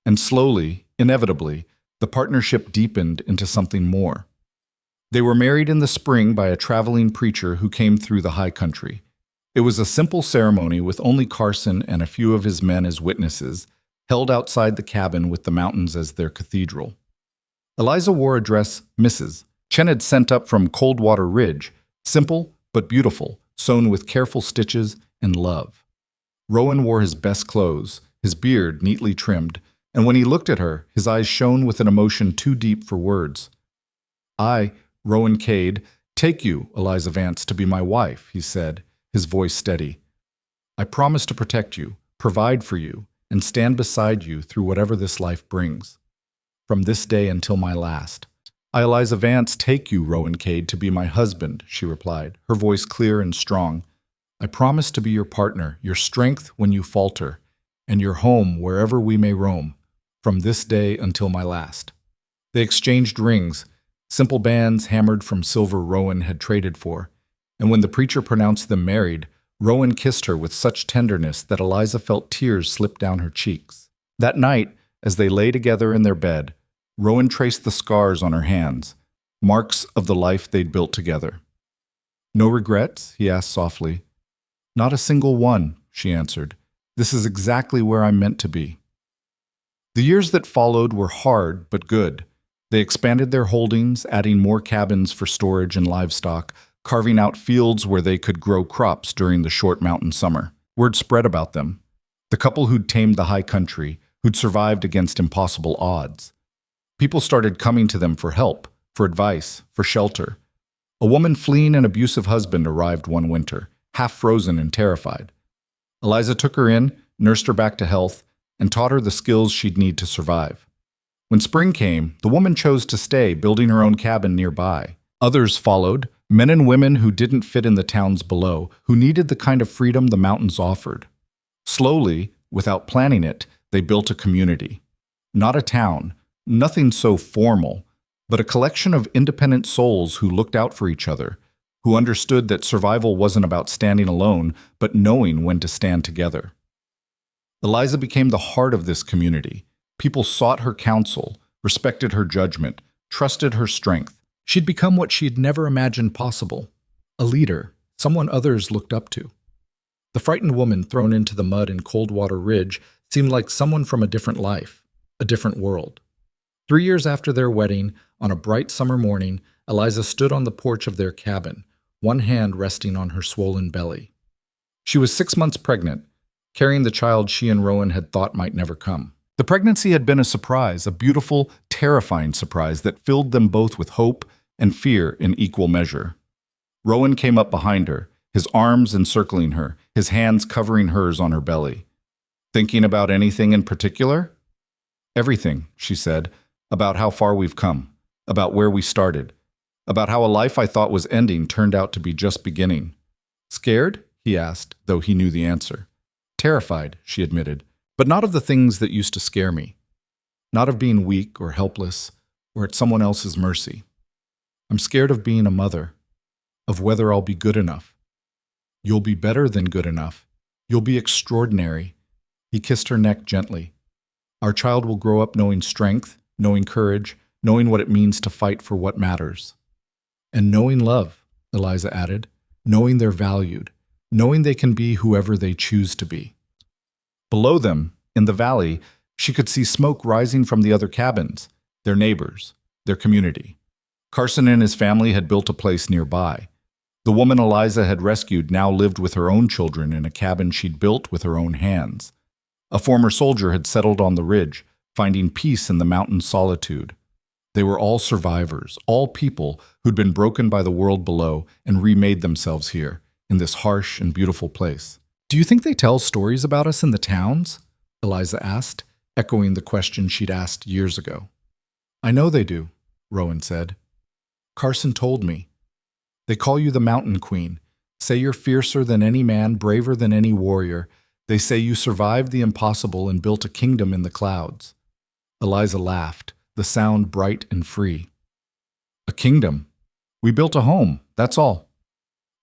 A: And slowly, inevitably, the partnership deepened into something more. They were married in the spring by a traveling preacher who came through the high country. It was a simple ceremony with only Carson and a few of his men as witnesses, held outside the cabin with the mountains as their cathedral. Eliza wore a dress Mrs. Chen had sent up from Coldwater Ridge, simple but beautiful, sewn with careful stitches and love. Rowan wore his best clothes, his beard neatly trimmed, and when he looked at her, his eyes shone with an emotion too deep for words. "I, Rowan Cade, take you, Eliza Vance, to be my wife," he said, his voice steady. "I promise to protect you, provide for you, and stand beside you through whatever this life brings. From this day until my last." "I, Eliza Vance, take you, Rowan Cade, to be my husband," she replied, her voice clear and strong. "I promise to be your partner, your strength when you falter, and your home wherever we may roam, from this day until my last." They exchanged rings, simple bands hammered from silver Rowan had traded for, and when the preacher pronounced them married, Rowan kissed her with such tenderness that Eliza felt tears slip down her cheeks. That night, as they lay together in their bed, Rowan traced the scars on her hands, marks of the life they'd built together. "No regrets?" he asked softly. "Not a single one," she answered. "This is exactly where I'm meant to be." The years that followed were hard but good. They expanded their holdings, adding more cabins for storage and livestock, carving out fields where they could grow crops during the short mountain summer. Word spread about them. The couple who'd tamed the high country, who'd survived against impossible odds. People started coming to them for help, for advice, for shelter. A woman fleeing an abusive husband arrived one winter, half frozen and terrified. Eliza took her in, nursed her back to health, and taught her the skills she'd need to survive. When spring came, the woman chose to stay, building her own cabin nearby. Others followed, men and women who didn't fit in the towns below, who needed the kind of freedom the mountains offered. Slowly, without planning it, they built a community. Not a town, nothing so formal, but a collection of independent souls who looked out for each other, who understood that survival wasn't about standing alone, but knowing when to stand together. Eliza became the heart of this community. People sought her counsel, respected her judgment, trusted her strength. She'd become what she'd never imagined possible, a leader, someone others looked up to. The frightened woman thrown into the mud in Coldwater Ridge seemed like someone from a different life, a different world. 3 years after their wedding, on a bright summer morning, Eliza stood on the porch of their cabin, one hand resting on her swollen belly. She was 6 months pregnant, carrying the child she and Rowan had thought might never come. The pregnancy had been a surprise, a beautiful, terrifying surprise that filled them both with hope and fear in equal measure. Rowan came up behind her, his arms encircling her, his hands covering hers on her belly. "Thinking about anything in particular?" "Everything," she said, "about how far we've come, about where we started, about how a life I thought was ending turned out to be just beginning." "Scared?" he asked, though he knew the answer. "Terrified," she admitted, "but not of the things that used to scare me. Not of being weak or helpless or at someone else's mercy."
B: I'm scared of being a mother, of whether I'll be good enough. You'll be better than good enough. You'll be extraordinary. He kissed her neck gently. Our child will grow up knowing strength, knowing courage, knowing what it means to fight for what matters. And knowing love, Eliza added, knowing they're valued, knowing they can be whoever they choose to be. Below them, in the valley, she could see smoke rising from the other cabins, their neighbors, their community. Carson and his family had built a place nearby. The woman Eliza had rescued now lived with her own children in a cabin she'd built with her own hands. A former soldier had settled on the ridge, finding peace in the mountain solitude. They were all survivors, all people who'd been broken by the world below and remade themselves here, in this harsh and beautiful place. "Do you think they tell stories about us in the towns?" Eliza asked, echoing the question she'd asked years ago. "I know they do," Rowan said. "Carson told me. They call you the Mountain Queen, say you're fiercer than any man, braver than any warrior. They say you survived the impossible and built a kingdom in the clouds." Eliza laughed, the sound bright and free. "A kingdom? We built a home, that's all."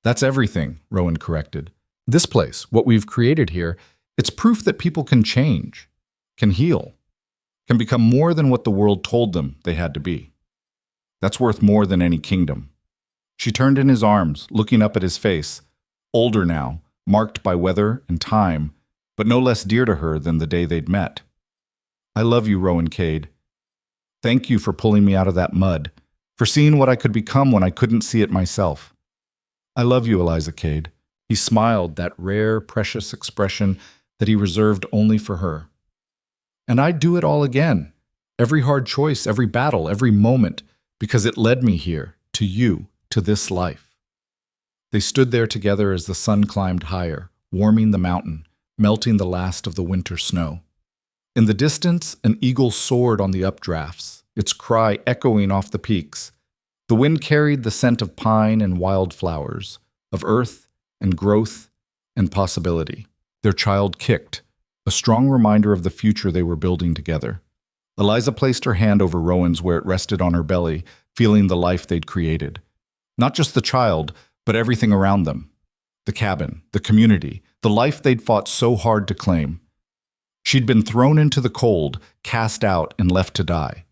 B: "That's everything," Rowan corrected. "This place, what we've created here, it's proof that people can change, can heal, can become more than what the world told them they had to be. That's worth more than any kingdom." She turned in his arms, looking up at his face, older now, marked by weather and time, but no less dear to her than the day they'd met. "I love you, Rowan Cade. Thank you for pulling me out of that mud, for seeing what I could become when I couldn't see it myself. I love you, Eliza Cade." He smiled, that rare, precious expression that he reserved only for her. "And I'd do it all again, every hard choice, every battle, every moment, because it led me here, to you, to this life." They stood there together as the sun climbed higher, warming the mountain, melting the last of the winter snow. In the distance, an eagle soared on the updrafts, its cry echoing off the peaks. The wind carried the scent of pine and wildflowers, of earth and growth and possibility. Their child kicked, a strong reminder of the future they were building together. Eliza placed her hand over Rowan's where it rested on her belly, feeling the life they'd created. Not just the child, but everything around them. The cabin, the community, the life they'd fought so hard to claim. She'd been thrown into the cold, cast out, and left to die.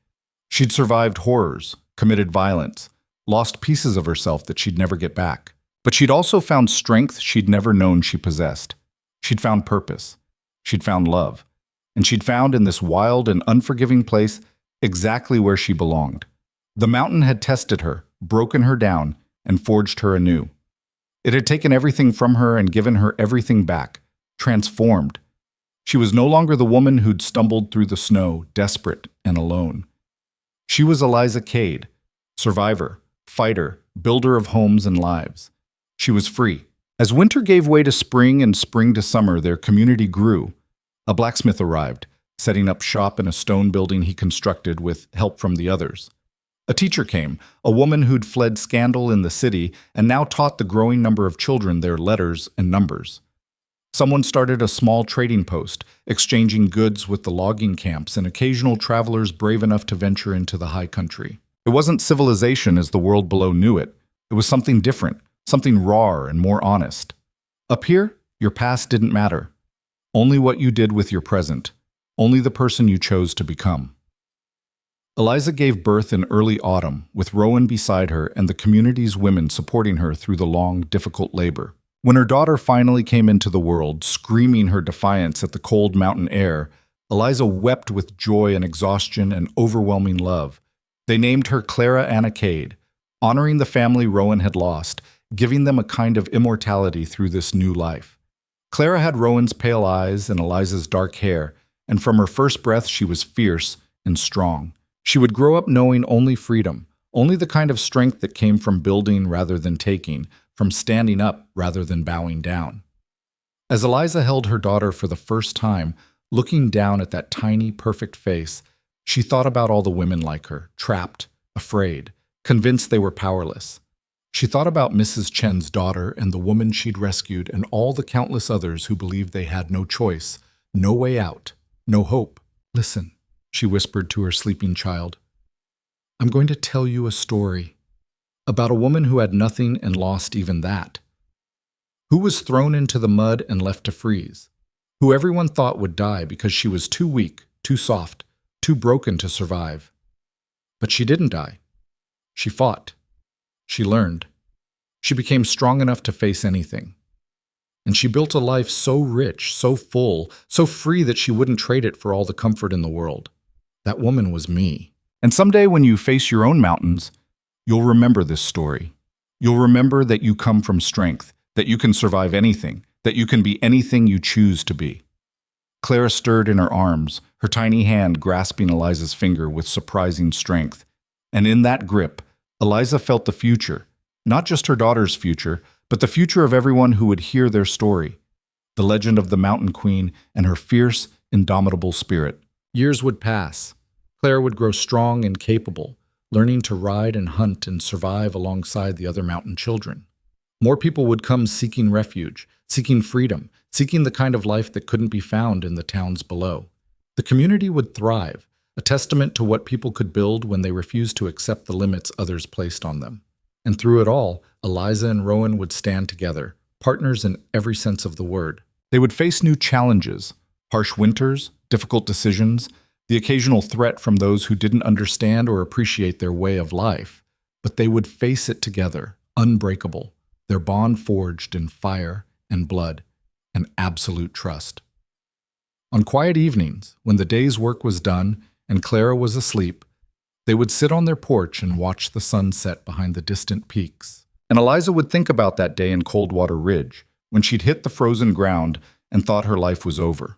B: She'd survived horrors, committed violence, lost pieces of herself that she'd never get back. But she'd also found strength she'd never known she possessed. She'd found purpose. She'd found love. And she'd found in this wild and unforgiving place exactly where she belonged. The mountain had tested her, broken her down, and forged her anew. It had taken everything from her and given her everything back, transformed. She was no longer the woman who'd stumbled through the snow, desperate and alone. She was Eliza Cade, survivor, fighter, builder of homes and lives. She was free. As winter gave way to spring and spring to summer, their community grew. A blacksmith arrived, setting up shop in a stone building he constructed with help from the others. A teacher came, a woman who'd fled scandal in the city and now taught the growing number of children their letters and numbers. Someone started a small trading post, exchanging goods with the logging camps and occasional travelers brave enough to venture into the high country. It wasn't civilization as the world below knew it. It was something different, something raw and more honest. Up here, your past didn't matter. Only what you did with your present. Only the person you chose to become. Eliza gave birth in early autumn, with Rowan beside her and the community's women supporting her through the long, difficult labor. When her daughter finally came into the world, screaming her defiance at the cold mountain air, Eliza wept with joy and exhaustion and overwhelming love. They named her Clara Anna Cade, honoring the family Rowan had lost, giving them a kind of immortality through this new life. Clara had Rowan's pale eyes and Eliza's dark hair, and from her first breath she was fierce and strong. She would grow up knowing only freedom, only the kind of strength that came from building rather than taking, from standing up rather than bowing down. As Eliza held her daughter for the first time, looking down at that tiny, perfect face, she thought about all the women like her, trapped, afraid, convinced they were powerless. She thought about Mrs. Chen's daughter and the woman she'd rescued and all the countless others who believed they had no choice, no way out, no hope. "Listen," she whispered to her sleeping child. "I'm going to tell you a story. about a woman who had nothing and lost even that, who was thrown into the mud and left to freeze, who everyone thought would die because she was too weak, too soft, too broken to survive. But she didn't die. She fought. She learned. She became strong enough to face anything. And she built a life so rich, so full, so free that she wouldn't trade it for all the comfort in the world. That woman was me.
A: And someday when you face your own mountains, you'll remember this story. You'll remember that you come from strength, that you can survive anything, that you can be anything you choose to be. Clara stirred in her arms, her tiny hand grasping Eliza's finger with surprising strength. And in that grip, Eliza felt the future, not just her daughter's future, but the future of everyone who would hear their story, the legend of the Mountain Queen and her fierce, indomitable spirit.
B: Years would pass. Clara would grow strong and capable, learning to ride and hunt and survive alongside the other mountain children. More people would come seeking refuge, seeking freedom, seeking the kind of life that couldn't be found in the towns below. The community would thrive, a testament to what people could build when they refused to accept the limits others placed on them. And through it all, Eliza and Rowan would stand together, partners in every sense of the word.
A: They would face new challenges, harsh winters, difficult decisions, the occasional threat from those who didn't understand or appreciate their way of life. But they would face it together, unbreakable, their bond forged in fire and blood and absolute trust. On quiet evenings, when the day's work was done and Clara was asleep, they would sit on their porch and watch the sun set behind the distant peaks. And Eliza would think about that day in Coldwater Ridge, when she'd hit the frozen ground and thought her life was over.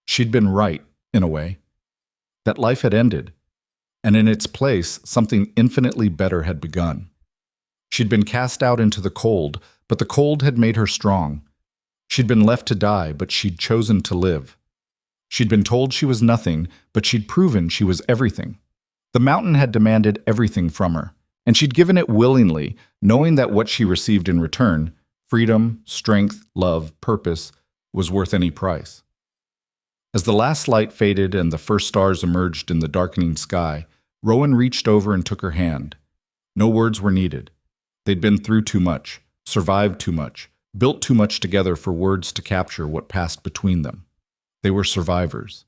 A: She'd been right, in a way. That life had ended, and in its place, something infinitely better had begun. She'd been cast out into the cold, but the cold had made her strong. She'd been left to die, but she'd chosen to live. She'd been told she was nothing, but she'd proven she was everything. The mountain had demanded everything from her, and she'd given it willingly, knowing that what she received in return, freedom, strength, love, purpose, was worth any price. As the last light faded and the first stars emerged in the darkening sky, Rowan reached over and took her hand. No words were needed. They'd been through too much, survived too much, built too much together for words to capture what passed between them. They were survivors.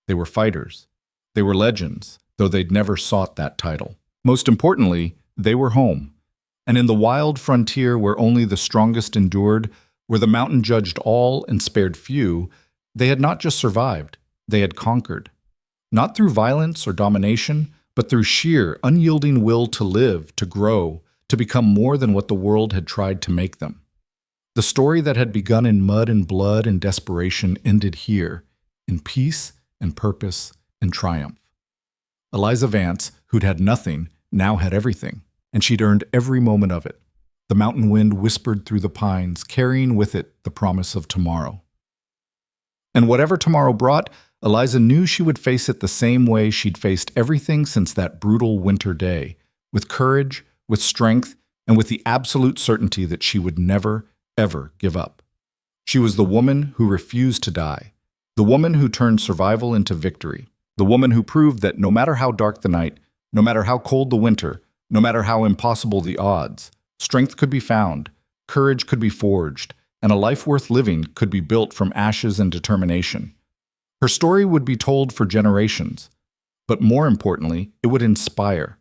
A: They were fighters. They were legends, though they'd never sought that title. Most importantly, they were home. And in the wild frontier where only the strongest endured, where the mountain judged all and spared few, they had not just survived, they had conquered. Not through violence or domination, but through sheer, unyielding will to live, to grow, to become more than what the world had tried to make them. The story that had begun in mud and blood and desperation ended here, in peace and purpose and triumph. Eliza Vance, who'd had nothing, now had everything, and she'd earned every moment of it. The mountain wind whispered through the pines, carrying with it the promise of tomorrow. And whatever tomorrow brought, Eliza knew she would face it the same way she'd faced everything since that brutal winter day, with courage, with strength, and with the absolute certainty that she would never, ever give up. She was the woman who refused to die, the woman who turned survival into victory, the woman who proved that no matter how dark the night, no matter how cold the winter, no matter how impossible the odds, strength could be found, courage could be forged, and a life worth living could be built from ashes and determination. Her story would be told for generations, but more importantly, it would inspire.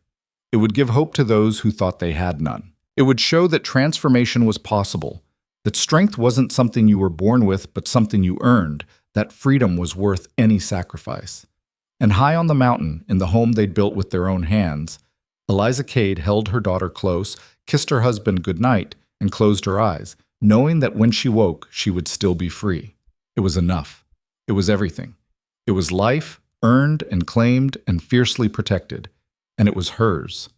A: It would give hope to those who thought they had none. It would show that transformation was possible, that strength wasn't something you were born with, but something you earned, that freedom was worth any sacrifice. And high on the mountain, in the home they'd built with their own hands, Eliza Cade held her daughter close, kissed her husband goodnight, and closed her eyes, knowing that when she woke, she would still be free. It was enough. It was everything. It was life, earned and claimed and fiercely protected. And it was hers.